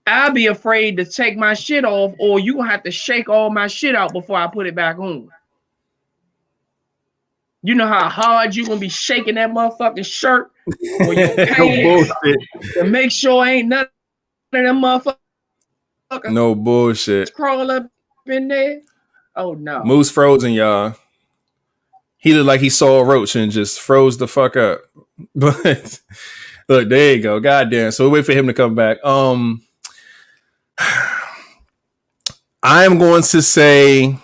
I'll be afraid to take my shit off, or you gonna have to shake all my shit out before I put it back on. You know how hard you gonna be shaking that motherfucking shirt or your pants to make sure ain't none of them motherfuckers no bullshit crawl up in there. Oh no. Moose frozen, y'all. He looked like he saw a roach and just froze the fuck up. But look, there you go. Goddamn. So we wait for him to come back. I am going to say,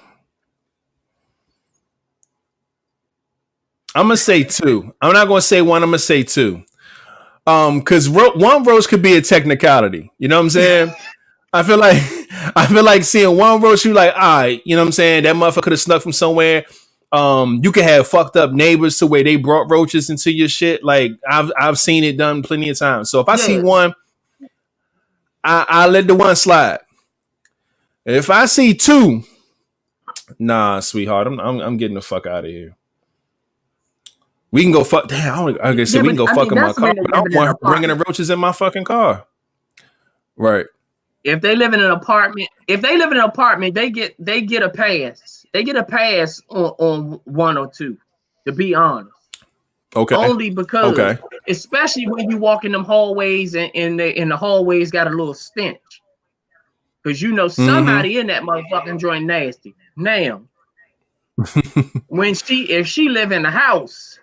I'm gonna say 2. I'm not gonna say 1. I'm gonna say 2. Because one roach could be a technicality. You know what I'm saying? I feel like seeing one roach, you like, all right, you know what I'm saying? That motherfucker could have snuck from somewhere. You could have fucked up neighbors to where they brought roaches into your shit. Like I've seen it done plenty of times. So if I see one, I let the one slide. If I see 2, nah, sweetheart, I'm getting the fuck out of here. We can go fuck. Damn, we can go fuck in my car. But I don't want her bringing the roaches in my fucking car. Right. If they live in an apartment, they get a pass. They get a pass on 1 or 2. To be honest. Okay. Only because, especially when you walk in them hallways and the hallways got a little stench. Because you know somebody in that motherfucking joint nasty. Now, if she live in the house,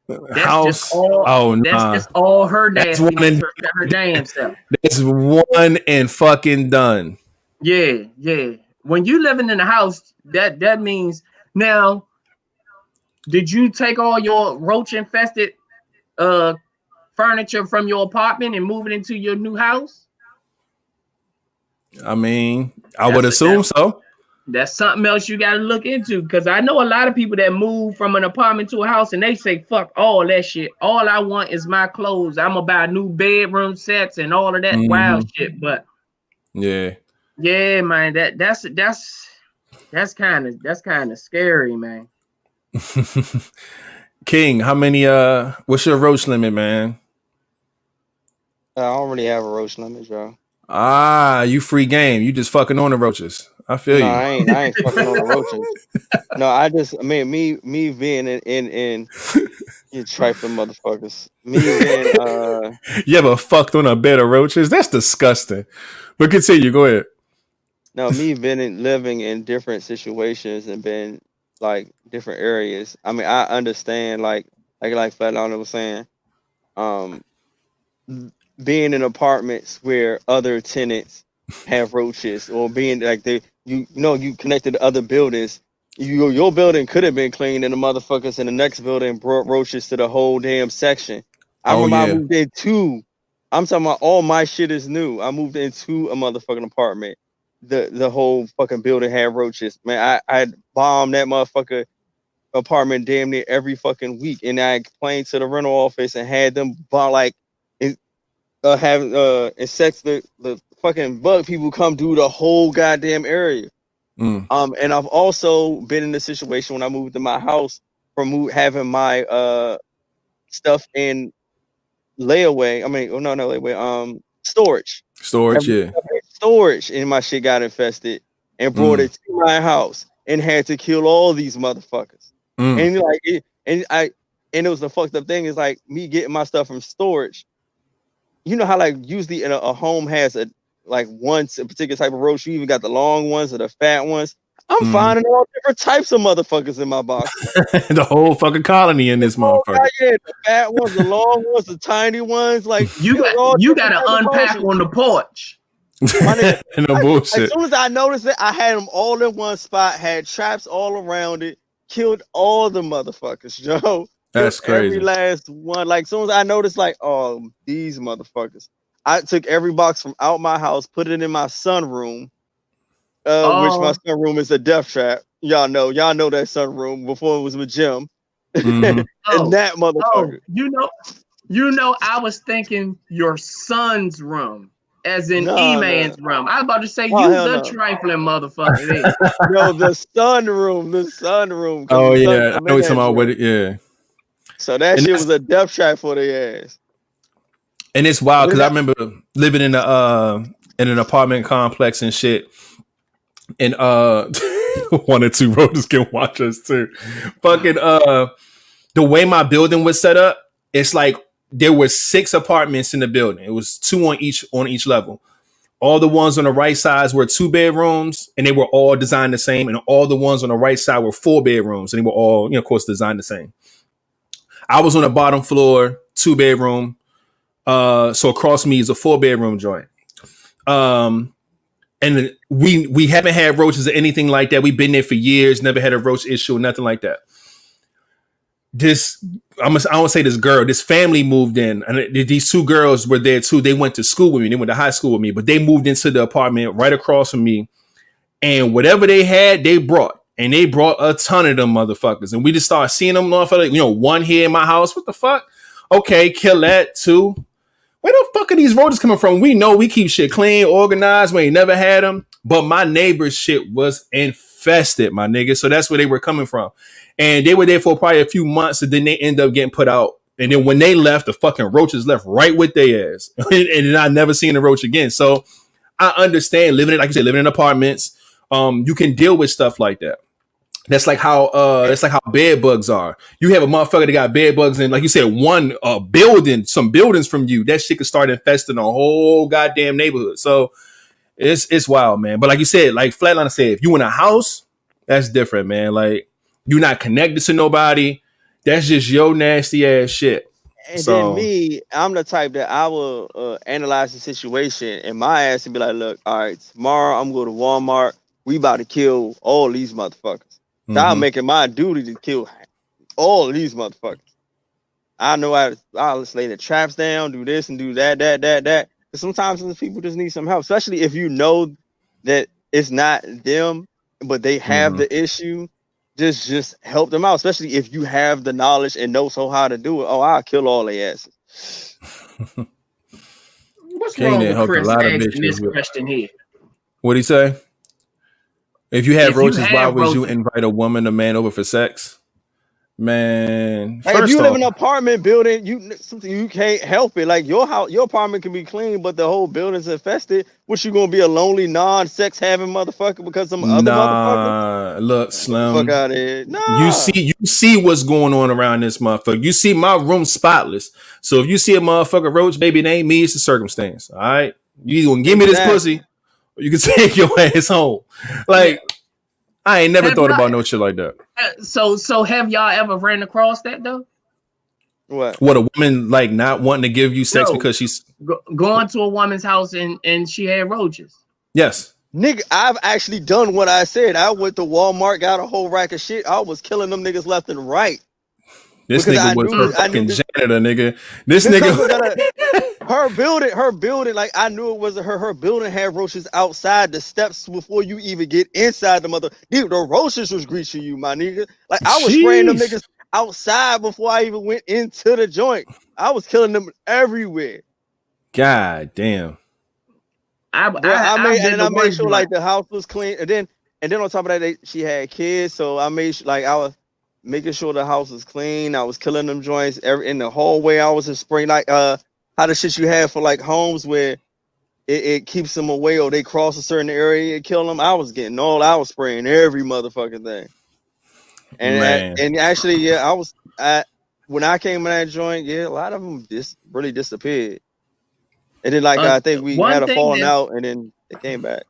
that's just all her nasty, her damn self. That's one and fucking done. Yeah. When you living in the house, that means now. Did you take all your roach infested furniture from your apartment and move it into your new house? I mean, I would assume so. That's something else you got to look into, because I know a lot of people that move from an apartment to a house and they say, fuck all that shit. All I want is my clothes. I'm going to buy new bedroom sets and all of that wild shit. But yeah, man, that's kind of scary, man. King, how many what's your roach limit, man? I don't really have a roach limit, bro. You free game. You just fucking on the roaches. I feel you. I ain't fucking on the roaches. No, me being in you trifling motherfuckers. Me being you ever fucked on a bed of roaches? That's disgusting. But continue, go ahead. No, me been living in different situations and been like different areas. I mean, I understand like Flatliner was saying, being in apartments where other tenants have roaches, or being like you connected to other buildings. Your building could have been clean, and the motherfuckers in the next building brought roaches to the whole damn section. I moved into. I'm talking about all my shit is new. I moved into a motherfucking apartment. The whole fucking building had roaches. Man, I bombed that motherfucker apartment damn near every fucking week, and I complained to the rental office and had them insects the fucking bug people come do the whole goddamn area. And I've also been in a situation when I moved to my house from having my stuff in layaway. I mean, not layaway. Storage. Storage, and my shit got infested and brought it to my house and had to kill all these motherfuckers. And like it was the fucked up thing is like me getting my stuff from storage. You know how like usually in a home has a particular type of roach. You even got the long ones or the fat ones. I'm finding all different types of motherfuckers in my box. The whole fucking colony in this motherfucker. Yeah, the fat ones, the long ones, the tiny ones. Like you got to unpack on the porch. No bullshit. As soon as I noticed it, I had them all in one spot. Had traps all around it. Killed all the motherfuckers, Joe. That's crazy. Every last one. Like, as soon as I noticed, like, oh, these motherfuckers. I took every box from out my house, put it in my sunroom, which my sunroom is a death trap. Y'all know that sunroom before it was with Jim. And that motherfucker. You know, I was thinking your son's room. as in No, E-Man's room. I was about to say, Oh, you hell the no. trifling motherfucker there. No, the sunroom. Oh The sun yeah, I come know in what you're talking that about with joint. it. Yeah, So that and shit was a death trap for their ass. it's wild But because I that, remember living in in an apartment complex and shit, and one or two roaches can watch us too. Fucking the way my building was set up, it's like there were 6 apartments in the building. It was 2 on each level. All the ones on the right sides were 2 bedrooms, and they were all designed the same. And all the ones on the right side were 4 bedrooms, and they were all, of course, designed the same. I was on the bottom floor, 2 bedroom. So across me is a 4 bedroom joint. And we haven't had roaches or anything like that. We've been there for years, never had a roach issue, nothing like that. I won't say this girl, this family moved in, and these 2 girls were there too. They went to school with me. They went to high school with me, but they moved into the apartment right across from me. And whatever they had, they brought. And they brought a ton of them motherfuckers. And we just started seeing them, one here in my house. What the fuck? Okay, kill that too. Where the fuck are these roaches coming from? We know we keep shit clean, organized. We ain't never had them. But my neighbor's shit was infested, my nigga. So that's where they were coming from. And they were there for probably a few months, and then they end up getting put out. And then when they left, the fucking roaches left right with their ass. And then I never seen a roach again. So I understand living in apartments. You can deal with stuff like that. That's like how bed bugs are. You have a motherfucker that got bed bugs, and like you said, one building, some buildings from you, that shit could start infesting a whole goddamn neighborhood. So it's wild, man. But like you said, like Flatliner said, if you in a house, that's different, man. Like you're not connected to nobody. That's just your nasty ass shit. and then me, I'm the type that I will analyze the situation and my ass and be like, look, all right, tomorrow I'm going to Walmart. We about to kill all these motherfuckers. So I'm making my duty to kill all of these motherfuckers. I know I'll lay the traps down, do this and do that. But sometimes people just need some help, especially if you know that it's not them, but they have the issue. Just help them out, especially if you have the knowledge and know how to do it. Oh, I'll kill all their asses. What's wrong with Chris asking this with... question here? What'd he say? If you had roaches, why would you invite a woman or man over for sex? Man, like if you live in an apartment building, you can't help it. Like your apartment can be clean, but the whole building's infested. What, you gonna be a lonely, non-sex having motherfucker because some other motherfucker? Look, Slim. Fuck out of here. Nah. You see what's going on around this motherfucker. You see my room spotless. So if you see a motherfucker roach, baby, it ain't me, it's the circumstance. All right, you gonna give me this pussy, or you can take your ass home. Like I ain't never thought about no shit like that. So have y'all ever ran across that though? What a woman like not wanting to give you sex because she's going to a woman's house and she had roaches? Yes. Nigga, I've actually done what I said. I went to Walmart, got a whole rack of shit. I was killing them niggas left and right. This nigga was her fucking janitor, nigga. This nigga. Her building, like I knew it wasn't her. Her building had roaches outside the steps before you even get inside the mother. Dude, the roaches was greasing you, my nigga. Like I was spraying them niggas outside before I even went into the joint. I was killing them everywhere. God damn. I made sure like the house was clean, and then on top of that, she had kids, so I made I was making sure the house was clean. I was killing them joints in the hallway. I was just spraying like how the shit you have for like homes where it keeps them away or they cross a certain area and kill them. I was spraying every motherfucking thing. And actually, yeah, when I came in that joint, yeah, a lot of them just really disappeared. And then I think we had a falling out and then it came back.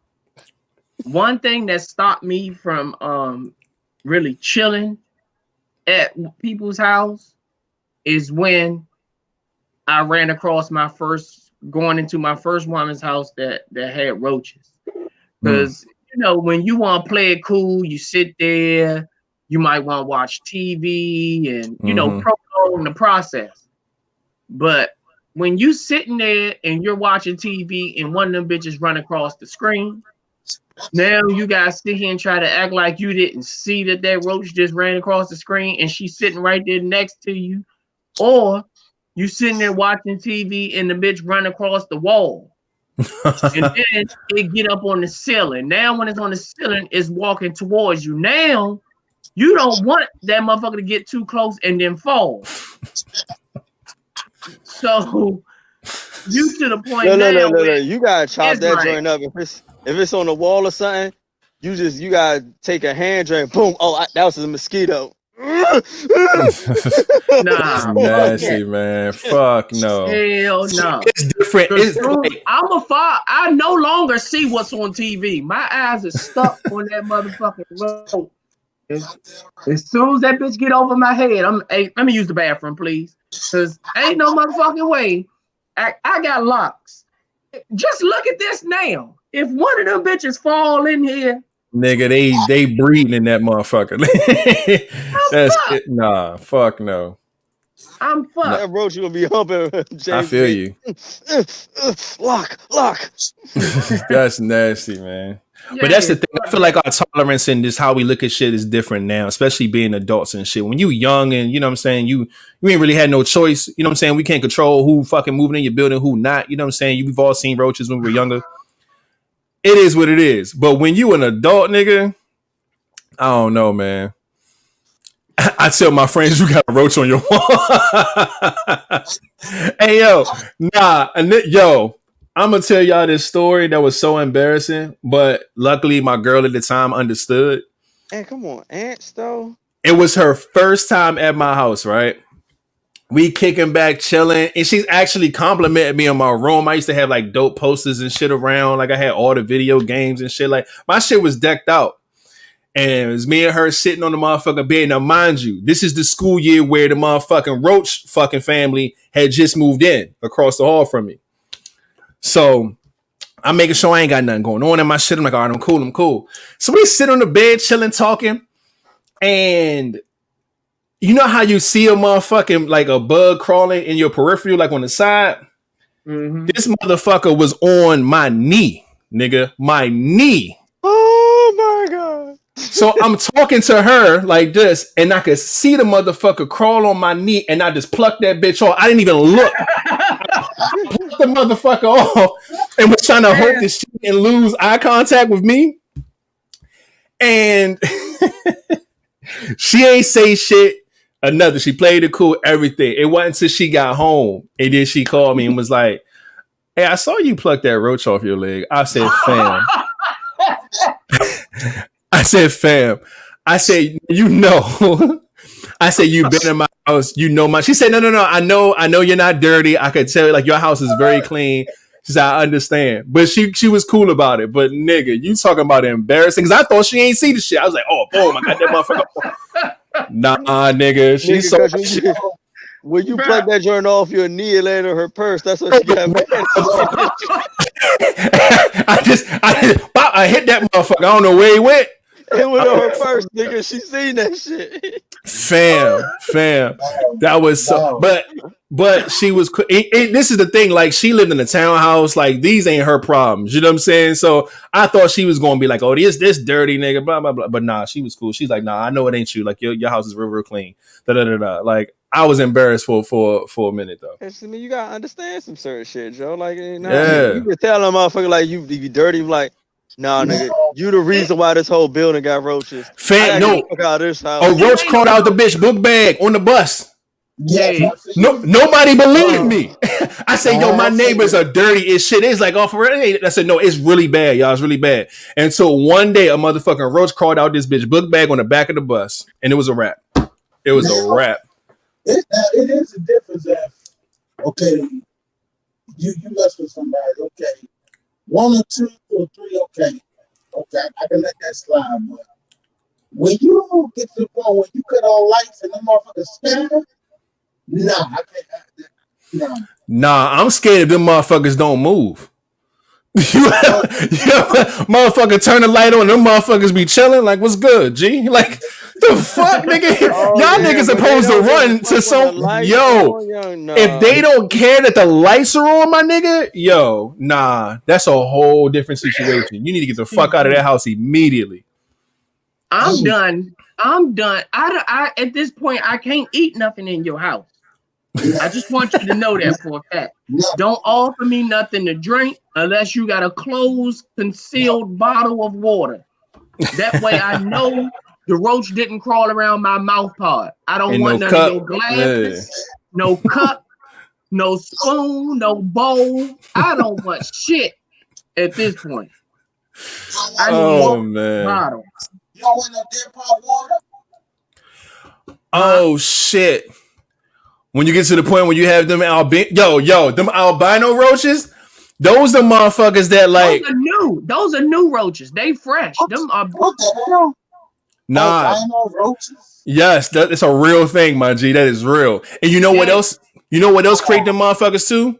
One thing that stopped me from really chilling at people's house is when I ran across going into my first woman's house that had roaches. Because when you want to play it cool, you sit there, you might want to watch TV and prolong the process. But when you sitting there and you're watching TV and one of them bitches run across the screen, now you guys sit here and try to act like you didn't see that roach just ran across the screen and she's sitting right there next to you, or you sitting there watching TV and the bitch run across the wall. And then it get up on the ceiling. Now when it's on the ceiling, it's walking towards you. Now you don't want that motherfucker to get too close and then fall. So you to the point No. You gotta chop that joint up. If it's on the wall or something, you gotta take a hand drain. Boom. Oh, that was a mosquito. Nah, nasty, man. Fuck no. Hell no. It's different. I no longer see what's on TV. My eyes are stuck on that motherfucking road. As soon as that bitch get over my head, let me use the bathroom, please. Cause ain't no motherfucking way. I got locks. Just look at this now. If one of them bitches fall in here, nigga, they breeding in that motherfucker. That's it. Nah, fuck no. I'm fucked. That roach gonna be humping. I feel you. Lock. That's nasty, man. Yeah, but that's the thing. I feel like our tolerance and just how we look at shit is different now, especially being adults and shit. When you young and you know what I'm saying, you ain't really had no choice. You know what I'm saying? We can't control who fucking moving in your building, who not. You know what I'm saying? We've all seen roaches when we were younger. It is what it is. But when you an adult, nigga, I don't know, man. I tell my friends you got a roach on your wall. Hey, yo, I'm going to tell y'all this story that was so embarrassing, but luckily my girl at the time understood. Hey, come on, ants, though. It was her first time at my house, right? We kicking back, chilling, and she's actually complimented me on my room. I used to have like dope posters and shit around. Like I had all the video games and shit. Like my shit was decked out. And it was me and her sitting on the motherfucking bed. Now, mind you, this is the school year where the motherfucking roach fucking family had just moved in across the hall from me. So I'm making sure I ain't got nothing going on in my shit. I'm like, all right, I'm cool. So we sit on the bed, chilling, talking. And you know how you see a motherfucking, like a bug crawling in your peripheral, like on the side? Mm-hmm. This motherfucker was on my knee, nigga. My knee. Oh my God. So I'm talking to her like this, and I could see the motherfucker crawl on my knee, and I just plucked that bitch off. I didn't even look. I plucked the motherfucker off and was trying to hope that she didn't lose eye contact with me. And she ain't say shit or nothing. She played it cool, everything. It wasn't until she got home, and then she called me and was like, hey, I saw you pluck that roach off your leg. I said, fam. I said, you know. I said, you've been in my house. You know my. She said, no. I know you're not dirty. I could tell, like, your house is very clean. She said, I understand. But she was cool about it. But, nigga, you talking about embarrassing. Because I thought she ain't see the shit. I was like, oh, boom, I got that motherfucker. Nah, nigga. She's so... When you pluck that joint off your knee and land on her purse, that's what she got. I hit that motherfucker. I don't know where he went. It went on her purse, nigga. She seen that shit. Fam. That was so. But she was. This is the thing. Like, she lived in a townhouse. Like, these ain't her problems. You know what I'm saying? So I thought she was gonna be like, oh, this dirty nigga, blah blah blah. But nah, she was cool. She's like, nah, I know it ain't you. Like, your house is real clean. Da da da da. Like, I was embarrassed for a minute though. I mean, you gotta understand some certain shit, Joe. Like, you can tell a motherfucker like you be dirty. Like, nah, nigga, you the reason why this whole building got roaches. No, out this house. A roach crawled out the bitch book bag on the bus. Yeah. No, nobody believed me. I said, yo, my neighbors are dirty as shit. It's like, oh, for real? I said, no, it's really bad, y'all. It's really bad. And so one day, a motherfucking roach crawled out this bitch book bag on the back of the bus, and it was a wrap. It was a wrap. It is a difference if, okay, you mess with somebody, okay, 1 or 2 or 3, okay, I can let that slide, but when you get to the point where you cut all lights and them motherfuckers scatter, nah, I can't. Nah, I'm scared if them motherfuckers don't move. Motherfucker turn the light on, them motherfuckers be chilling. Like, what's good, G? Like, the fuck, nigga? Y'all niggas supposed to run to some. If they don't care that the lights are on, my nigga, nah, that's a whole different situation. You need to get the fuck out of that house immediately. I'm done. I at this point, I can't eat nothing in your house. I just want you to know that for a fact. Don't offer me nothing to drink unless you got a closed, concealed bottle of water. That way I know the roach didn't crawl around my mouth part. I don't want none of your glasses, no cup, no spoon, no bowl. I don't want shit at this point. I need bottle. You don't want no dead pot water? Oh shit. When you get to the point where you have them them albino roaches, those are motherfuckers that like those are new roaches. They fresh. What the hell? Nah. Albino roaches? Yes, it's a real thing, my G. That is real. And you know what else? You know what else create them motherfuckers too?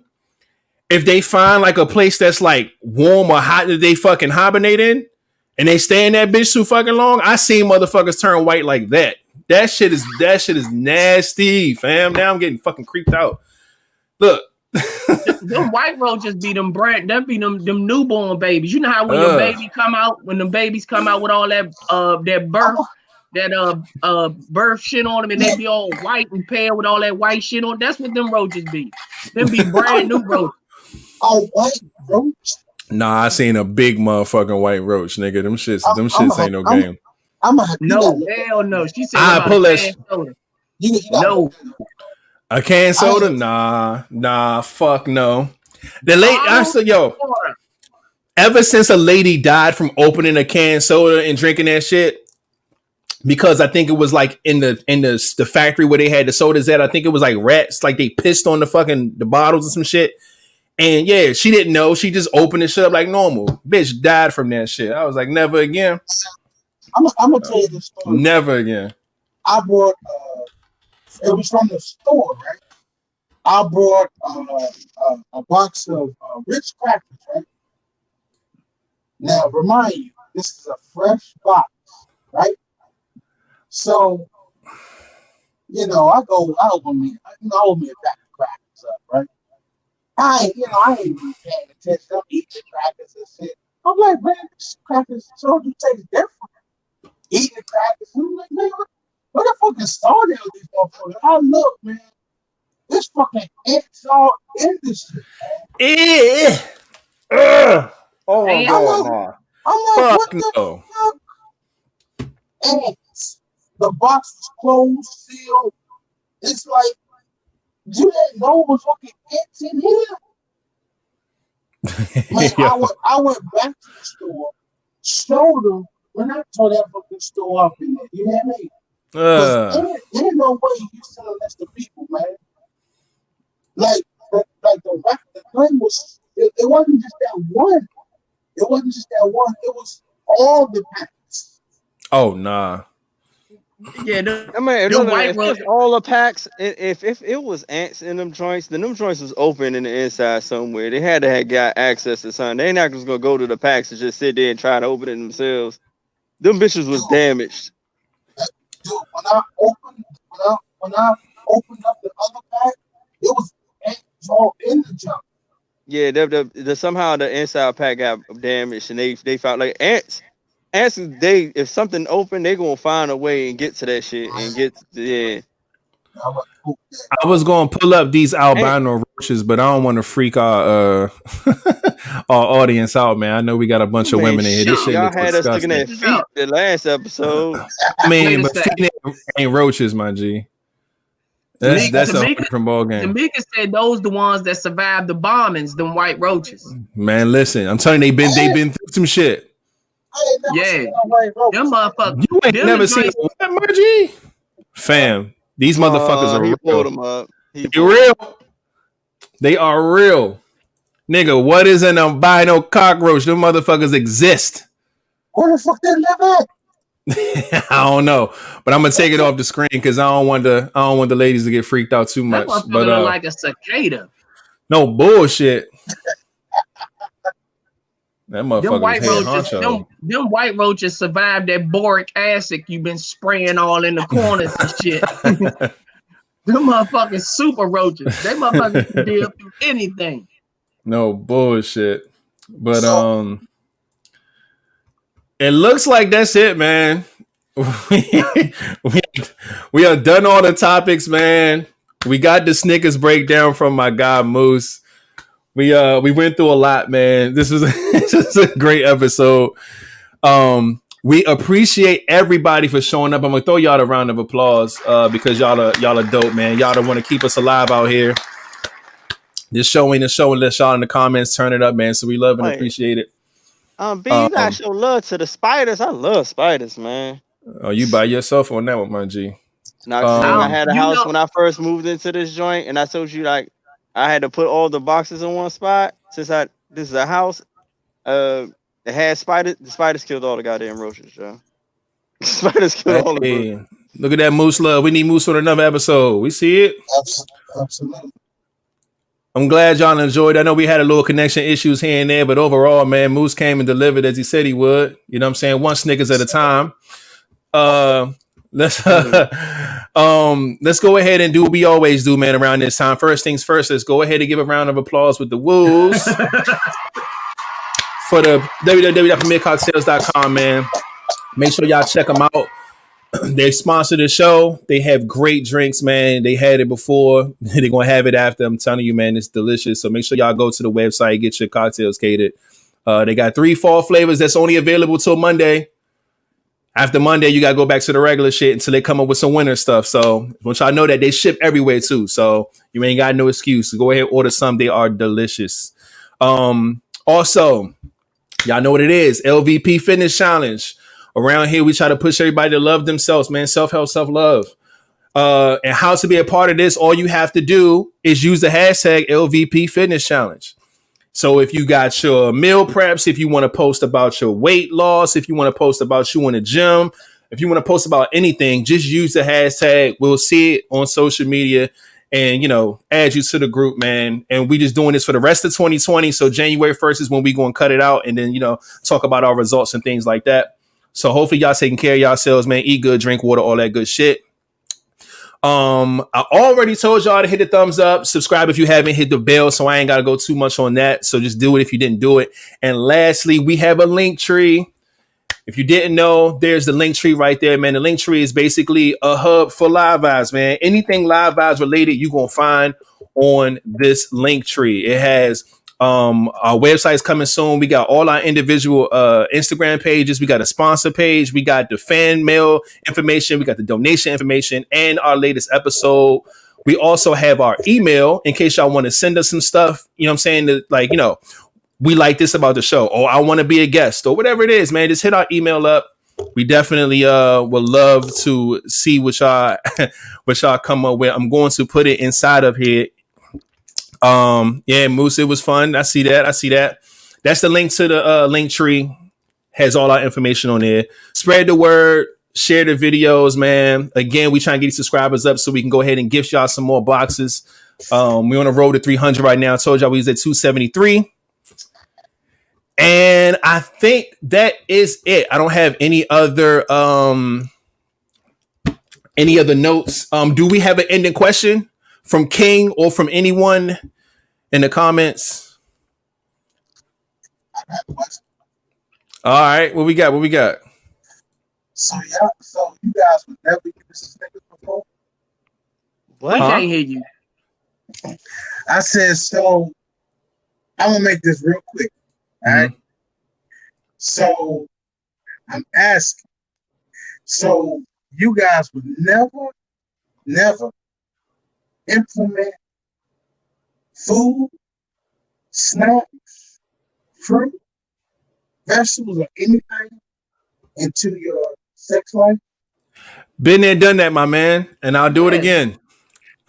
If they find like a place that's like warm or hot that they fucking hibernate in, and they stay in that bitch too fucking long, I seen motherfuckers turn white like that. That shit is nasty, fam. Now I'm getting fucking creeped out. Look. Them white roaches be them newborn babies. You know how when the babies come out with all that birth shit on them, and they be all white and pale with all that white shit on. That's what them roaches be. Them be brand new roaches. Oh, white roach? Nah, I seen a big motherfucking white roach, nigga. Them shits ain't no game. Hell no. She said, I pull that. No. A canned soda? Nah, fuck no. The late, ever since a lady died from opening a canned soda and drinking that shit, because I think it was like in the factory where they had the sodas at, I think it was like rats, like they pissed on the bottles and some shit. And yeah, she didn't know. She just opened the shit up like normal. Bitch died from that shit. I was like, never again. I'm gonna tell you this story. Never again. I bought it was from the store, right? I bought a box of Ritz crackers, right? Now, remind you, this is a fresh box, right? So, I open me a pack of crackers up, right? I ain't even paying attention. I'm eating the crackers and shit. I'm like, man, this crackers so do taste different. Eating the crackers, I'm like, man, what the fucking store there with these motherfuckers? I look, man, this fucking ants all in this shit, man. Oh my god, I'm like, what the fuck? Ants. The box was closed, sealed. It's like, you didn't know it was fucking ants in here. Man, I went back to the store, showed them, when I tore that fucking store up in there. You hear me? There ain't no way you selling this to people, man. Like the thing was, it wasn't just that one. It wasn't just that one. It was all the packs. Oh nah. Yeah, all the packs. If it was ants in them joints, then them joints was open in the inside somewhere. They had to have got access to something. They not just gonna go to the packs and just sit there and try to open it themselves. Them bitches was damaged. Dude, when I opened up the other pack, it was ants all in the junk. Yeah, somehow the inside pack got damaged, and they found like ants. Ants, if something open, they gonna find a way and get to that shit and I was gonna pull up these albino roaches, but I don't want to freak our audience out, man. I know we got a bunch of women in here. This shit y'all looks had disgusting. us sticking at feet the last episode. I mean, but feet ain't roaches, my G. That's a different ball game. Tamika said those the ones that survived the bombings, them white roaches. Man, listen, I'm telling you, they've been through some shit. Them motherfuckers. You ain't never seen what, my G? Fam, these motherfuckers are real. Them up. They real. They are real. Nigga, what is an albino cockroach? Them motherfuckers exist. Where the fuck they live at? I don't know, but I'm gonna take it off the screen because I don't want the ladies to get freaked out too much. That but look like a cicada. No bullshit. That motherfucker. Them white roaches survived that boric acid you've been spraying all in the corners and shit. Them motherfucking super roaches. They motherfuckers can deal through anything. No bullshit. But it looks like that's it, man. We are done all the topics, man. We got the Snickers breakdown from my guy Moose. We went through a lot, man. This is a great episode. We appreciate everybody for showing up. I'm gonna throw y'all a round of applause because y'all are dope, man. Y'all don't want to keep us alive out here. Just showing the show and let y'all in the comments turn it up, man. So we love and appreciate it. B, you gotta show love to the spiders. I love spiders, man. Oh, you by yourself on that one, my G. Now, I had a house when I first moved into this joint, and I told you like I had to put all the boxes in one spot. Since this is a house, it had spiders. The spiders killed all the goddamn roaches, yo. Spiders killed all the roaches. Look at that Moose love. We need Moose on another episode. We see it. Absolutely. I'm glad y'all enjoyed. I know we had a little connection issues here and there, but overall, man, Moose came and delivered as he said he would. You know what I'm saying? One Snickers at a time. Let's go ahead and do what we always do, man, around this time. First things first, let's go ahead and give a round of applause with the woos for the www.premiercocktails.com, man. Make sure y'all check them out. They sponsor the show. They have great drinks, man. They had it before. They're going to have it after. I'm telling you, man, it's delicious. So make sure y'all go to the website, get your cocktails catered. They got 3 fall flavors that's only available till Monday. After Monday, you got to go back to the regular shit until they come up with some winter stuff. So once y'all know that they ship everywhere too. So you ain't got no excuse. So go ahead and order some. They are delicious. Also, y'all know what it is. LVP Fitness Challenge. Around here, we try to push everybody to love themselves, man. Self-help, self-love. And how to be a part of this, all you have to do is use the hashtag LVP Fitness Challenge. So if you got your meal preps, if you want to post about your weight loss, if you want to post about you in the gym, if you want to post about anything, just use the hashtag. We'll see it on social media and, you know, add you to the group, man. And we just doing this for the rest of 2020. So January 1st is when we going to cut it out and then, you know, talk about our results and things like that. So hopefully y'all taking care of yourselves, man. Eat good, drink water, all that good shit. I already told y'all to hit the thumbs up, subscribe if you haven't, hit the bell, so I ain't got to go too much on that. So just do it if you didn't do it. And lastly, we have a link tree. If you didn't know, there's the link tree right there, man. The link tree is basically a hub for Live Vibes, man. Anything Live Vibes related, you're going to find on this link tree. It has our website's coming soon. We got all our individual Instagram pages. We got a sponsor page. We got the fan mail information. We got the donation information and our latest episode. We also have our email in case y'all want to send us some stuff. You know what I'm saying? That, like, you know, we like this about the show, or I want to be a guest, or whatever it is, man. Just hit our email up. We definitely would love to see what y'all come up with. I'm going to put it inside of here. Yeah, Moose, it was fun. I see that. That's the link to the link tree. Has all our information on there. Spread the word, share the videos, man. Again, we trying to get these subscribers up so we can go ahead and gift y'all some more boxes. We're on the road to 300 right now. I told y'all we was at 273. And I think that is it. I don't have any other notes. Do we have an ending question from King or from anyone in the comments? All right, what we got? So you guys would never use Snickers before? What? I can't hear you. I said, so I'm gonna make this real quick. All right. So I'm asking. So you guys would never implement food, snacks, fruit, vegetables, or anything into your sex life? Been there, done that, my man, and I'll do it again.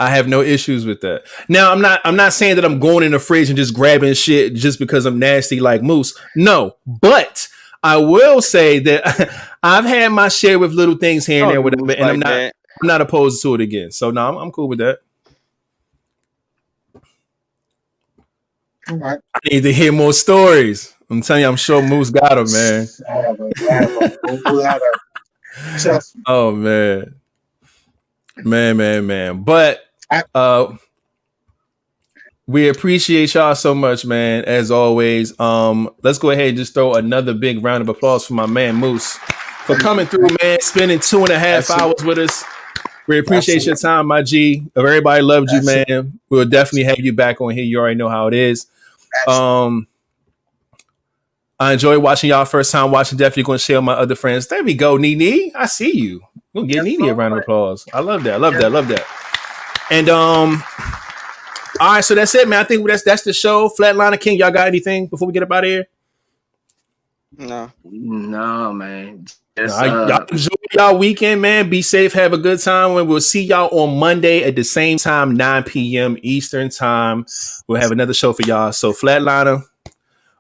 I have no issues with that. Now, I'm not saying that I'm going in the fridge and just grabbing shit just because I'm nasty like Moose. No, but I will say that I've had my share with little things here and there, whatever, and I'm not opposed to it again. So no, I'm cool with that. All right. I need to hear more stories. I'm telling you, I'm sure Moose got them, man. Oh man. Man. But we appreciate y'all so much, man, as always. Let's go ahead and just throw another big round of applause for my man Moose for coming through, man, spending 2.5 hours with us. We appreciate your time, my G. Everybody loved you, man. We'll definitely have you back on here. You already know how it is. I enjoy watching y'all first time watching. Definitely going to share with my other friends. There we go, Nene. I see you. We'll give Nene a round of applause. I love that. Love that. And all right, so that's it, man. I think that's the show. Flatliner King, y'all got anything before we get up out of here? No, man. Y'all enjoy y'all weekend, man. Be safe. Have a good time. And we'll see y'all on Monday at the same time, 9 p.m. Eastern time. We'll have another show for y'all. So Flatliner.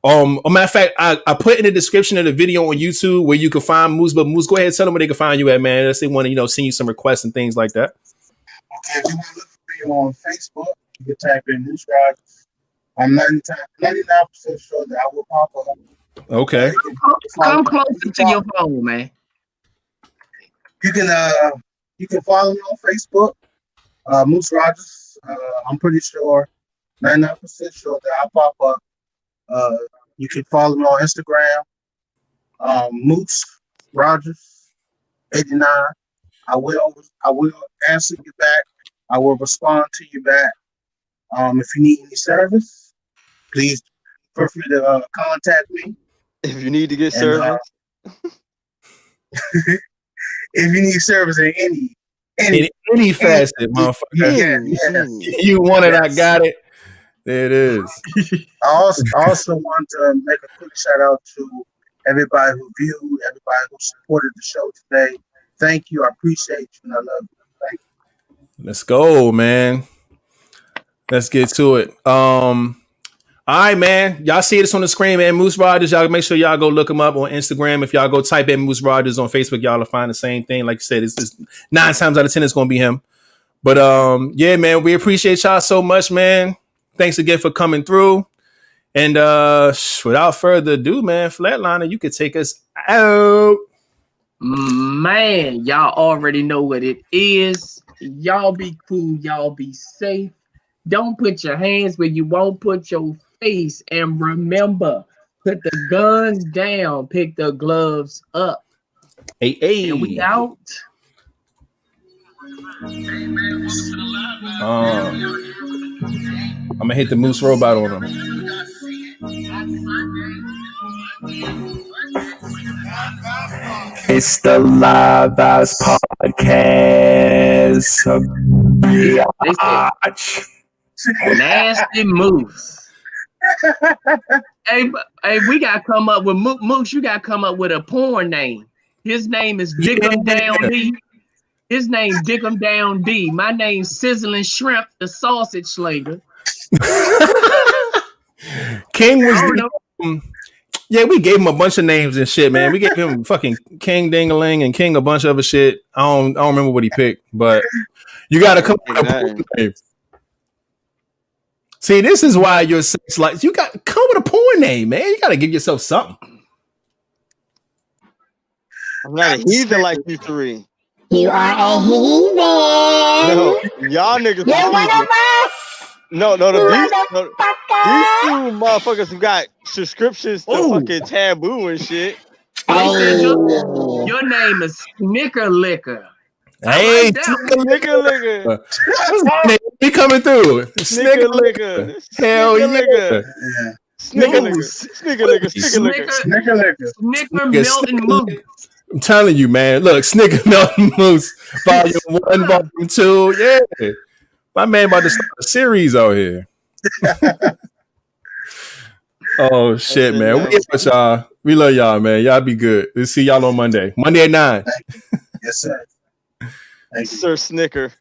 A matter of fact, I put in the description of the video on YouTube where you can find Moose. But Moose, go ahead and tell them where they can find you at, man. Unless they want to, send you some requests and things like that. Okay, if you want to look for me on Facebook, you can type in Moose Rogers. I'm 99% sure that I will pop up. Okay. Come closer to your phone, man. You can follow me on Facebook, Moose Rogers. I'm pretty sure, 99% sure that I'll pop up. You can follow me on Instagram, Moose Rogers 89. I will answer you back. I will respond to you back. If you need any service, please feel free to contact me. If you need to get service. If you need service in any facet, motherfucker. Yes. You want it, I got it. There it is. I also want to make a quick shout out to everybody who viewed, everybody who supported the show today. Thank you. I appreciate you and I love you. Thank you. Let's go, man. Let's get to it. All right, man. Y'all see this on the screen, man. Moose Rogers. Y'all make sure y'all go look him up on Instagram. If y'all go type in Moose Rogers on Facebook, y'all will find the same thing. Like you said, it's 9 times out of 10 it's gonna be him. But yeah, man, we appreciate y'all so much, man. Thanks again for coming through. And without further ado, man, Flatliner, you could take us out. Man, y'all already know what it is. Y'all be cool. Y'all be safe. Don't put your hands where you won't put your face. And remember, put the guns down. Pick the gloves up. Hey. And we out. I'm gonna hit the Moose robot on him. It's the LiveVibez Podcast. Nasty Moose. hey, we gotta come up with Moose. You gotta come up with a porn name. His name is Dickum Down D. His name Dickum Down D. My name's Sizzling Shrimp, the Sausage Slinger. King was yeah, we gave him a bunch of names and shit, man. We gave him fucking King Dingaling and King a bunch of other shit. I don't remember what he picked, but you gotta come up with a name. See, this is why you're sex like you got come with a porn name, man. You gotta give yourself something. I'm not a heathen like you three. You are a heathen. No, y'all niggas. You're one of us. No, these two motherfuckers who got subscriptions to fucking Tabu and shit. Your name is Snicker Liquor. Hey, Snicker Liquor. He coming through. Snicker Liquor. Hell yeah. Snicker Liquor. Snicker Liquor. Snicker Liquor. Snicker Melting Moose. I'm telling you, man. Look, Snicker Melting Moose, Volume 1, Volume 2. Yeah. My man about to start a series out here. Oh, shit, man. We love y'all, man. Y'all be good. We'll see y'all on Monday. Monday at 9. Yes, sir. Sir Snicker.